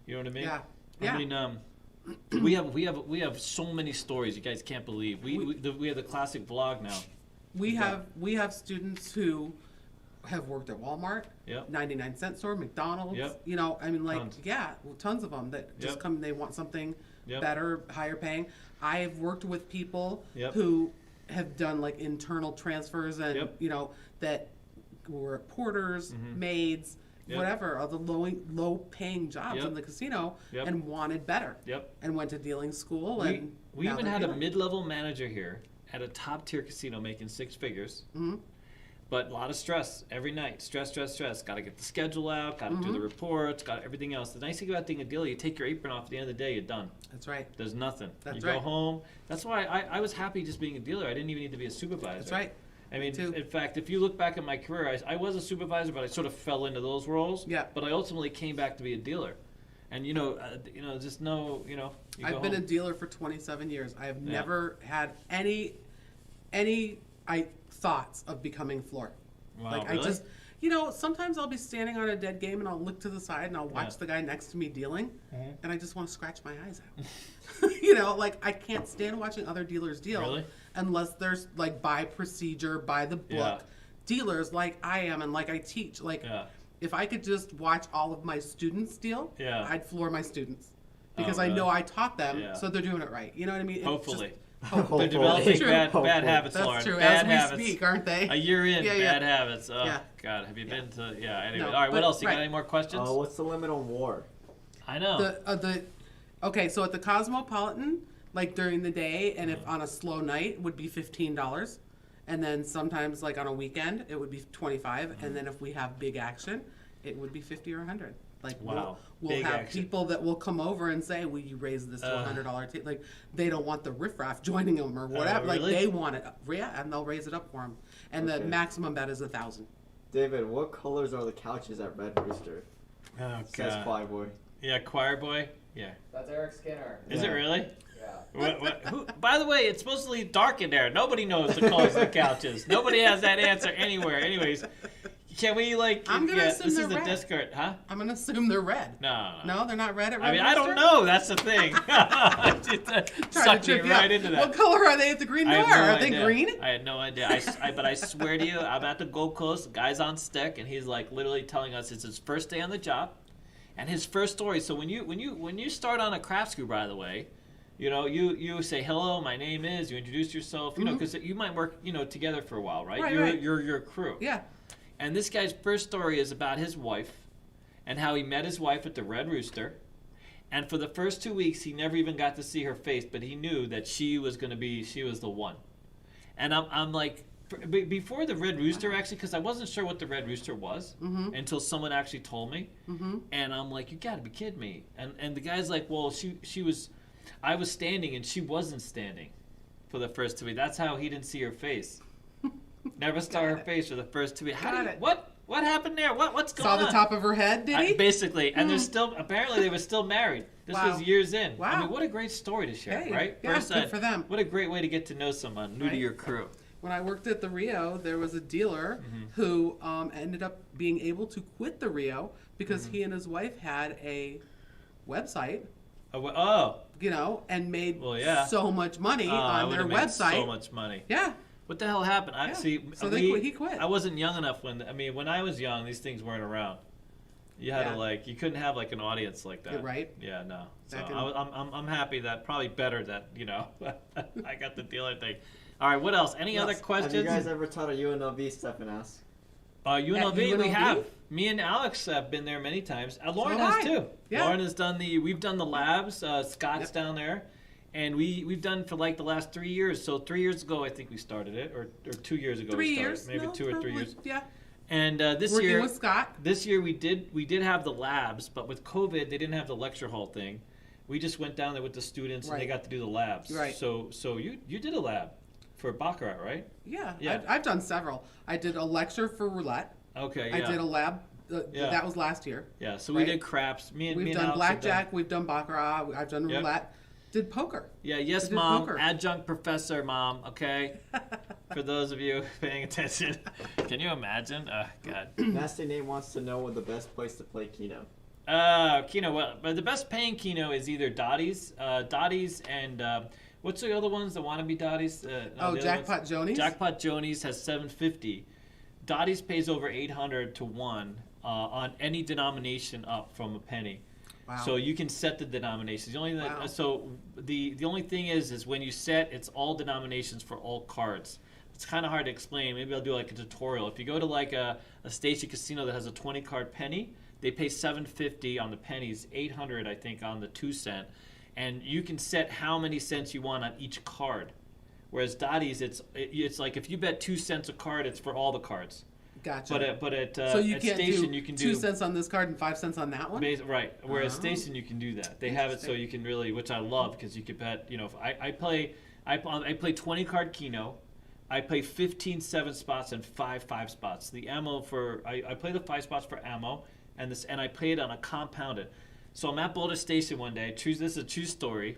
Speaker 1: You know what I mean?
Speaker 3: Yeah.
Speaker 1: I mean, we have so many stories you guys can't believe. We have the classic vlog now.
Speaker 3: We have students who have worked at Walmart, 99-cent store, McDonald's. You know, I mean, like, tons of them that just come. They want something better, higher paying. I have worked with people who have done like internal transfers and that were porters, maids, whatever, all the low paying jobs in the casino and wanted better. And went to dealing school.
Speaker 1: We even had a mid-level manager here at a top tier casino making 6 figures. But a lot of stress every night. Stress. Got to get the schedule out, got to do the reports, got everything else. The nice thing about being a dealer, you take your apron off at the end of the day, you're done.
Speaker 3: That's right.
Speaker 1: There's nothing.
Speaker 3: That's
Speaker 1: you go home. That's why I was happy just being a dealer. I didn't even need to be a supervisor.
Speaker 3: That's right.
Speaker 1: I mean, in fact, if you look back at my career, I was a supervisor, but I sort of fell into those roles.
Speaker 3: Yeah.
Speaker 1: But I ultimately came back to be a dealer. And, just know,
Speaker 3: I've been a dealer for 27 years. I have never had any thoughts of becoming floor.
Speaker 1: Wow,
Speaker 3: like
Speaker 1: really?
Speaker 3: I just, sometimes I'll be standing on a dead game and I'll look to the side and I'll watch the guy next to me dealing, and I just want to scratch my eyes out. Like I can't stand watching other dealers deal unless there's like by procedure, by the book. Dealers like I am and like I teach. Like if I could just watch all of my students deal, I'd floor my students because I know I taught them, so they're doing it right. You know what I mean?
Speaker 1: Hopefully. They're developing bad habits,
Speaker 3: That's
Speaker 1: Lauren.
Speaker 3: True.
Speaker 1: Bad
Speaker 3: As we
Speaker 1: habits.
Speaker 3: speak, aren't they?
Speaker 1: A year in, bad habits. Oh, God. Have you been to... anyway. All right, what else? You got any more questions?
Speaker 2: What's the limit on war?
Speaker 1: I know.
Speaker 3: Okay, so at the Cosmopolitan, like during the day, and if on a slow night, would be $15. And then sometimes, like on a weekend, it would be $25. And then if we have big action, it would be $50 or $100. Like we'll have action. People that will come over and say, "Will you raise this to $100?" Like they don't want the riffraff joining them or whatever.
Speaker 1: Really?
Speaker 3: Like they want it, and they'll raise it up for them. And the maximum bet is $1,000.
Speaker 2: David, what colors are the couches at Red Rooster?
Speaker 1: Oh,
Speaker 2: Says
Speaker 1: God.
Speaker 2: Choir Boy.
Speaker 1: Yeah, Choir Boy. Yeah.
Speaker 4: That's Eric Skinner.
Speaker 1: Is it really?
Speaker 4: Yeah.
Speaker 1: Who, by the way, it's supposedly dark in there. Nobody knows the colors of the couches. Nobody has that answer anywhere. Anyways, can we
Speaker 3: I'm gonna assume
Speaker 1: this
Speaker 3: they're
Speaker 1: is the
Speaker 3: red.
Speaker 1: Discord, huh?
Speaker 3: I'm gonna assume they're red.
Speaker 1: No.
Speaker 3: No, they're not red at Red
Speaker 1: I mean, I don't
Speaker 3: Rooster?
Speaker 1: know. That's the thing.
Speaker 3: Trying to
Speaker 1: Sucked me
Speaker 3: trip you
Speaker 1: right
Speaker 3: up.
Speaker 1: into that.
Speaker 3: What color are they at the Green
Speaker 1: I
Speaker 3: Door?
Speaker 1: had no
Speaker 3: Are they
Speaker 1: idea.
Speaker 3: green?
Speaker 1: I had no idea. But I swear to you, I'm at the Gold Coast. The guy's on stick, and he's like literally telling us it's his first day on the job, and his first story. So when you start on a craft school, by the way, you know you say hello, my name is. You introduce yourself, you know, because you might work together for a while, right?
Speaker 3: Right.
Speaker 1: You're your crew.
Speaker 3: Yeah.
Speaker 1: And this guy's first story is about his wife, and how he met his wife at the Red Rooster. And for the first 2 weeks, he never even got to see her face, but he knew that she was the one. And I'm like, before the Red Rooster, actually, because I wasn't sure what the Red Rooster was until someone actually told me. And I'm like, you gotta be kidding me. And the guy's like, well, I was standing and she wasn't standing for the first 2 weeks. That's how he didn't see her face. Never saw her face for the first 2 weeks. What happened there? What's going on?
Speaker 3: Saw the top of her head, did he?
Speaker 1: Basically, and they're still, apparently they were still married. This was years in.
Speaker 3: Wow.
Speaker 1: I mean, what a great story to share,
Speaker 3: Hey,
Speaker 1: right?
Speaker 3: yeah,
Speaker 1: First,
Speaker 3: good for them.
Speaker 1: What a great way to get to know someone new to your crew.
Speaker 3: When I worked at the Rio, there was a dealer who ended up being able to quit the Rio because he and his wife had a website. And made so much money on their website.
Speaker 1: So much money.
Speaker 3: Yeah.
Speaker 1: What the hell happened?
Speaker 3: So he quit.
Speaker 1: I wasn't young enough when I was young, these things weren't around. You had to you couldn't have like an audience like that.
Speaker 3: You're right.
Speaker 1: Yeah, no. So I'm happy that probably better that I got the dealer thing. All right, what else? Any other questions?
Speaker 2: Have you guys ever taught a UNLV? Stefan asks.
Speaker 1: UNLV, we have. Me and Alex have been there many times. Lauren has too.
Speaker 3: Yeah.
Speaker 1: Lauren has we've done the labs. Scott's down there. And we've done for like the last 3 years. So 3 years ago, I think we started it, or 2 years ago.
Speaker 3: 3 years,
Speaker 1: maybe
Speaker 3: no,
Speaker 1: 2 or 3 years.
Speaker 3: Yeah.
Speaker 1: And
Speaker 3: Working with Scott.
Speaker 1: This year we did have the labs, but with COVID, they didn't have the lecture hall thing. We just went down there with the students, and they got to do the labs.
Speaker 3: Right.
Speaker 1: So you did a lab for Baccarat, right?
Speaker 3: Yeah. I've done several. I did a lecture for roulette.
Speaker 1: Okay. Yeah.
Speaker 3: I did a lab. That was last year.
Speaker 1: Yeah. So we did craps.
Speaker 3: We've done blackjack. We've done baccarat. I've done roulette. Did poker.
Speaker 1: Yeah, yes, Mom. Poker. Adjunct professor, Mom. Okay. For those of you paying attention, can you imagine? Oh, God.
Speaker 2: Nasty Nate wants to know what the best place to play Keno.
Speaker 1: Keno. Well, but the best paying Keno is either Dottie's, and what's the other ones that want to be Dottie's?
Speaker 3: Jackpot Jonies.
Speaker 1: Jackpot Jonies has $750. Dottie's pays over $800 to 1 on any denomination up from a penny.
Speaker 3: Wow.
Speaker 1: So you can set the denominations. The only the only thing is when you set, it's all denominations for all cards. It's kind of hard to explain. Maybe I'll do like a tutorial. If you go to like a Station Casino that has a 20 card penny, they pay $750 on the pennies, $800 I think on the 2 cent, and you can set how many cents you want on each card. Whereas Dottie's, it's like if you bet 2 cents a card, it's for all the cards.
Speaker 3: Gotcha.
Speaker 1: But at
Speaker 3: so you
Speaker 1: at
Speaker 3: can't
Speaker 1: Station
Speaker 3: do
Speaker 1: you can
Speaker 3: 2
Speaker 1: do
Speaker 3: cents on this card and 5 cents on that one.
Speaker 1: Right. Whereas Station you can do that. They have it so you can really, which I love because you could bet. If I play 20 card Keno, I play 15 7 spots and 5 5 spots. The ammo for I play the 5 spots for ammo and I play it on a compounded. So I'm at Boulder Station one day. This is a true story,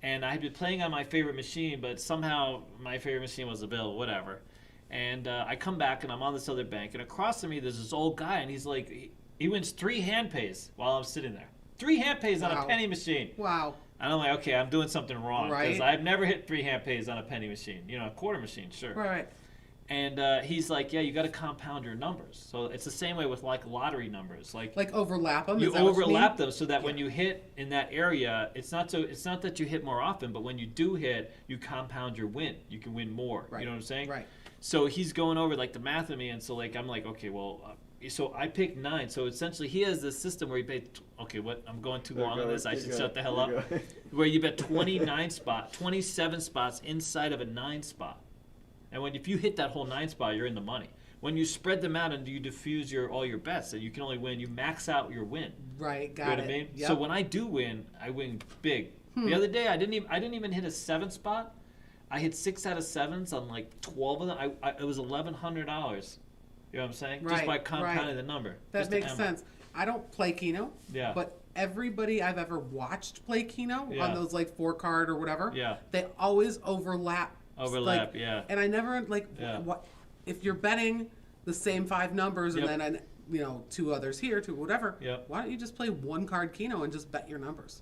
Speaker 1: and I had been playing on my favorite machine, but somehow my favorite machine was available. Whatever. And I come back, and I'm on this other bank, and across from me, there's this old guy, and he's like, he wins 3 hand pays while I'm sitting there. 3 hand pays on a penny machine.
Speaker 3: Wow.
Speaker 1: And I'm like, okay, I'm doing something wrong.
Speaker 3: Right.
Speaker 1: Because I've never hit 3 hand pays on a penny machine. A quarter machine, sure.
Speaker 3: Right.
Speaker 1: And he's like, yeah, you got to compound your numbers. So it's the same way with like lottery numbers. Like
Speaker 3: overlap them?
Speaker 1: You overlap them so that when you hit in that area, it's not that you hit more often, but when you do hit, you compound your win. You can win more. Right. You know what I'm saying?
Speaker 3: Right.
Speaker 1: So he's going over like the math with me, and so like I'm like, okay, well, so I picked 9. So essentially, he has this system where he paid. Okay, what? I'm going too long on this. I should shut the hell up. Where you bet 27 spots inside of a 9 spot, and if you hit that whole 9 spot, you're in the money. When you spread them out and you diffuse all your bets, that you can only win, you max out your win.
Speaker 3: Right. Got it.
Speaker 1: You know what I mean? Yep. So when I do win, I win big. The other day, I didn't even hit a 7 spot. I hit 6 out of 7s on like 12 of them. It was $1,100. You know what I'm saying?
Speaker 3: Right,
Speaker 1: just by compounding the number.
Speaker 3: That makes sense. I don't play Keno.
Speaker 1: Yeah.
Speaker 3: But everybody I've ever watched play Keno
Speaker 1: Yeah.
Speaker 3: on those like 4-card or whatever.
Speaker 1: Yeah.
Speaker 3: They always overlap.
Speaker 1: Overlap,
Speaker 3: like,
Speaker 1: yeah.
Speaker 3: And I never like
Speaker 1: Yeah.
Speaker 3: what if you're betting the same 5 numbers
Speaker 1: Yep.
Speaker 3: and then 2 others here, 2 whatever.
Speaker 1: Yep.
Speaker 3: Why don't you just play 1-card Keno and just bet your numbers?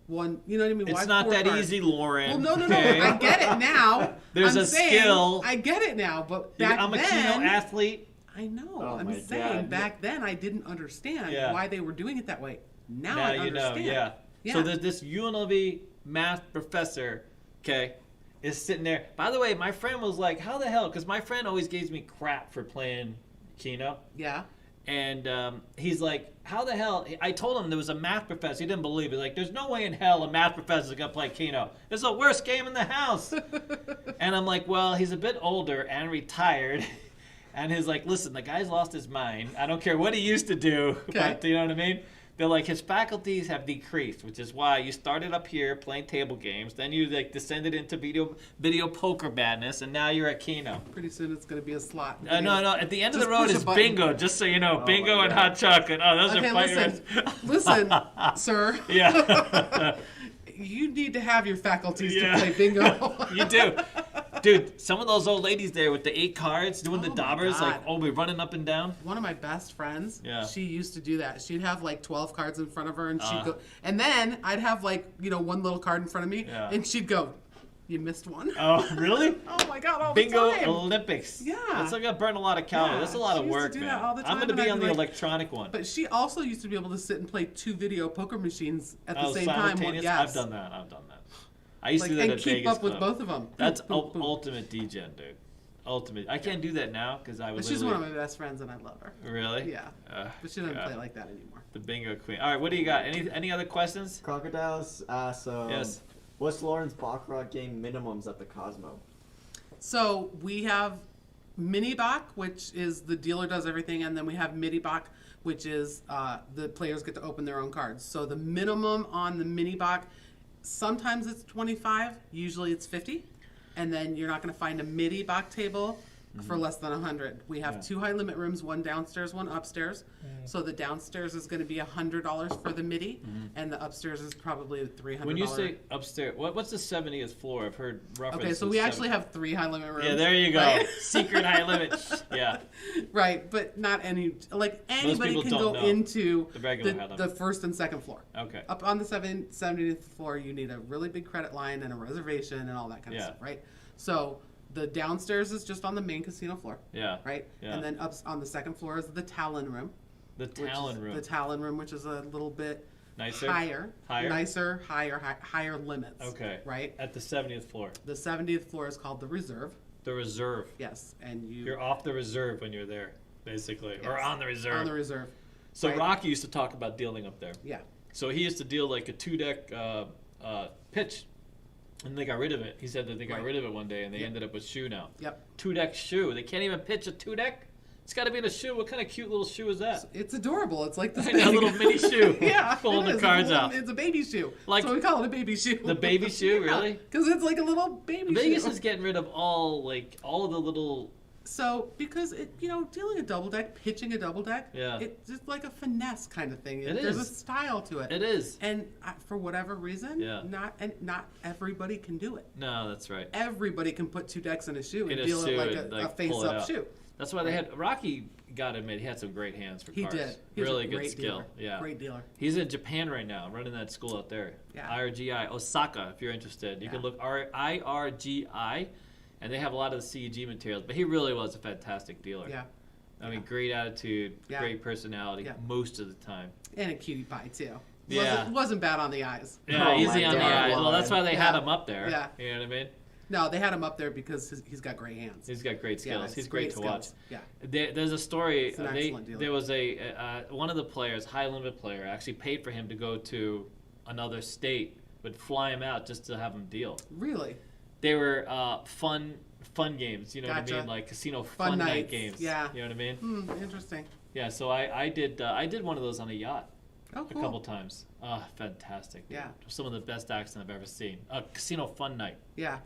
Speaker 3: One, you know what I mean?
Speaker 1: It's
Speaker 3: Why
Speaker 1: not
Speaker 3: 4
Speaker 1: that
Speaker 3: cards?
Speaker 1: easy, Lauren.
Speaker 3: Well, no.
Speaker 1: okay?
Speaker 3: I get it now.
Speaker 1: There's
Speaker 3: I'm
Speaker 1: a
Speaker 3: saying,
Speaker 1: skill.
Speaker 3: I get it now, but back
Speaker 1: I'm a
Speaker 3: then,
Speaker 1: Keno athlete.
Speaker 3: I know.
Speaker 2: Oh
Speaker 3: I'm
Speaker 2: my
Speaker 3: saying
Speaker 2: God.
Speaker 3: back then I didn't understand
Speaker 1: Yeah.
Speaker 3: why they were doing it that way. Now
Speaker 1: Now
Speaker 3: I
Speaker 1: you
Speaker 3: understand.
Speaker 1: know,
Speaker 3: Yeah.
Speaker 1: So there's this UNLV math professor, okay, is sitting there. By the way, my friend was like, how the hell? Because my friend always gives me crap for playing Keno.
Speaker 3: Yeah.
Speaker 1: And he's like, how the hell? I told him there was a math professor. He didn't believe it. Like, there's no way in hell a math professor is going to play Keno. It's the worst game in the house. And I'm like, well, he's a bit older and retired. And he's like, listen, the guy's lost his mind. I don't care what he used to do.
Speaker 3: Okay.
Speaker 1: But, you know what I mean? They're like, his faculties have decreased, which is why you started up here playing table games. Then you like descended into video poker madness. And now you're at Keno.
Speaker 3: Pretty soon it's going to be a slot.
Speaker 1: No. At the end of
Speaker 3: Just
Speaker 1: the road
Speaker 3: push a
Speaker 1: is
Speaker 3: button.
Speaker 1: bingo, just so you know.
Speaker 2: Oh
Speaker 1: Bingo
Speaker 2: my
Speaker 1: and
Speaker 2: God.
Speaker 1: hot chocolate. Oh, those
Speaker 3: Okay,
Speaker 1: are fight
Speaker 3: listen, sir.
Speaker 1: Yeah.
Speaker 3: You need to have your faculties
Speaker 1: Yeah.
Speaker 3: to play bingo.
Speaker 1: You do. Dude, some of those old ladies there with the 8 cards doing the
Speaker 3: Oh my
Speaker 1: daubers, like,
Speaker 3: God.
Speaker 1: we're running up and down.
Speaker 3: One of my best friends,
Speaker 1: Yeah.
Speaker 3: she used to do that. She'd have like 12 cards in front of her, and she'd
Speaker 1: Uh.
Speaker 3: go, and then I'd have like one little card in front of me,
Speaker 1: Yeah.
Speaker 3: and she'd go, "You missed one."
Speaker 1: Oh, really?
Speaker 3: Oh my God! All
Speaker 1: Bingo
Speaker 3: the time.
Speaker 1: Olympics.
Speaker 3: Yeah.
Speaker 1: That's like gonna burn a lot of calories.
Speaker 3: Yeah,
Speaker 1: That's a lot
Speaker 3: she
Speaker 1: of
Speaker 3: used to
Speaker 1: work,
Speaker 3: do
Speaker 1: man.
Speaker 3: that all the
Speaker 1: I'm
Speaker 3: time,
Speaker 1: gonna
Speaker 3: and
Speaker 1: be
Speaker 3: I'd
Speaker 1: on
Speaker 3: be
Speaker 1: the
Speaker 3: like-
Speaker 1: electronic one.
Speaker 3: But she also used to be able to sit and play 2 video poker machines at the
Speaker 1: Oh,
Speaker 3: same time.
Speaker 1: simultaneous?
Speaker 3: Yes.
Speaker 1: I've done that. I used to do that
Speaker 3: and
Speaker 1: at
Speaker 3: keep
Speaker 1: Vegas
Speaker 3: up with
Speaker 1: Club.
Speaker 3: both of them.
Speaker 1: That's
Speaker 3: Boom, boom, boom.
Speaker 1: ultimate degen, dude. Ultimate. I can't do that now because I would
Speaker 3: But she's one
Speaker 1: literally...
Speaker 3: of my best friends, and I love her.
Speaker 1: Really?
Speaker 3: Yeah.
Speaker 1: Ugh,
Speaker 3: But she doesn't
Speaker 1: God.
Speaker 3: play like that anymore.
Speaker 1: The bingo queen. All right, what do you got? Any other questions?
Speaker 2: Crocodiles asks,
Speaker 1: Yes.
Speaker 2: what's Lauren's Baccarat game minimums at the Cosmo?
Speaker 3: So we have mini Bach, which is the dealer does everything, and then we have midi Bach, which is the players get to open their own cards. So the minimum on the mini Bach, sometimes it's 25, usually it's 50, and then you're not going to find a midi Bach table for less than 100. We have
Speaker 1: Yeah.
Speaker 3: 2 high limit rooms, one downstairs, one upstairs. So the downstairs is going to be $100 for the midi, and the upstairs is probably $300.
Speaker 1: When you say upstairs, what's the 70th floor? I've heard reference.
Speaker 3: Okay, so we actually have 3 high limit rooms.
Speaker 1: Yeah, there you go.
Speaker 3: right?
Speaker 1: Secret high limit. Yeah.
Speaker 3: Right, but not any, like anybody
Speaker 1: people
Speaker 3: can
Speaker 1: don't
Speaker 3: go
Speaker 1: know
Speaker 3: into
Speaker 1: the regular high limit.
Speaker 3: the first and second floor.
Speaker 1: Okay.
Speaker 3: Up on the 70th floor, you need a really big credit line and a reservation and all that kind of
Speaker 1: Yeah.
Speaker 3: stuff, right? So the downstairs is just on the main casino floor,
Speaker 1: Yeah.
Speaker 3: right?
Speaker 1: Yeah.
Speaker 3: And then up on the second floor is the Talon room.
Speaker 1: The
Speaker 3: which is-
Speaker 1: Talon room.
Speaker 3: The Talon room, which is a little bit
Speaker 1: Nicer?
Speaker 3: higher,
Speaker 1: Higher?
Speaker 3: nicer, higher limits.
Speaker 1: Okay.
Speaker 3: Right.
Speaker 1: At the 70th floor.
Speaker 3: The 70th floor is called the Reserve.
Speaker 1: The reserve.
Speaker 3: Yes, and
Speaker 1: You're off the reserve when you're there, basically. Or
Speaker 3: Yes,
Speaker 1: on the reserve.
Speaker 3: on the Reserve.
Speaker 1: So
Speaker 3: right.
Speaker 1: Rocky used to talk about dealing up there.
Speaker 3: Yeah.
Speaker 1: So he used to deal like a 2-deck pitch. And they got rid of it. He said that they got
Speaker 3: Right.
Speaker 1: rid of it one day and they
Speaker 3: Yep.
Speaker 1: ended up with shoe now.
Speaker 3: Yep.
Speaker 1: 2-deck shoe. They can't even pitch a 2-deck? It's got to be in a shoe. What kind of cute little shoe is that?
Speaker 3: It's adorable. It's like this
Speaker 1: I know, a little mini shoe.
Speaker 3: Yeah,
Speaker 1: Pulling
Speaker 3: it
Speaker 1: the
Speaker 3: is.
Speaker 1: cards
Speaker 3: It's a
Speaker 1: out.
Speaker 3: little- It's a baby shoe.
Speaker 1: Like-
Speaker 3: So we call it a baby shoe.
Speaker 1: The baby shoe, really?
Speaker 3: Because it's like a little baby
Speaker 1: Vegas
Speaker 3: shoe.
Speaker 1: is getting rid of all of the little...
Speaker 3: So because dealing a double deck, pitching a double deck,
Speaker 1: Yeah.
Speaker 3: it's just like a finesse kind of thing.
Speaker 1: It
Speaker 3: There's
Speaker 1: is.
Speaker 3: a style to it.
Speaker 1: It is.
Speaker 3: And for whatever reason,
Speaker 1: Yeah.
Speaker 3: not everybody can do it.
Speaker 1: No, that's right.
Speaker 3: Everybody can put 2 decks in a shoe
Speaker 1: In
Speaker 3: and
Speaker 1: a
Speaker 3: deal
Speaker 1: shoe
Speaker 3: it like
Speaker 1: and,
Speaker 3: a
Speaker 1: like, pull it
Speaker 3: face-up
Speaker 1: out.
Speaker 3: shoe.
Speaker 1: That's why they had... Rocky, got to admit, he had some great hands for
Speaker 3: He
Speaker 1: cards.
Speaker 3: did. He was
Speaker 1: Really
Speaker 3: a
Speaker 1: good
Speaker 3: great
Speaker 1: skill.
Speaker 3: dealer.
Speaker 1: Yeah.
Speaker 3: Great dealer.
Speaker 1: He's in Japan right now, running that school out there.
Speaker 3: Yeah.
Speaker 1: IRGI, Osaka, if you're interested. You can
Speaker 3: Yeah.
Speaker 1: look IRGI, and they have a lot of the CEG materials. But he really was a fantastic dealer.
Speaker 3: Yeah.
Speaker 1: I mean, great attitude,
Speaker 3: Yeah.
Speaker 1: great personality
Speaker 3: Yeah.
Speaker 1: most of the time.
Speaker 3: And a cutie pie too.
Speaker 1: Yeah.
Speaker 3: Wasn't bad on the eyes.
Speaker 1: Yeah,
Speaker 2: Oh
Speaker 1: easy
Speaker 2: my
Speaker 1: on the
Speaker 2: God,
Speaker 1: eyes. Well, that's why they had
Speaker 3: Yeah.
Speaker 1: him up there.
Speaker 3: Yeah.
Speaker 1: You know what I mean?
Speaker 3: No, they had him up there because he's got great hands.
Speaker 1: He's got great skills.
Speaker 3: it's
Speaker 1: He's great to watch.
Speaker 3: skills. Yeah.
Speaker 1: There's a story.
Speaker 3: He's an excellent dealer.
Speaker 1: There was one of the players, high limit player, actually paid for him to go to another state, would fly him out just to have him deal.
Speaker 3: Really?
Speaker 1: They were fun games. You know what I
Speaker 3: Gotcha.
Speaker 1: mean? Like casino
Speaker 3: Fun
Speaker 1: fun night
Speaker 3: nights,
Speaker 1: games.
Speaker 3: yeah.
Speaker 1: You know what I mean?
Speaker 3: Interesting.
Speaker 1: Yeah. So I did one of those on a yacht
Speaker 3: Oh,
Speaker 1: a
Speaker 3: cool.
Speaker 1: couple times. Fantastic. Dude.
Speaker 3: Yeah.
Speaker 1: Some of the best action I've ever seen. A casino fun night.
Speaker 3: Yeah.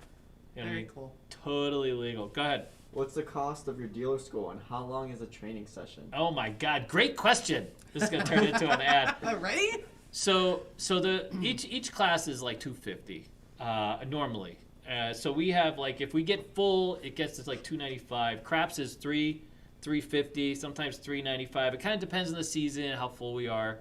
Speaker 1: You know what I
Speaker 3: Very
Speaker 1: mean?
Speaker 3: cool.
Speaker 1: Totally legal. Go ahead.
Speaker 2: What's the cost of your dealer school, and how long is a training session?
Speaker 1: Oh my God, great question. This is gonna turn into an ad.
Speaker 3: Ready?
Speaker 1: So each class is like $250 normally. So we have like, if we get full, it gets to like $295. Craps is $350, sometimes $395. It kind of depends on the season, how full we are.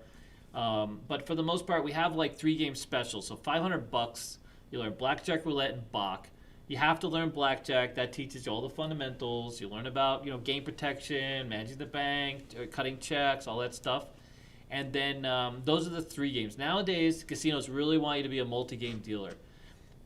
Speaker 1: But for the most part, we have like 3-game specials. So $500. You learn Blackjack, Roulette, and Bach. You have to learn Blackjack. That teaches you all the fundamentals. You learn about, game protection, managing the bank, cutting checks, all that stuff. And then those are the 3 games. Nowadays, casinos really want you to be a multi-game dealer.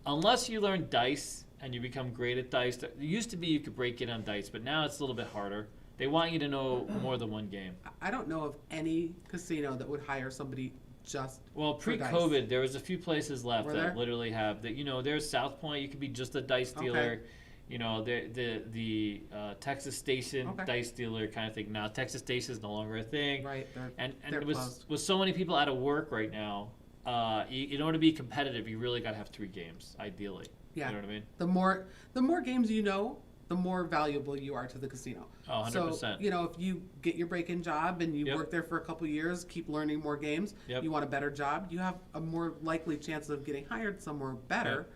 Speaker 1: Unless you learn dice and you become great at dice. It used to be you could break in on dice, but now it's a little bit harder. They want you to know more than one game.
Speaker 3: I don't know of any casino that would hire somebody just
Speaker 1: pre-COVID, there was a few places left
Speaker 3: Were
Speaker 1: that
Speaker 3: there?
Speaker 1: literally have that. There's South Point. You could be just a dice dealer. The Texas Station dice dealer kind of thing. Now Texas Station is no longer a thing.
Speaker 3: Right.
Speaker 1: And
Speaker 3: they're
Speaker 1: with so many people out of work right now, in order to be competitive, you really got to have 3 games, ideally.
Speaker 3: Yeah.
Speaker 1: You know what I mean?
Speaker 3: The more games you know, the more valuable you are to the casino.
Speaker 1: Oh, 100%.
Speaker 3: So, if you get your break-in job and you work there for a couple years, keep learning more games, you want a better job, you have a more likely chance of getting hired somewhere better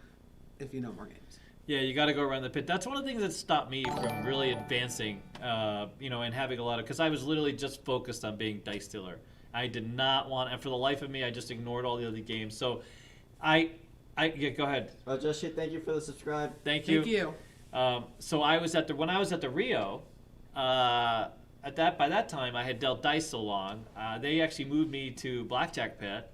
Speaker 3: if you know more games.
Speaker 1: Yeah, you got to go around the pit. That's one of the things that stopped me from really advancing, and having a lot of, because I was literally just focused on being dice dealer. I did not want, and for the life of me, I just ignored all the other games. So, go ahead.
Speaker 2: Joshi, thank you for the subscribe.
Speaker 1: Thank you.
Speaker 3: Thank you.
Speaker 1: So when I was at the Rio, by that time I had dealt dice so long, they actually moved me to Blackjack pit,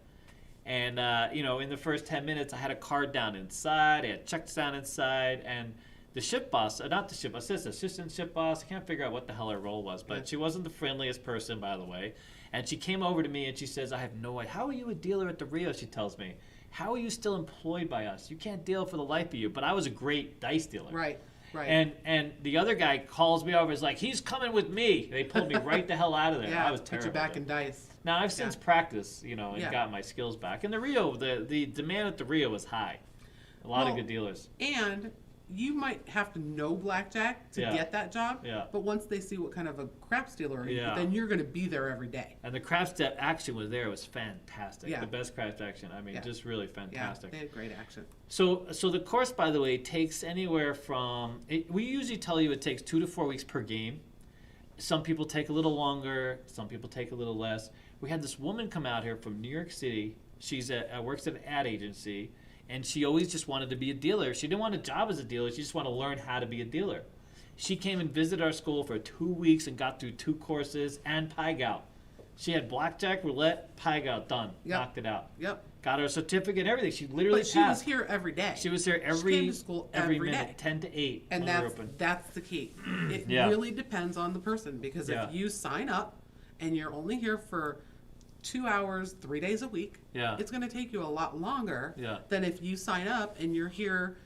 Speaker 1: and in the first 10 minutes I had a card down inside, I had checks down inside, and the ship boss, not the ship boss, it's assistant ship boss. I can't figure out what the hell her role was, but she wasn't the friendliest person, by the way. And she came over to me and she says, "I have no idea. How are you a dealer at the Rio?" She tells me. "How are you still employed by us? You can't deal for the life of you." But I was a great dice dealer.
Speaker 3: Right.
Speaker 1: And the other guy calls me over. He's like, "He's coming with me." They pulled me right the hell out of there.
Speaker 3: Yeah,
Speaker 1: I was terrible.
Speaker 3: put you back in dice.
Speaker 1: Now I've since practiced, and got my skills back. And the Rio, the demand at the Rio was high. A lot of good dealers.
Speaker 3: And you might have to know Blackjack to get that job.
Speaker 1: Yeah.
Speaker 3: But once they see what kind of a craps dealer are you, then you're going to be there every day.
Speaker 1: And the craps action was there. It was fantastic.
Speaker 3: Yeah.
Speaker 1: The best craps action. I mean, just really fantastic.
Speaker 3: Yeah, they had great action.
Speaker 1: So the course, by the way, takes anywhere from, we usually tell you it takes 2 to 4 weeks per game. Some people take a little longer. Some people take a little less. We had this woman come out here from New York City. She's works at an ad agency. And she always just wanted to be a dealer. She didn't want a job as a dealer. She just wanted to learn how to be a dealer. She came and visited our school for 2 weeks and got through 2 courses and Pai Gow. She had Blackjack, Roulette, Pai Gow done.
Speaker 3: Yep.
Speaker 1: Knocked it out.
Speaker 3: Yep.
Speaker 1: Got her certificate and everything. She literally
Speaker 3: But she
Speaker 1: passed.
Speaker 3: was here every day.
Speaker 1: She was here
Speaker 3: She came to school every
Speaker 1: minute,
Speaker 3: day.
Speaker 1: 10 to 8
Speaker 3: And
Speaker 1: when we were open.
Speaker 3: that's the key. It
Speaker 1: Yeah.
Speaker 3: really depends on the person, because if you sign up and you're only here for 2 hours, 3 days a week, it's going to take you a lot longer than if you sign up and you're here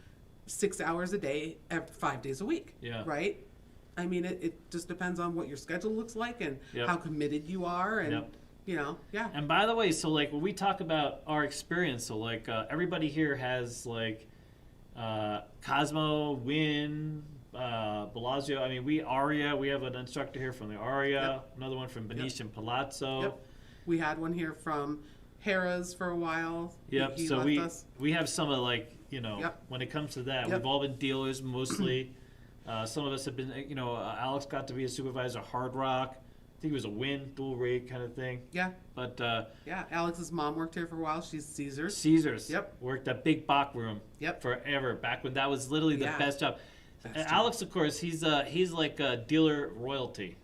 Speaker 3: 6 hours a day, 5 days a week. Right? I mean, it just depends on what your schedule looks like and how committed you are, and
Speaker 1: And by the way, so like when we talk about our experience, so like everybody here has like Cosmo, Wynn, Bellagio. I mean, Aria. We have an instructor here from the Aria. Another one from Venetian Palazzo.
Speaker 3: We had one here from Harrah's for a while.
Speaker 1: Yep.
Speaker 3: He
Speaker 1: so
Speaker 3: left us.
Speaker 1: we have some of like when it comes to that, we've all been dealers mostly. Some of us have been Alex got to be a supervisor at Hard Rock. I think it was a Wynn dual rate kind of thing.
Speaker 3: Yeah.
Speaker 1: But
Speaker 3: Alex's mom worked here for a while. She's Caesars.
Speaker 1: Yep. Worked that big Bach room.
Speaker 3: Yep.
Speaker 1: Forever, back when that was literally the best job. Alex, of course, he's like a dealer royalty.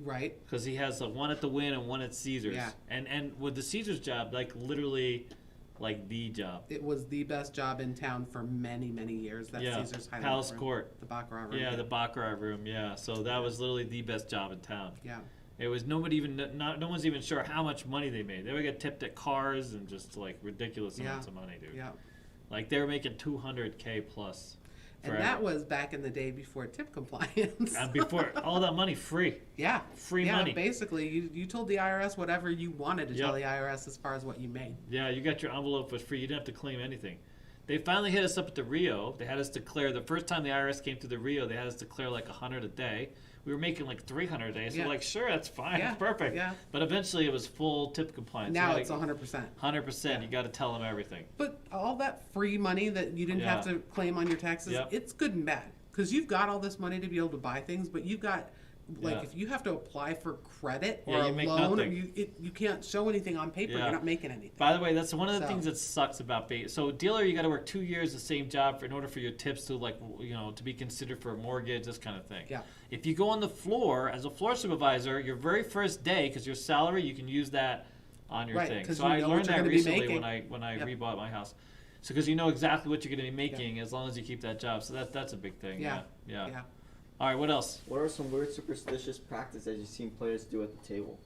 Speaker 3: Right.
Speaker 1: Because he has one at the Wynn and one at Caesars.
Speaker 3: Yeah.
Speaker 1: And with the Caesars job, like literally, like the job.
Speaker 3: It was the best job in town for many, many years. That Caesars Highland
Speaker 1: Palace
Speaker 3: room,
Speaker 1: Court.
Speaker 3: the Baccarat room.
Speaker 1: Yeah, the Baccarat room. Yeah. So that was literally the best job in town.
Speaker 3: Yeah.
Speaker 1: It was no one's even sure how much money they made. They would get tipped at cars and just like ridiculous amounts of money, dude.
Speaker 3: Yeah.
Speaker 1: Like they were making $200K plus.
Speaker 3: And that was back in the day before tip compliance.
Speaker 1: And before all that money free.
Speaker 3: Yeah.
Speaker 1: Free money.
Speaker 3: Yeah, basically you told the IRS whatever you wanted to tell the IRS as far as what you made.
Speaker 1: Yeah, you got your envelope was free. You didn't have to claim anything. They finally hit us up at the Rio. They had us declare, the first time the IRS came to the Rio, they had us declare like 100 a day. We were making like 300 a day, so we're like, sure, that's fine, it's perfect.
Speaker 3: Yeah.
Speaker 1: But eventually it was full tip compliance.
Speaker 3: Now it's 100%.
Speaker 1: 100%, you got to tell them everything.
Speaker 3: But all that free money that you didn't have to claim on your taxes, it's good and bad. Because you've got all this money to be able to buy things, but you've got, like, if you have to apply for credit or a loan, you can't show anything on paper. You're not making anything.
Speaker 1: By the way, that's one of the things that sucks about being so dealer. You got to work 2 years the same job in order for your tips to to be considered for a mortgage, this kind of thing.
Speaker 3: Yeah.
Speaker 1: If you go on the floor as a floor supervisor, your very first day, because your salary, you can use that on your thing. So I learned that recently when I rebought my house. So because you know exactly what you're going to be making as long as you keep that job. So that's a big thing. Yeah. All right, what else?
Speaker 2: What are some weird superstitious practices you've seen players do at the table?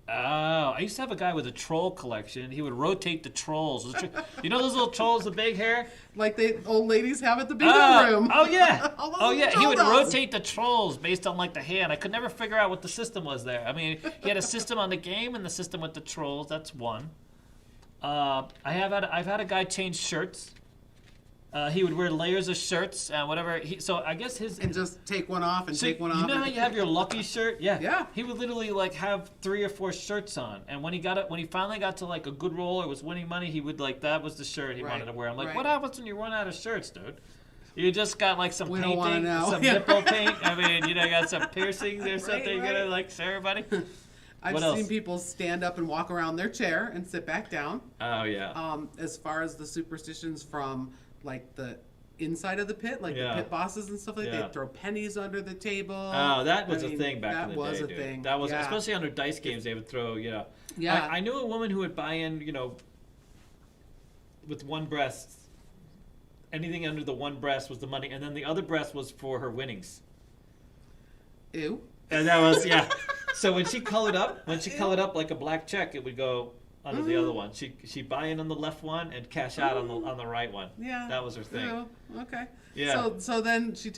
Speaker 1: Oh, I used to have a guy with a troll collection. He would rotate the trolls. You know those little trolls with big hair?
Speaker 3: Like the old ladies have at the bingo room.
Speaker 1: Oh, yeah. He would rotate the trolls based on, like, the hand. I could never figure out what the system was there. I mean, he had a system on the game and the system with the trolls. That's one. I've had a guy change shirts. He would wear layers of shirts and whatever. So I guess
Speaker 3: and just take one off and take one off.
Speaker 1: You know how you have your lucky shirt? Yeah.
Speaker 3: Yeah.
Speaker 1: He would literally like have 3 or 4 shirts on, and when he finally got to like a good roll or was winning money, he would that was the shirt he wanted to wear. I'm like, what happens when you run out of shirts, dude? You just got like some painting, some nipple paint. I mean, you got some piercings or something. You're gonna like show everybody.
Speaker 3: I've seen people stand up and walk around their chair and sit back down.
Speaker 1: Oh yeah.
Speaker 3: As far as the superstitions from like the inside of the pit, like the pit bosses and stuff like that, they throw pennies under the table.
Speaker 1: Oh, that was a thing back in the day.
Speaker 3: That was a thing.
Speaker 1: That was especially under dice games. They would throw, Yeah. I knew a woman who would buy in, with one breast. Anything under the one breast was the money, and then the other breast was for her winnings.
Speaker 3: Ew.
Speaker 1: And that was So when she colored up like a black check, it would go under the other one. She'd buy in on the left one and cash out on the right one. Yeah. That was her thing.
Speaker 3: Oh, okay.
Speaker 1: Yeah.
Speaker 3: So then she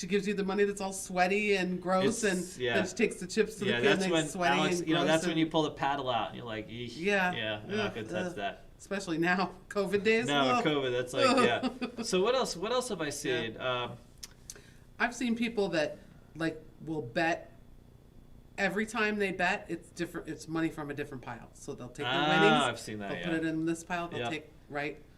Speaker 3: gives you the money that's all sweaty and gross, and then she takes the chips to the pit and it's sweaty
Speaker 1: Alex,
Speaker 3: and gross.
Speaker 1: That's when you pull the paddle out and you're like, eesh. Yeah. I'm not gonna touch that.
Speaker 3: Especially now, COVID days.
Speaker 1: No, COVID. That's like, So what else have I seen? Yeah.
Speaker 3: I've seen people that will bet. Every time they bet, it's different. It's money from a different pile. So they'll take their winnings.
Speaker 1: I've seen that.
Speaker 3: They'll put it in this pile. They'll take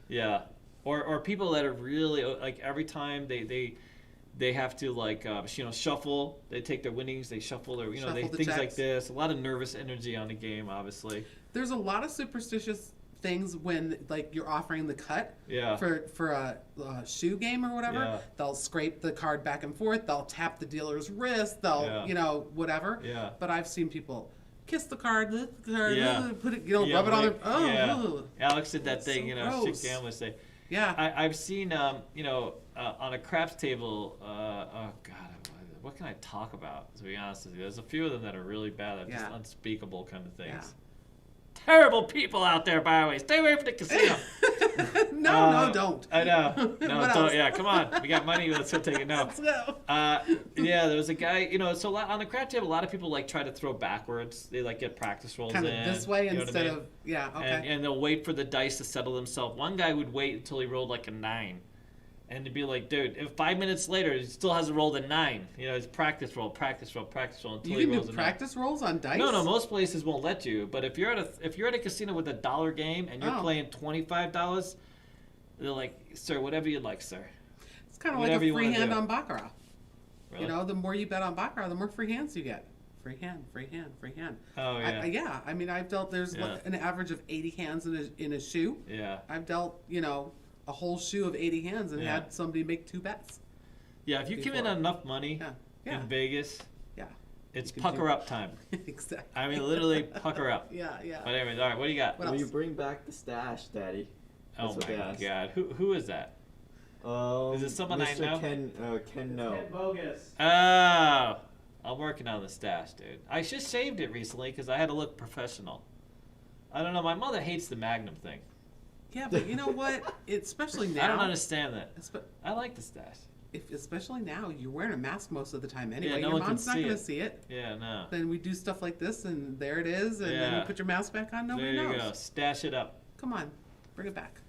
Speaker 1: Yeah, or people that are really like every time they have to shuffle. They take their winnings. They shuffle their things
Speaker 3: checks.
Speaker 1: like this. A lot of nervous energy on the game, obviously.
Speaker 3: There's a lot of superstitious things when you're offering the cut for a shoe game or whatever. Yeah. They'll scrape the card back and forth. They'll tap the dealer's wrist. They'll whatever. Yeah. But I've seen people kiss the card, lift the card, put it, rub it on their. Oh.
Speaker 1: Alex did that thing,
Speaker 3: so
Speaker 1: shit gamblers say.
Speaker 3: Yeah.
Speaker 1: I've seen on a craps table. Oh God, what can I talk about? To be honest with you, there's a few of them that are really bad. That just unspeakable kind of things.
Speaker 3: Yeah.
Speaker 1: Terrible people out there, by the way. Stay away from the casino.
Speaker 3: No, don't.
Speaker 1: I know. No, don't. Yeah, come on. We got money. Let's go take it. No.
Speaker 3: Let's go.
Speaker 1: There was a guy. So on the crap table, a lot of people try to throw backwards. They get practice rolls
Speaker 3: kind
Speaker 1: in.
Speaker 3: of this way instead of okay.
Speaker 1: And they'll wait for the dice to settle themselves. One guy would wait until he rolled like a 9. And to be like, dude, if 5 minutes later he still hasn't rolled a 9, it's practice roll until he rolls a 9.
Speaker 3: You can do practice rolls on dice?
Speaker 1: No, most places won't let you. But if you're at a casino with $1 game and you're playing $25, they're like, sir, whatever you'd like, sir.
Speaker 3: It's kind of like a free hand on Baccarat.
Speaker 1: Really?
Speaker 3: The more you bet on Baccarat, the more free hands you get. Free hand, free hand, free hand.
Speaker 1: Oh yeah.
Speaker 3: I mean, I've dealt. There's an average of 80 hands in a shoe.
Speaker 1: Yeah.
Speaker 3: I've dealt, a whole shoe of 80 hands and had somebody make 2 bets.
Speaker 1: Yeah, if you come in on enough money in Vegas, it's pucker up time.
Speaker 3: Exactly.
Speaker 1: I mean, literally pucker up.
Speaker 3: Yeah.
Speaker 1: But anyways, all right, what do you got?
Speaker 2: Will you bring back the stash, Daddy?
Speaker 1: That's my God. Who is that? Is it someone I know?
Speaker 2: Ken No.
Speaker 4: Ken Bogus.
Speaker 1: Oh, I'm working on the stash, dude. I just shaved it recently because I had to look professional. I don't know. My mother hates the Magnum thing.
Speaker 3: Yeah, but you know what? Especially now.
Speaker 1: I don't understand that. I like the stash.
Speaker 3: Especially now, you're wearing a mask most of the time anyway.
Speaker 1: Yeah,
Speaker 3: Your mom's not going to see it.
Speaker 1: Yeah, no.
Speaker 3: Then we do stuff like this, and there it is, and then you put your mask back on. Nobody knows.
Speaker 1: There you go. Stash it up.
Speaker 3: Come on, bring it back.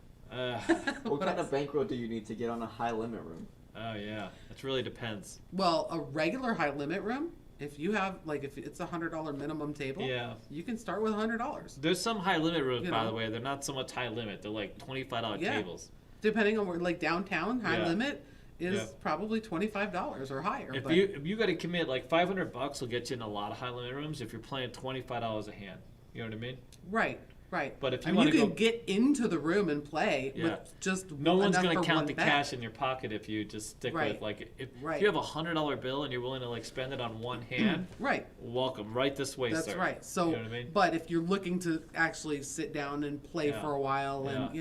Speaker 2: What kind of bankroll do you need to get on a high limit room?
Speaker 1: Oh yeah, it really depends.
Speaker 3: Well, a regular high limit room, if you have if it's $100 minimum table, you can start with $100.
Speaker 1: There's some high limit rooms, by the way. They're not so much high limit. They're like $25 tables.
Speaker 3: Depending on where, like downtown, high limit is probably $25 or higher.
Speaker 1: If you got to commit like $500 will get you in a lot of high limit rooms. If you're playing $25 a hand, you know what I mean?
Speaker 3: Right. Right.
Speaker 1: But if you
Speaker 3: want to can get into the room and play with just
Speaker 1: no one's going to count the
Speaker 3: bet.
Speaker 1: cash in your pocket if you just stick with if you have $100 bill and you're willing to like spend it on one hand.
Speaker 3: Right.
Speaker 1: Welcome right this way,
Speaker 3: That's
Speaker 1: sir.
Speaker 3: right. So,
Speaker 1: you know what I mean?
Speaker 3: But if you're looking to actually sit down and play for a while, and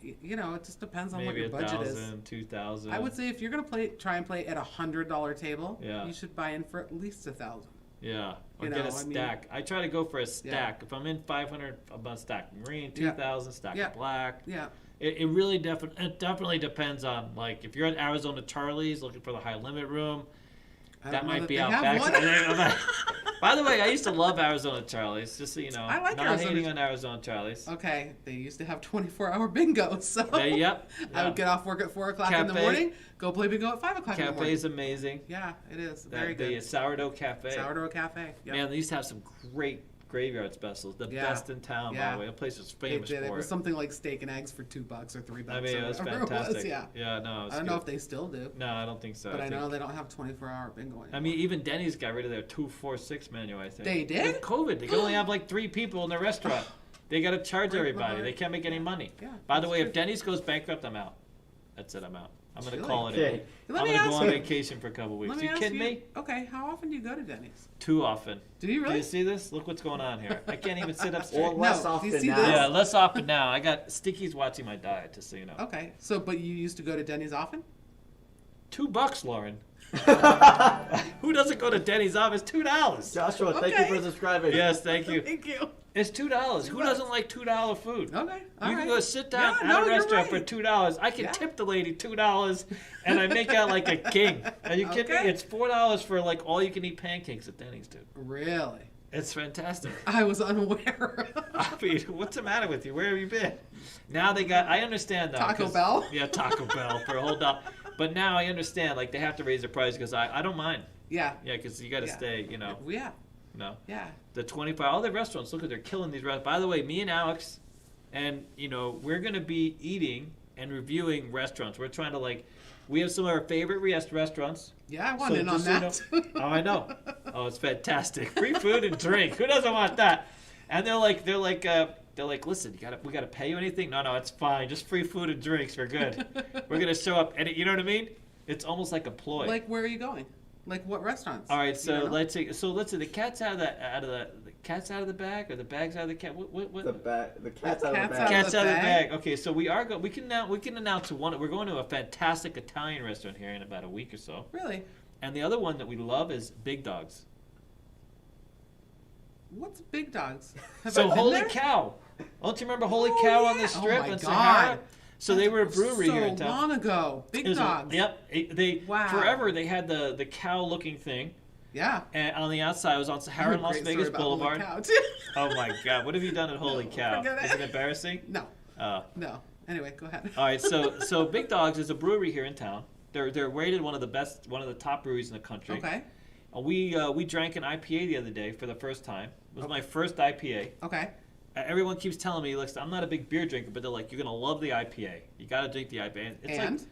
Speaker 3: it just depends on
Speaker 1: maybe
Speaker 3: what your budget is.
Speaker 1: $1,000, $2,000.
Speaker 3: I would say if you're going to try and play at a $100 table, you should buy in for at least $1,000.
Speaker 1: Yeah, or get a stack. I try to go for a stack. If I'm in 500, I'm on stack green, 2,000, stack of black.
Speaker 3: Yeah.
Speaker 1: It really definitely depends on, like, if you're at Arizona Charlie's looking for the high limit room, that might be out back. By the way, I used to love Arizona Charlie's, just so you know.
Speaker 3: I like
Speaker 1: not hating on Arizona Charlie's.
Speaker 3: Okay, they used to have 24-hour bingo, so I would get off work at 4 o'clock in the morning, go play bingo at 5 o'clock in the morning.
Speaker 1: Cafe's amazing.
Speaker 3: Yeah, it is. Very good.
Speaker 1: The Sourdough Cafe.
Speaker 3: Sourdough Cafe,
Speaker 1: Man, they used to have some great graveyard specials. The best in town, by the way. The place was famous for it.
Speaker 3: It was something like steak and eggs for $2 or $3.
Speaker 1: I mean, it was fantastic. Yeah, no,
Speaker 3: I don't know if they still do.
Speaker 1: No, I don't think so.
Speaker 3: But I know they don't have 24-hour bingo anymore.
Speaker 1: I mean, even Denny's got rid of their 2-4-6 menu, I think.
Speaker 3: They did?
Speaker 1: With COVID. They can only have like 3 people in their restaurant. They got to charge everybody. They can't make any money. By the way, if Denny's goes bankrupt, I'm out. That's it, I'm out. I'm going to call it in. I'm going to go on vacation for a couple weeks. You kidding me?
Speaker 3: Okay, how often do you go to Denny's?
Speaker 1: Too often.
Speaker 3: Do you really?
Speaker 1: Do you see this? Look what's going on here. I can't even sit up straight.
Speaker 2: Or less often now.
Speaker 1: Yeah, less often now. I got Sticky's watching my diet, just so you know.
Speaker 3: Okay, but you used to go to Denny's often?
Speaker 1: $2, Lauren. Who doesn't go to Denny's office? $2.
Speaker 2: Joshua, thank you for subscribing.
Speaker 1: Yes, thank you.
Speaker 3: Thank you.
Speaker 1: It's $2. Who doesn't like $2 food?
Speaker 3: Okay.
Speaker 1: You can go sit down at a restaurant for $2. I can tip the lady $2, and I make out like a king. Are you kidding me? It's $4 for like all you can eat pancakes at Denny's, dude.
Speaker 3: Really?
Speaker 1: It's fantastic.
Speaker 3: I was unaware.
Speaker 1: I mean, what's the matter with you? Where have you been? Now they got. I understand though.
Speaker 3: Taco Bell.
Speaker 1: Yeah, Taco Bell for a whole $1. But now I understand. Like they have to raise the price because I don't mind.
Speaker 3: Yeah.
Speaker 1: Yeah, because you got to stay. You know.
Speaker 3: Yeah.
Speaker 1: No.
Speaker 3: Yeah.
Speaker 1: The 25. All the restaurants. Look at they're killing these restaurants. By the way, me and Alex, and we're gonna be eating and reviewing restaurants. We're trying to we have some of our favorite restaurants.
Speaker 3: Yeah, I want in on that.
Speaker 1: Oh, I know. Oh, it's fantastic. Free food and drink. Who doesn't want that? And they're like, listen, we gotta pay you anything? No, it's fine. Just free food and drinks. We're good. We're gonna show up, and you know what I mean? It's almost like a ploy.
Speaker 3: Like, where are you going? Like, what restaurants?
Speaker 1: All right, so let's say the cat's out of the bag, or the bag's out of the cat. What?
Speaker 2: The cat's out of the bag.
Speaker 1: Cat's out of the bag. Okay, so we can announce one. We're going to a fantastic Italian restaurant here in about a week or so.
Speaker 3: Really?
Speaker 1: And the other one that we love is Big Dogs.
Speaker 3: What's Big Dogs?
Speaker 1: So Holy Cow. Don't you remember Holy Cow on the strip in Sahara? So they were a brewery here in town.
Speaker 3: So long ago. Big Dogs.
Speaker 1: Yep. Forever they had the cow-looking thing.
Speaker 3: Yeah.
Speaker 1: And on the outside, it was on Sahara and Las Vegas Boulevard. Oh my God! What have you done at Holy Cow? Is it embarrassing?
Speaker 3: No. No. Anyway, go ahead.
Speaker 1: All right. So Big Dogs is a brewery here in town. They're rated one of the top breweries in the country.
Speaker 3: Okay.
Speaker 1: We drank an IPA the other day for the first time. It was my first IPA.
Speaker 3: Okay.
Speaker 1: Everyone keeps telling me, I'm not a big beer drinker, but they're like, you're gonna love the IPA. You gotta drink the IPA.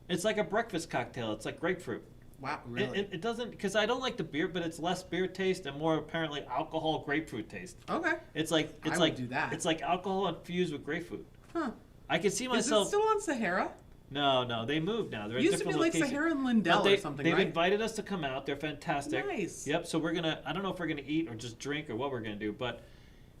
Speaker 1: It's like a breakfast cocktail. It's like grapefruit.
Speaker 3: Wow, really?
Speaker 1: It doesn't, because I don't like the beer, but it's less beer taste and more apparently alcohol grapefruit taste.
Speaker 3: Okay.
Speaker 1: It's like
Speaker 3: do that.
Speaker 1: It's like alcohol infused with grapefruit.
Speaker 3: Huh.
Speaker 1: I can see myself.
Speaker 3: Is it still on Sahara?
Speaker 1: No, they moved now. They're
Speaker 3: it used to be like Sahara and Lindell or something,
Speaker 1: They've
Speaker 3: right?
Speaker 1: invited us to come out. They're fantastic.
Speaker 3: Nice.
Speaker 1: Yep. So I don't know if we're gonna eat or just drink or what we're gonna do, but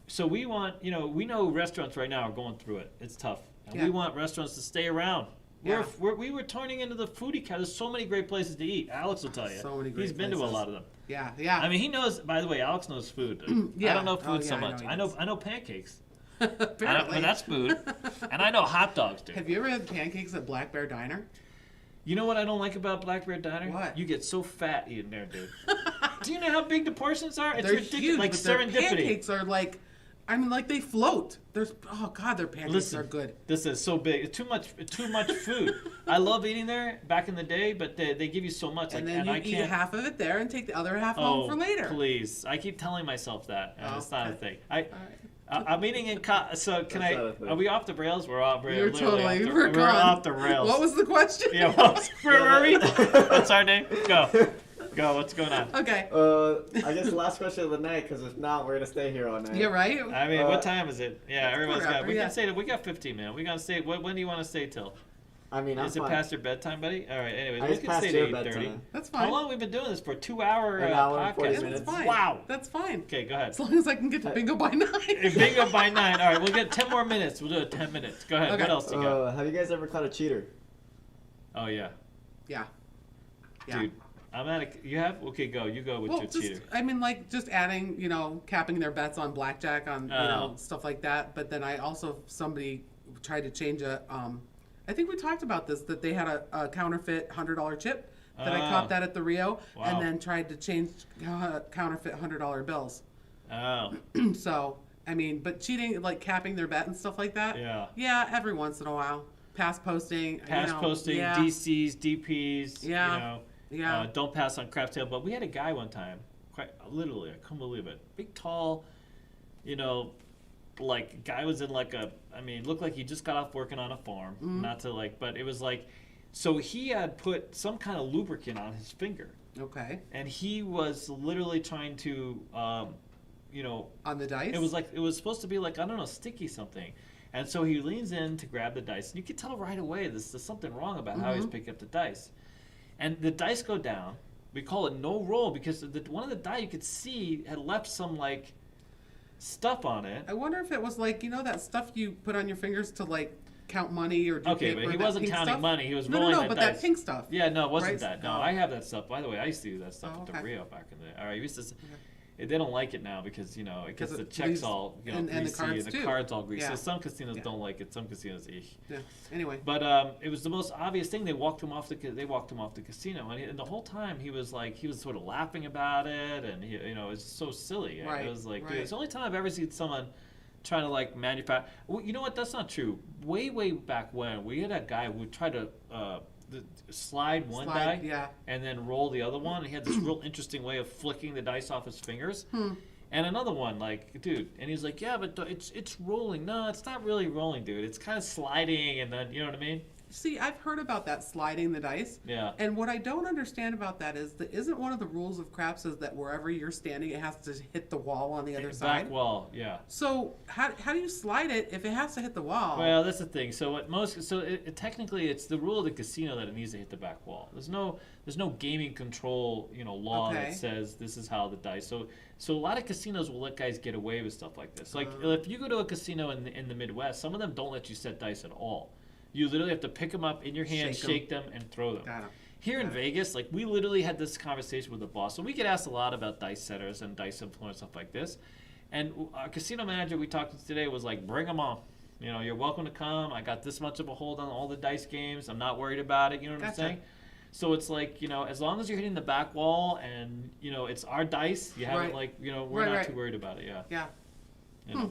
Speaker 1: so we want, we know restaurants right now are going through it. It's tough, and we want restaurants to stay around.
Speaker 3: Yeah.
Speaker 1: We were turning into the foodie cow. There's so many great places to eat. Alex will tell you.
Speaker 3: So many great
Speaker 1: He's been to a lot of them.
Speaker 3: Yeah.
Speaker 1: I mean, he knows. By the way, Alex knows food. I don't know food so much. I know pancakes.
Speaker 3: Apparently.
Speaker 1: But that's food. And I know hot dogs, dude.
Speaker 3: Have you ever had pancakes at Black Bear Diner?
Speaker 1: You know what I don't like about Black Bear Diner?
Speaker 3: What?
Speaker 1: You get so fat eating there, dude. Do you know how big the portions are? It's
Speaker 3: They're
Speaker 1: ridiculous.
Speaker 3: huge,
Speaker 1: like
Speaker 3: but
Speaker 1: serendipity.
Speaker 3: Their pancakes are like, I mean, like they float. There's their pancakes are good.
Speaker 1: This is so big. It's too much food. I love eating there back in the day, but they give you so much.
Speaker 3: And then you eat half of it there and take the other half home for later.
Speaker 1: Please, I keep telling myself that, and it's not a thing. I'm eating in. So can Are we off the rails? We're off.
Speaker 3: We're totally.
Speaker 1: We're off the rails.
Speaker 3: What was the question?
Speaker 1: Yeah. Where were we? What's our name? Go. What's going on?
Speaker 3: Okay.
Speaker 2: I guess the last question of the night, because if not, we're gonna stay here all night.
Speaker 3: Yeah, right.
Speaker 1: I mean, what time is it? Yeah, everyone's got. We
Speaker 3: can
Speaker 1: can stay. We got 15 minutes. We gotta stay. When do you want to stay till?
Speaker 2: I mean,
Speaker 1: is it past your bedtime, buddy? All right. Anyways, we can
Speaker 2: past
Speaker 1: stay
Speaker 2: your
Speaker 1: to 8:30.
Speaker 2: bedtime.
Speaker 3: That's fine.
Speaker 1: How long have we been doing this for? 2 hour
Speaker 2: An hour and 40
Speaker 1: podcast.
Speaker 2: minutes.
Speaker 3: That's fine.
Speaker 1: Wow.
Speaker 3: That's fine.
Speaker 1: Okay, go ahead.
Speaker 3: As long as I can get to bingo by 9.
Speaker 1: Bingo by 9. All right, we'll get 10 more minutes. We'll do it 10 minutes. Go ahead.
Speaker 3: Okay.
Speaker 1: What else do you got?
Speaker 2: Have you guys ever caught a cheater?
Speaker 1: Oh yeah.
Speaker 3: Yeah.
Speaker 1: Dude, I'm at you have? Okay, go. You go with your cheater.
Speaker 3: I mean, like, just adding, capping their bets on blackjack on, stuff like that. But then somebody tried to change I think we talked about this, that they had a counterfeit $100 chip that I copped that at the Rio, and then tried to change counterfeit $100 bills.
Speaker 1: Oh.
Speaker 3: So, I mean, but cheating, like capping their bet and stuff like that.
Speaker 1: Yeah.
Speaker 3: Yeah, every once in a while. Pass posting.
Speaker 1: DCs, DPs.
Speaker 3: Yeah. Yeah.
Speaker 1: Don't pass on crap sale. But we had a guy one time, literally, I couldn't believe it. Big, tall, like guy was in looked like he just got off working on a farm. Not to but it was like, so he had put some kind of lubricant on his finger.
Speaker 3: Okay.
Speaker 1: And he was literally trying to, on
Speaker 3: the dice?
Speaker 1: It was supposed to be like, I don't know, sticky something. And so he leans in to grab the dice. And you can tell right away there's something wrong about how he's picking up the dice. And the dice go down. We call it no roll because one of the die you could see had left some stuff on it.
Speaker 3: I wonder if it was that stuff you put on your fingers to count money or do
Speaker 1: okay, but he wasn't counting money. He was rolling
Speaker 3: but
Speaker 1: dice.
Speaker 3: that pink stuff.
Speaker 1: Yeah, no, it wasn't
Speaker 3: right?
Speaker 1: that. No, I have that stuff. By the way, I used to do that stuff at the Rio back in the day. All right, they don't like it now because it gets the checks all
Speaker 3: and
Speaker 1: greasy
Speaker 3: the cards
Speaker 1: and the cards all greasy.
Speaker 3: Yeah.
Speaker 1: So some casinos don't like it. Some casinos,
Speaker 3: Yeah. Anyway.
Speaker 1: But it was the most obvious thing. They walked him off the casino, and the whole time he was sort of laughing about it, and it was so silly.
Speaker 3: Right.
Speaker 1: It was dude, it's the only time I've ever seen someone trying to manufacture. Well, you know what? That's not true. Way back when we had a guy who tried to slide one die and then roll the other one. And he had this real interesting way of flicking the dice off his fingers. And another one, dude, and he's like, yeah, but it's rolling. No, it's not really rolling, dude. It's kind of sliding, and then you know what I mean.
Speaker 3: See, I've heard about that sliding the dice.
Speaker 1: Yeah.
Speaker 3: And what I don't understand about that is isn't one of the rules of craps is that wherever you're standing, it has to hit the wall on the other side?
Speaker 1: Back wall, yeah.
Speaker 3: So how do you slide it if it has to hit the wall?
Speaker 1: Well, that's the thing. So technically, it's the rule of the casino that it needs to hit the back wall. There's no gaming control, law that says this is how the dice. So a lot of casinos will let guys get away with stuff like this. If you go to a casino in the Midwest, some of them don't let you set dice at all. You literally have to pick them up in your hand, shake them, and throw them.
Speaker 3: Got it.
Speaker 1: Here in Vegas, we literally had this conversation with the boss. So we get asked a lot about dice setters and dice influence, stuff like this. And our casino manager we talked to today was like, bring them on. You're welcome to come. I got this much of a hold on all the dice games. I'm not worried about it. You know what I'm saying? So it's as long as you're hitting the back wall and, it's our dice, you haven't we're not too worried about it. Yeah.
Speaker 3: Yeah.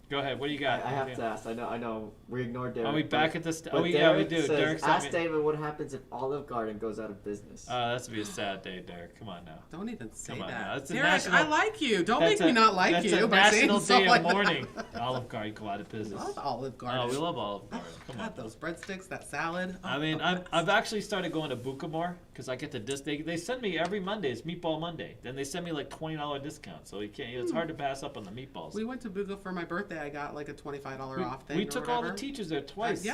Speaker 1: Go ahead. What do you got?
Speaker 2: I have to ask. I know. We ignored Derek.
Speaker 1: Are we back at this?
Speaker 2: Oh,
Speaker 1: yeah, we do.
Speaker 2: Says,
Speaker 1: Derek
Speaker 2: ask David what happens if Olive Garden goes out of business.
Speaker 1: That's be a sad day, Derek. Come on now.
Speaker 3: Don't even say
Speaker 1: Come on
Speaker 3: that.
Speaker 1: Now. That's
Speaker 3: Derek, I like you. Don't make me not like you by saying
Speaker 1: National
Speaker 3: stuff
Speaker 1: Day
Speaker 3: like
Speaker 1: of Mourning. Olive Garden go out of
Speaker 3: I
Speaker 1: business.
Speaker 3: love Olive Garden.
Speaker 1: Oh, we love Olive Garden. Come on.
Speaker 3: Those breadsticks, that salad.
Speaker 1: I mean, I've actually started going to Buca more because I get the they send me every Monday. It's Meatball Monday. Then they send me $20 discount, so you can't. It's hard to pass up on the meatballs.
Speaker 3: We went to Buca for my birthday. I got a $25 off thing.
Speaker 1: We took all the teachers there twice.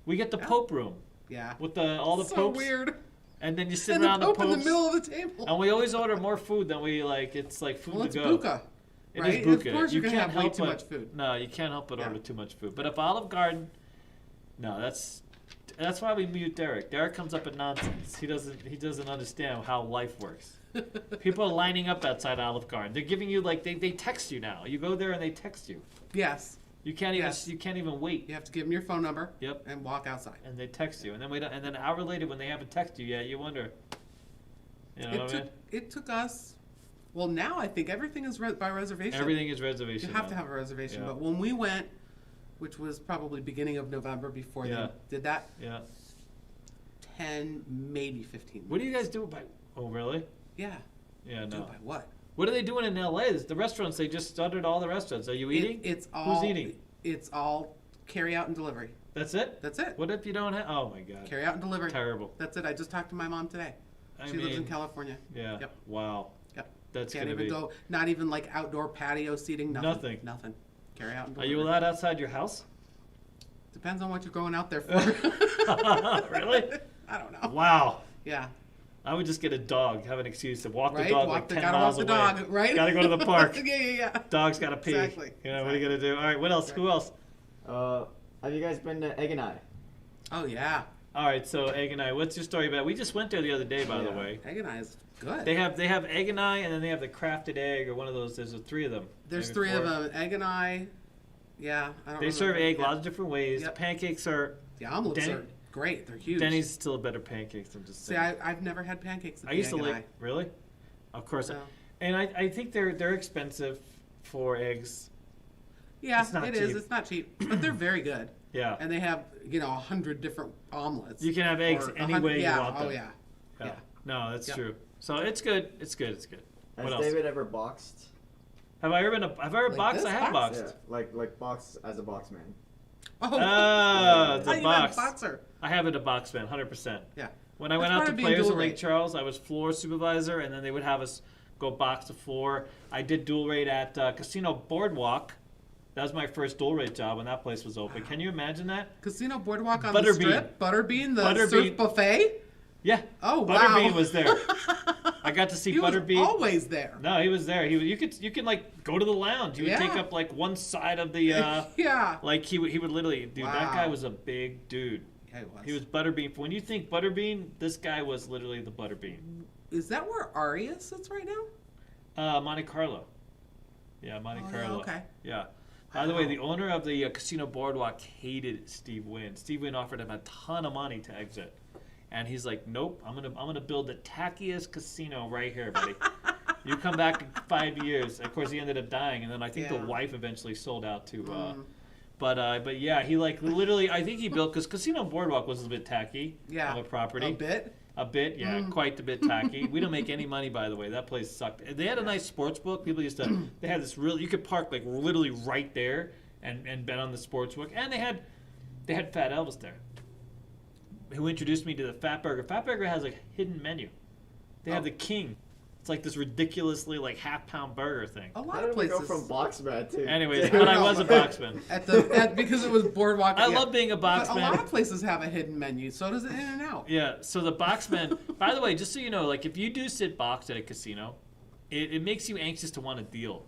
Speaker 1: We get the Pope room.
Speaker 3: Yeah.
Speaker 1: With all the
Speaker 3: so
Speaker 1: popes.
Speaker 3: Weird.
Speaker 1: And then you sit around the Pope
Speaker 3: in the middle of the table.
Speaker 1: And we always order more food than we like. It's like food
Speaker 3: it's
Speaker 1: to go.
Speaker 3: Buca.
Speaker 1: It
Speaker 3: right?
Speaker 1: is Buca.
Speaker 3: Of course
Speaker 1: you
Speaker 3: you're
Speaker 1: can't
Speaker 3: gonna have way
Speaker 1: help
Speaker 3: too much food.
Speaker 1: No, you can't help but order too much food. But if Olive Garden, no, that's why we mute Derek. Derek comes up with nonsense. He doesn't understand how life works. People are lining up outside Olive Garden. They're giving you they text you now. You go there and they text you.
Speaker 3: Yes.
Speaker 1: You can't even wait.
Speaker 3: You have to give them your phone number.
Speaker 1: Yep.
Speaker 3: And walk outside.
Speaker 1: And they text you, and then and then an hour later when they haven't texted you yet, you wonder. You know what I mean?
Speaker 3: It took us Well, now I think everything is by reservation.
Speaker 1: Everything is reservation.
Speaker 3: You have to
Speaker 1: now.
Speaker 3: have a reservation.
Speaker 1: Yeah.
Speaker 3: But when we went, which was probably beginning of November before
Speaker 1: Yeah.
Speaker 3: they did that,
Speaker 1: Yeah.
Speaker 3: 10, maybe 15
Speaker 1: What do you
Speaker 3: minutes.
Speaker 1: guys do by? Oh, really?
Speaker 3: Yeah.
Speaker 1: Yeah,
Speaker 3: Do
Speaker 1: no.
Speaker 3: by what?
Speaker 1: What are they doing in LA? The restaurants, they just started all the restaurants. Are you eating?
Speaker 3: It's all.
Speaker 1: Who's eating?
Speaker 3: It's all carry out and delivery.
Speaker 1: That's it?
Speaker 3: That's it.
Speaker 1: What if you don't have? Oh my God.
Speaker 3: Carry out and delivery.
Speaker 1: Terrible.
Speaker 3: That's it. I just talked to my mom today.
Speaker 1: I
Speaker 3: She lives in
Speaker 1: mean,
Speaker 3: California.
Speaker 1: Yeah.
Speaker 3: Yep.
Speaker 1: Wow.
Speaker 3: Yep.
Speaker 1: That's
Speaker 3: Can't
Speaker 1: gonna
Speaker 3: even
Speaker 1: be.
Speaker 3: go. Not even like outdoor patio seating. Nothing.
Speaker 1: Nothing.
Speaker 3: Nothing. Carry out and
Speaker 1: Are
Speaker 3: delivery.
Speaker 1: you allowed outside your house?
Speaker 3: Depends on what you're going out there for.
Speaker 1: Really?
Speaker 3: I don't know.
Speaker 1: Wow.
Speaker 3: Yeah.
Speaker 1: I would just get a dog, have an excuse to walk
Speaker 3: Right?
Speaker 1: the dog
Speaker 3: Walk
Speaker 1: like
Speaker 3: the,
Speaker 1: 10
Speaker 3: gotta
Speaker 1: miles
Speaker 3: walk the
Speaker 1: away.
Speaker 3: dog, right?
Speaker 1: Gotta go to the park.
Speaker 3: yeah.
Speaker 1: Dog's gotta pee.
Speaker 3: Exactly.
Speaker 1: You know, what are you gonna do? All right, what else? Who else?
Speaker 2: Have you guys been to Egg and I?
Speaker 3: Oh yeah.
Speaker 1: All right, so Egg and I, what's your story about? We just went there the other day, by the
Speaker 2: Yeah.
Speaker 1: way.
Speaker 3: Egg and I is good.
Speaker 1: They have Egg and I, and then they have the crafted egg or one of those. There's three of them.
Speaker 3: There's
Speaker 1: maybe
Speaker 3: three
Speaker 1: four.
Speaker 3: of them. Egg and I. Yeah. I don't
Speaker 1: They
Speaker 3: remember.
Speaker 1: serve egg
Speaker 3: Yeah.
Speaker 1: lots of different ways.
Speaker 3: Yep.
Speaker 1: Pancakes are.
Speaker 3: The omelets
Speaker 1: Denny-
Speaker 3: are great. They're huge.
Speaker 1: Denny's still a better pancakes. I'm just
Speaker 3: See,
Speaker 1: saying.
Speaker 3: I've never had pancakes. At
Speaker 1: I used to
Speaker 3: the Egg
Speaker 1: like.
Speaker 3: and
Speaker 1: Really? Of course.
Speaker 3: No.
Speaker 1: And I think they're expensive for eggs.
Speaker 3: Yeah,
Speaker 1: It's not
Speaker 3: it is.
Speaker 1: cheap.
Speaker 3: It's not cheap, but they're very good.
Speaker 1: Yeah.
Speaker 3: And they have 100 different omelets.
Speaker 1: You can have eggs
Speaker 3: Or
Speaker 1: any
Speaker 3: 100
Speaker 1: way you
Speaker 3: yeah,
Speaker 1: want them.
Speaker 3: Oh yeah. Yeah.
Speaker 1: No, that's
Speaker 3: Yep.
Speaker 1: true. So it's good. It's good. It's good.
Speaker 2: Has
Speaker 1: What else?
Speaker 2: David ever boxed?
Speaker 1: Have I ever
Speaker 3: Like
Speaker 1: boxed?
Speaker 3: this
Speaker 1: I have
Speaker 3: box?
Speaker 1: boxed.
Speaker 2: Yeah, like boxed as a box man.
Speaker 3: Oh.
Speaker 1: Ah, it's
Speaker 3: I
Speaker 1: a
Speaker 3: thought you meant
Speaker 1: box.
Speaker 3: boxer.
Speaker 1: I have it a box man, 100%.
Speaker 3: Yeah.
Speaker 1: When I
Speaker 3: That's
Speaker 1: went out
Speaker 3: part
Speaker 1: to
Speaker 3: of being
Speaker 1: Players in
Speaker 3: dual
Speaker 1: Lake
Speaker 3: rate.
Speaker 1: Charles, I was floor supervisor, and then they would have us go box to floor. I did dual rate at Casino Boardwalk. That was my first dual rate job when that place was open. Can you imagine that?
Speaker 3: Casino Boardwalk on
Speaker 1: Butterbean.
Speaker 3: the strip. Butterbean, the
Speaker 1: Butterbean.
Speaker 3: surf buffet.
Speaker 1: Yeah.
Speaker 3: Oh wow.
Speaker 1: Butterbean was there. I got to see
Speaker 3: He was
Speaker 1: Butterbean.
Speaker 3: always there.
Speaker 1: No, he was there. You can like go to the lounge. He would take
Speaker 3: Yeah.
Speaker 1: up like one side of the
Speaker 3: yeah.
Speaker 1: like he would literally dude. That guy
Speaker 3: Wow.
Speaker 1: was a big dude.
Speaker 3: Yeah, it was.
Speaker 1: He was Butterbean. When you think Butterbean, this guy was literally the Butterbean.
Speaker 3: Is that where Aria sits right now?
Speaker 1: Monte Carlo. Yeah, Monte
Speaker 3: Oh, yeah,
Speaker 1: Carlo.
Speaker 3: okay.
Speaker 1: Yeah. By the way,
Speaker 3: Wow.
Speaker 1: the owner of the Casino Boardwalk hated Steve Wynn. Steve Wynn offered him a ton of money to exit, and he's like, "Nope, I'm gonna build the tackiest casino right here, buddy. You come back in 5 years." Of course, he ended up dying, and then I think the
Speaker 3: Yeah.
Speaker 1: wife eventually sold out to.
Speaker 3: Mm.
Speaker 1: But yeah, he like literally. I think he built because Casino Boardwalk was a bit tacky
Speaker 3: Yeah.
Speaker 1: of a property.
Speaker 3: A bit.
Speaker 1: A bit, yeah, quite a bit tacky. We don't make any money, by the way. That place sucked. They had a nice sports book. People used to. They had this real. You could park like literally right there and bet on the sports book. And they had Fat Elvis there, who introduced me to the Fat Burger. Fat Burger has a hidden menu. They have
Speaker 3: Oh.
Speaker 1: the King. It's like this ridiculously like half-pound burger thing.
Speaker 3: A
Speaker 2: How
Speaker 3: lot
Speaker 2: did
Speaker 3: of
Speaker 2: we
Speaker 3: places.
Speaker 2: go from box man to?
Speaker 1: Anyways, but I was a boxman.
Speaker 3: Because it was Boardwalk.
Speaker 1: I
Speaker 3: yeah.
Speaker 1: love being a
Speaker 3: But a lot
Speaker 1: boxman.
Speaker 3: of places have a hidden menu. So does In-N-Out.
Speaker 1: Yeah, so the boxman, by the way, just so you know, like if you do sit boxed at a casino, it makes you anxious to want to deal.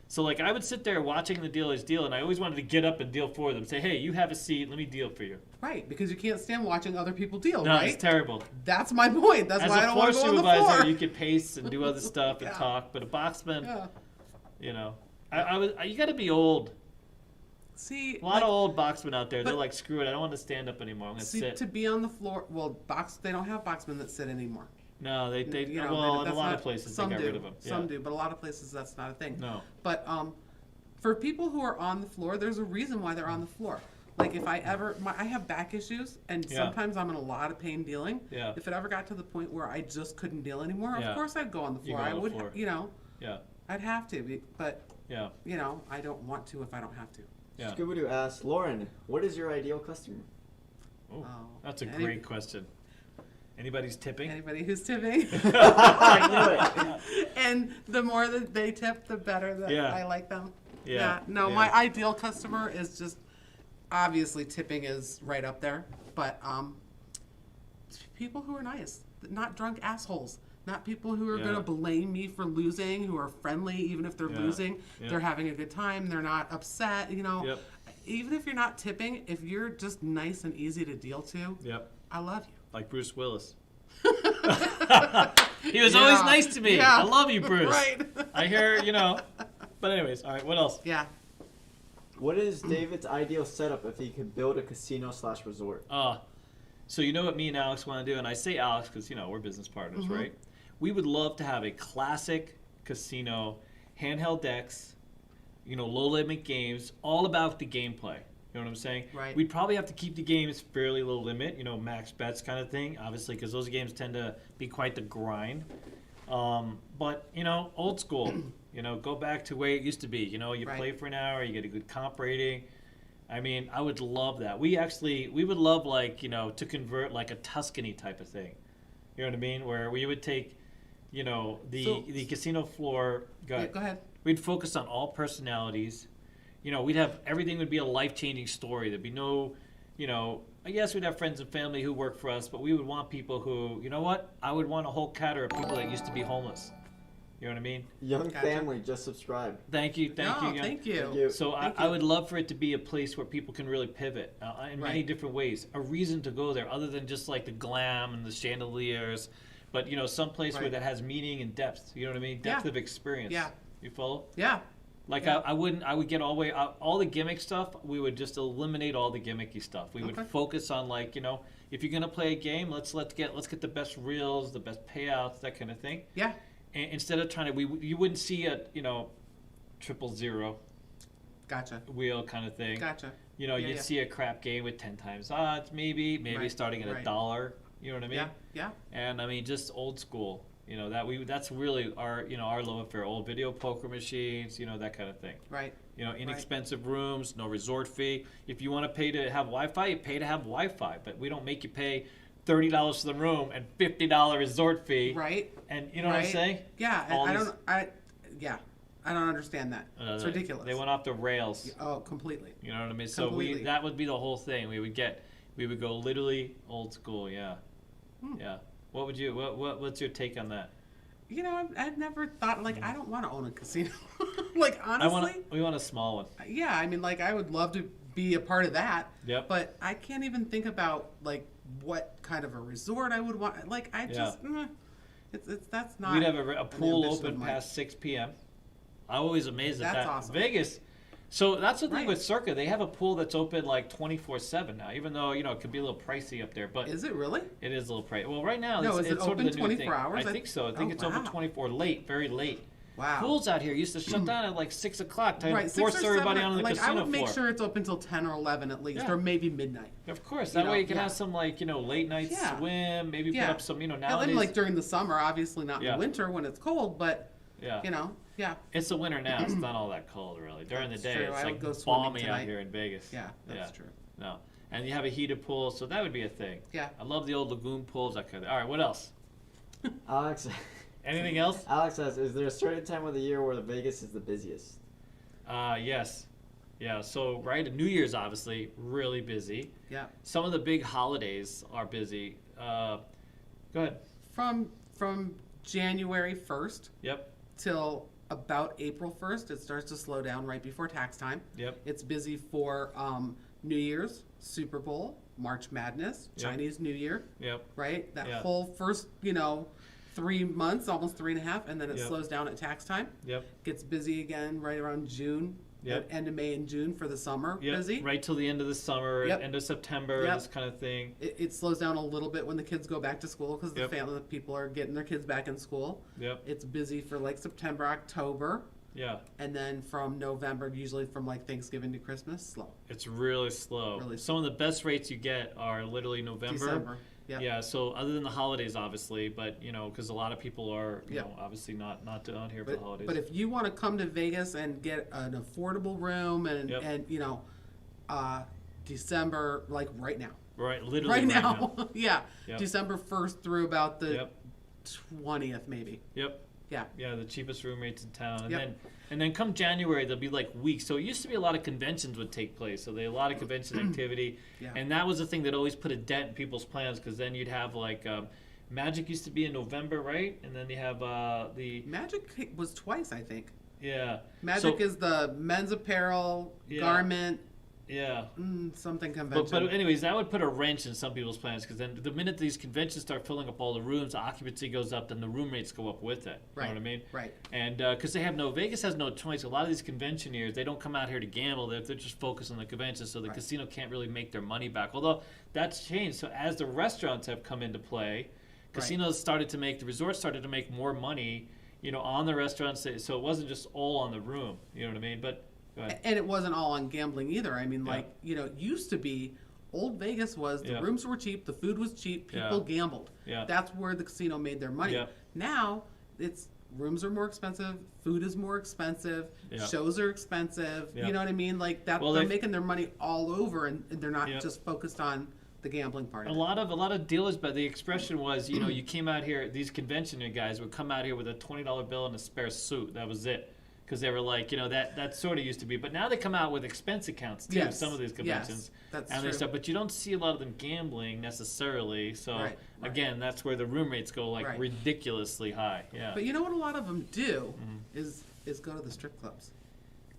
Speaker 1: So like I would sit there watching the dealers deal, and I always wanted to get up and deal for them. Say, hey, you have a seat, let me deal for you.
Speaker 3: Right, because you can't stand watching other people deal,
Speaker 1: No,
Speaker 3: right?
Speaker 1: it's terrible.
Speaker 3: That's my point. That's
Speaker 1: As
Speaker 3: why I
Speaker 1: a
Speaker 3: don't
Speaker 1: floor
Speaker 3: want to go on the
Speaker 1: supervisor,
Speaker 3: floor.
Speaker 1: you could pace and do other stuff and
Speaker 3: Yeah.
Speaker 1: talk, but a boxman,
Speaker 3: Yeah.
Speaker 1: you know, you got to be old.
Speaker 3: See,
Speaker 1: A lot of old boxmen out there, they're like, screw it, I don't want to stand up anymore. I'm gonna
Speaker 3: see,
Speaker 1: sit.
Speaker 3: to be on the floor. Well, they don't have boxmen that sit anymore.
Speaker 1: No, they
Speaker 3: You know,
Speaker 1: well, in a
Speaker 3: that's
Speaker 1: lot
Speaker 3: not-
Speaker 1: of places they
Speaker 3: some
Speaker 1: got
Speaker 3: do,
Speaker 1: rid of them.
Speaker 3: Some
Speaker 1: Yeah.
Speaker 3: do, but a lot of places that's not a thing.
Speaker 1: No.
Speaker 3: But for people who are on the floor, there's a reason why they're on the floor. Like if I have back issues, and
Speaker 1: Yeah.
Speaker 3: sometimes I'm in a lot of pain dealing.
Speaker 1: Yeah.
Speaker 3: If it ever got to the point where I just couldn't deal anymore,
Speaker 1: Yeah.
Speaker 3: of course I'd go on the
Speaker 1: You
Speaker 3: floor.
Speaker 1: go on
Speaker 3: I
Speaker 1: the
Speaker 3: would,
Speaker 1: floor. Yeah,
Speaker 3: I'd have to, but
Speaker 1: yeah,
Speaker 3: I don't want to if I don't have to.
Speaker 1: yeah.
Speaker 2: Scooby-Doo asks, Lauren, what is your ideal customer?
Speaker 1: Oh,
Speaker 3: Oh,
Speaker 1: that's a
Speaker 3: any-
Speaker 1: great question. Anybody's tipping?
Speaker 3: Anybody who's tipping.
Speaker 2: I knew it.
Speaker 3: And the more that they tip, the better that
Speaker 1: Yeah.
Speaker 3: I like them.
Speaker 1: Yeah,
Speaker 3: No,
Speaker 1: yeah.
Speaker 3: my ideal customer is just obviously tipping is right up there, but people who are nice, not drunk assholes, not people who are
Speaker 1: Yeah.
Speaker 3: gonna blame me for losing, who are friendly even if they're
Speaker 1: Yeah.
Speaker 3: losing.
Speaker 1: Yeah.
Speaker 3: They're having a good time. They're not upset.
Speaker 1: Yep.
Speaker 3: Even if you're not tipping, if you're just nice and easy to deal to,
Speaker 1: Yep.
Speaker 3: I love you.
Speaker 1: Like Bruce Willis. He was always
Speaker 3: Yeah.
Speaker 1: nice to me.
Speaker 3: Yeah.
Speaker 1: I love you, Bruce.
Speaker 3: Right.
Speaker 1: I hear, But anyways, all right, what else?
Speaker 3: Yeah.
Speaker 2: What is David's ideal setup if he could build a casino/resort?
Speaker 1: So you know what me and Alex want to do? And I say Alex because, we're business partners, right? We would love to have a classic casino, handheld decks, low limit games, all about the gameplay. You know what I'm saying?
Speaker 3: Right.
Speaker 1: We'd probably have to keep the games fairly low limit, max bets kind of thing, obviously, because those games tend to be quite the grind. But, old school, go back to where it used to be. You play for an hour, you get a good comp rating. I mean, I would love that. We would love, to convert like a Tuscany type of thing. You know what I mean? Where we would take, the casino floor. Go ahead. We'd focus on all personalities. We'd have everything would be a life-changing story. There'd be no, I guess we'd have friends and family who work for us, but we would want people who, I would want a whole cadre of people that used to be homeless. You know what I mean?
Speaker 2: Young family just subscribed.
Speaker 1: Thank you.
Speaker 3: Thank you.
Speaker 1: So I would love for it to be a place where people can really pivot in many different ways. A reason to go there other than just like the glam and the chandeliers, but some place where that has meaning and depth. You know what I mean? Depth of experience.
Speaker 3: Yeah.
Speaker 1: You follow?
Speaker 3: Yeah.
Speaker 1: I would get all the way out, all the gimmick stuff. We would just eliminate all the gimmicky stuff. We would focus on if you're gonna play a game, let's get the best reels, the best payouts, that kind of thing.
Speaker 3: Yeah.
Speaker 1: And instead of trying to, you wouldn't see a 000
Speaker 3: Gotcha.
Speaker 1: wheel kind of thing.
Speaker 3: Gotcha.
Speaker 1: You'd see a crap game with 10 times odds, maybe starting at $1. You know what I mean?
Speaker 3: Yeah.
Speaker 1: And I mean, just old school. That's really our love affair. Old video poker machines, that kind of thing.
Speaker 3: Right.
Speaker 1: Inexpensive rooms, no resort fee. If you want to pay to have Wi-Fi, you pay to have Wi-Fi, but we don't make you pay $30 for the room and $50 resort fee.
Speaker 3: Right.
Speaker 1: And you know what I'm saying?
Speaker 3: Yeah. I don't understand that. It's ridiculous.
Speaker 1: They went off the rails.
Speaker 3: Oh, completely.
Speaker 1: You know what I mean? So that would be the whole thing. We would go literally old school. Yeah. Yeah. What's your take on that?
Speaker 3: I've never thought I don't want to own a casino. Honestly,
Speaker 1: we want a small one.
Speaker 3: Yeah, I mean, I would love to be a part of that.
Speaker 1: Yep.
Speaker 3: But I can't even think about what kind of a resort I would want. That's not.
Speaker 1: We'd have a pool open past 6 p.m. I'm always amazed at that.
Speaker 3: That's awesome.
Speaker 1: Vegas. So that's the thing with Circa. They have a pool that's open 24/7 now, even though it could be a little pricey up there. But
Speaker 3: is it really?
Speaker 1: It is a little pricey. Well, right now
Speaker 3: it's
Speaker 1: open
Speaker 3: sort of the
Speaker 1: 24
Speaker 3: new hours.
Speaker 1: I think so. I think it's open 24 late, very late.
Speaker 3: Wow.
Speaker 1: Pools out here used to shut down at 6 o'clock to force
Speaker 3: 6 or
Speaker 1: everybody
Speaker 3: 7,
Speaker 1: on the casino floor.
Speaker 3: I would make sure it's open till 10 or 11 at least, or maybe midnight.
Speaker 1: Of course, that way you can have some late night swim. Maybe put up some nowadays.
Speaker 3: And during the summer, obviously not in the winter when it's cold, but yeah.
Speaker 1: It's the winter now. It's not all that cold, really. During the day,
Speaker 3: true.
Speaker 1: it's balmy out here in Vegas.
Speaker 3: Yeah, that's true.
Speaker 1: No, and you have a heated pool, so that would be a thing.
Speaker 3: Yeah.
Speaker 1: I love the old lagoon pools. That kind of. All right, what else?
Speaker 2: Alex.
Speaker 1: Anything else?
Speaker 2: Alex says, is there a certain time of the year where the Vegas is the busiest?
Speaker 1: Yes. Yeah, so New Year's obviously really busy.
Speaker 3: Yeah.
Speaker 1: Some of the big holidays are busy. Go ahead.
Speaker 3: From January 1st.
Speaker 1: Yep.
Speaker 3: Till about April 1st, it starts to slow down right before tax time.
Speaker 1: Yep.
Speaker 3: It's busy for New Year's, Super Bowl, March Madness, Chinese New Year.
Speaker 1: Yep.
Speaker 3: Right? That whole first, 3 months, almost 3.5, and then it slows down at tax time.
Speaker 1: Yep.
Speaker 3: Gets busy again right around June.
Speaker 1: Yep.
Speaker 3: End of May and June for the summer.
Speaker 1: Yep.
Speaker 3: Busy.
Speaker 1: Right till the end of the summer, end of September, this kind of thing.
Speaker 3: It slows down a little bit when the kids go back to school because the people are getting their kids back in school.
Speaker 1: Yep.
Speaker 3: It's busy for September, October.
Speaker 1: Yeah.
Speaker 3: And then from November, usually from Thanksgiving to Christmas, slow.
Speaker 1: It's really slow. Some of the best rates you get are literally November.
Speaker 3: December. Yep.
Speaker 1: Yeah, so other than the holidays, obviously, but because a lot of people are, obviously not down here for the holidays.
Speaker 3: But if you want to come to Vegas and get an affordable room and December, right now.
Speaker 1: Right, literally
Speaker 3: right now. Yeah,
Speaker 1: yep.
Speaker 3: December 1st through about the 20th, maybe.
Speaker 1: Yep.
Speaker 3: Yeah.
Speaker 1: Yeah, the cheapest room rates in town, and then come January there'll be weeks. So it used to be a lot of conventions would take place. So a lot of convention activity, and that was the thing that always put a dent in people's plans because then you'd have Magic used to be in November, right? And then you have the
Speaker 3: Magic was twice, I think.
Speaker 1: Yeah.
Speaker 3: Magic is the men's apparel, garment.
Speaker 1: Yeah.
Speaker 3: Something convention.
Speaker 1: But anyways, that would put a wrench in some people's plans because then the minute these conventions start filling up all the rooms, the occupancy goes up, then the room rates go up with it. You know what I mean?
Speaker 3: Right.
Speaker 1: And because Vegas has no choice. A lot of these conventioneers, they don't come out here to gamble. They're just focused on the convention, so the casino can't really make their money back. Although that's changed. So as the restaurants have come into play, casinos started to make, the resorts started to make more money on the restaurant. So it wasn't just all on the room. You know what I mean? But go ahead.
Speaker 3: And it wasn't all on gambling either. I mean, it used to be old Vegas was the rooms were cheap, the food was cheap, people gambled. Yeah. That's where the casino made their money. Yeah. Now it's rooms are more expensive, food is more expensive, shows are expensive. Yeah. You know what I mean? Like that, they're making their money all over, and they're not just focused on the gambling part.
Speaker 1: A lot of dealers, but the expression was, you came out here. These convention guys would come out here with a $20 bill and a spare suit. That was it. Because they were like, that sort of used to be. But now they come out with expense accounts, too, some of these conventions.
Speaker 3: Yes, that's
Speaker 1: true. Stuff. But you don't see a lot of them gambling necessarily. So, again, that's where the room rates go, ridiculously high. Yeah.
Speaker 3: But you know what a lot of them do is go to the strip clubs.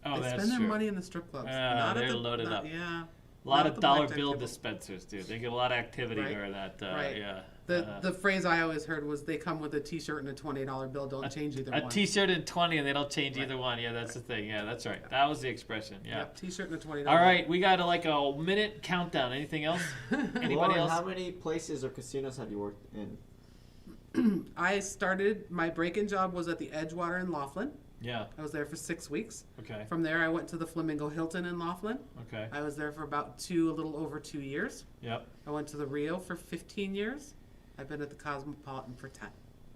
Speaker 1: Oh,
Speaker 3: they
Speaker 1: that's
Speaker 3: spend their
Speaker 1: true.
Speaker 3: money in the strip clubs.
Speaker 1: They're loaded up.
Speaker 3: Yeah.
Speaker 1: A lot of dollar bill dispensers, dude. They get a lot of activity during that. Yeah.
Speaker 3: The phrase I always heard was they come with a T-shirt and a $20 bill. Don't change either one.
Speaker 1: A T-shirt and 20, and they don't change either one. Yeah, that's the thing. Yeah, that's right. That was the expression. Yeah.
Speaker 3: Yep, T-shirt and a $20.
Speaker 1: All right, we got a minute countdown. Anything else? Anybody
Speaker 2: Lauren,
Speaker 1: else?
Speaker 2: how many places or casinos have you worked in?
Speaker 3: I started my break-in job was at the Edgewater in Laughlin.
Speaker 1: Yeah.
Speaker 3: I was there for 6 weeks.
Speaker 1: Okay.
Speaker 3: From there, I went to the Flamingo Hilton in Laughlin.
Speaker 1: Okay.
Speaker 3: I was there for about a little over 2 years.
Speaker 1: Yep.
Speaker 3: I went to the Rio for 15 years. I've been at the Cosmopolitan for 10.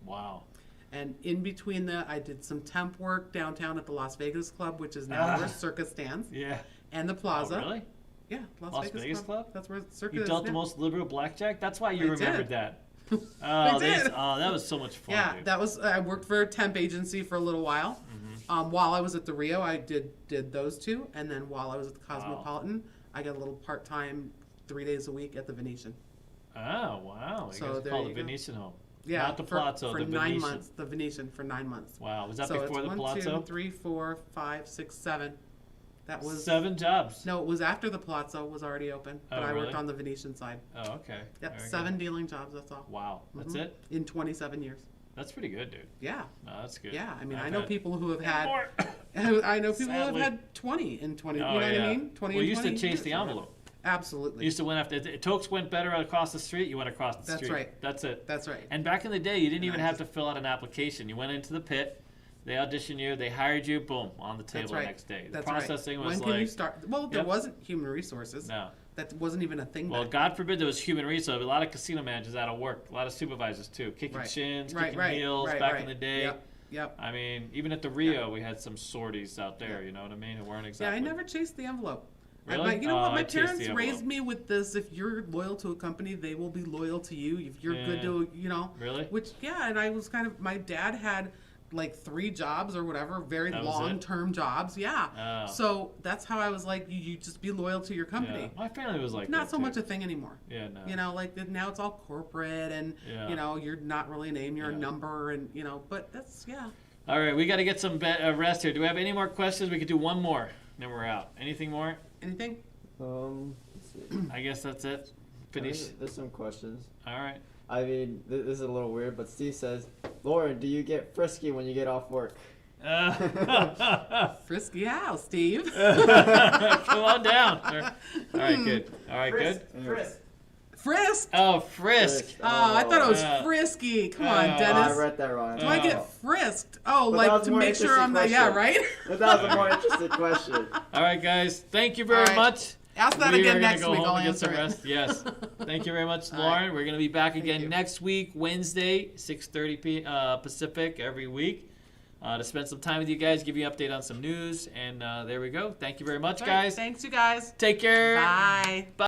Speaker 1: Wow.
Speaker 3: And in between that, I did some temp work downtown at the Las Vegas Club, which is now where Circus stands.
Speaker 1: Yeah.
Speaker 3: And the Plaza.
Speaker 1: Oh, really?
Speaker 3: Yeah,
Speaker 1: Las Vegas Club?
Speaker 3: That's where Circus
Speaker 1: is. You dealt the most liberal blackjack? That's why you remembered that. Oh, that was so much fun.
Speaker 3: Yeah,
Speaker 1: dude.
Speaker 3: I worked for a temp agency for a little while. While I was at the Rio, I did those two, and then while I was at the Cosmopolitan, I got a little part-time 3 days a week at the Venetian.
Speaker 1: Oh, wow. You guys call the Venetian home.
Speaker 3: Yeah,
Speaker 1: not the Palazzo,
Speaker 3: for
Speaker 1: the
Speaker 3: 9
Speaker 1: Venetian.
Speaker 3: months. The Venetian for 9 months.
Speaker 1: Wow, was that before the Palazzo?
Speaker 3: 1, 2, 3, 4, 5, 6, 7. That was
Speaker 1: 7 jobs.
Speaker 3: No, it was after the Palazzo was already open, but I worked
Speaker 1: really?
Speaker 3: on the Venetian side.
Speaker 1: Oh, okay.
Speaker 3: Yep, 7 dealing jobs. That's all.
Speaker 1: Wow, that's it?
Speaker 3: In 27 years.
Speaker 1: That's pretty good, dude.
Speaker 3: Yeah.
Speaker 1: No, that's good.
Speaker 3: Yeah, I mean, I know people who have had.
Speaker 1: More.
Speaker 3: I know people who have had 20 in 20.
Speaker 1: Oh,
Speaker 3: you know what I mean? 20.
Speaker 1: Well, you
Speaker 3: in
Speaker 1: used
Speaker 3: 20
Speaker 1: to chase
Speaker 3: years
Speaker 1: the envelope.
Speaker 3: Absolutely.
Speaker 1: You used to win after Tokes went better across the street. You went across the street.
Speaker 3: That's right.
Speaker 1: That's it.
Speaker 3: That's right.
Speaker 1: And back in the day, you didn't even have to fill out an application. You went into the pit. They auditioned you. They hired you. Boom, on the table the next day. The processing was
Speaker 3: when can you start? Well, there wasn't human resources.
Speaker 1: No.
Speaker 3: That wasn't even a thing.
Speaker 1: Well, God forbid there was human resources. A lot of casino managers out of work. A lot of supervisors too, kicking shins, kicking heels. Back in the day.
Speaker 3: Yep.
Speaker 1: I mean, even at the Rio, we had some sorties out there. You know what I mean? It weren't exactly.
Speaker 3: Yeah, I never chased the envelope.
Speaker 1: Really?
Speaker 3: You know what? My parents raised me with this: if you're loyal to a company, they will be loyal to you. If you're good to,
Speaker 1: Really?
Speaker 3: Which, and I was my dad had like 3 jobs or whatever, very long-term jobs. Yeah.
Speaker 1: Oh.
Speaker 3: So that's how I was like, you just be loyal to your company.
Speaker 1: Yeah. My family was like
Speaker 3: not
Speaker 1: that
Speaker 3: so
Speaker 1: too.
Speaker 3: much a thing anymore.
Speaker 1: Yeah, no.
Speaker 3: Like now it's all corporate and you're not really a name, you're a number, and but that's
Speaker 1: All right, we got to get some rest here. Do we have any more questions? We could do one more, then we're out. Anything more?
Speaker 3: Anything?
Speaker 2: Let's see.
Speaker 1: I guess that's it. Finish.
Speaker 2: There's some questions.
Speaker 1: All right.
Speaker 2: I mean, this is a little weird, but Steve says, Lauren, do you get frisky when you get off work?
Speaker 3: Frisky how, Steve?
Speaker 1: Come on down. All right, good. All right,
Speaker 2: Frisk,
Speaker 1: good.
Speaker 3: Frisk?
Speaker 1: Oh, frisk.
Speaker 3: Oh, I thought it was frisky. Come on, Dennis.
Speaker 2: I read that wrong.
Speaker 3: Do I get frisked? Oh,
Speaker 2: but
Speaker 3: like to make sure I'm not. Yeah, right?
Speaker 2: But that was a more interesting question.
Speaker 1: All right, guys. Thank you very much.
Speaker 3: Ask that again next
Speaker 1: go
Speaker 3: week.
Speaker 1: Home
Speaker 3: I'll
Speaker 1: and get some
Speaker 3: answer
Speaker 1: rest. Yes. Thank you very much, Lauren. We're going to be back again next week, Wednesday, 6:30 Pacific, every week, to spend some time with you guys, give you an update on some news. And there we go. Thank you very much, guys.
Speaker 3: Thanks, you guys.
Speaker 1: Take care.
Speaker 3: Bye.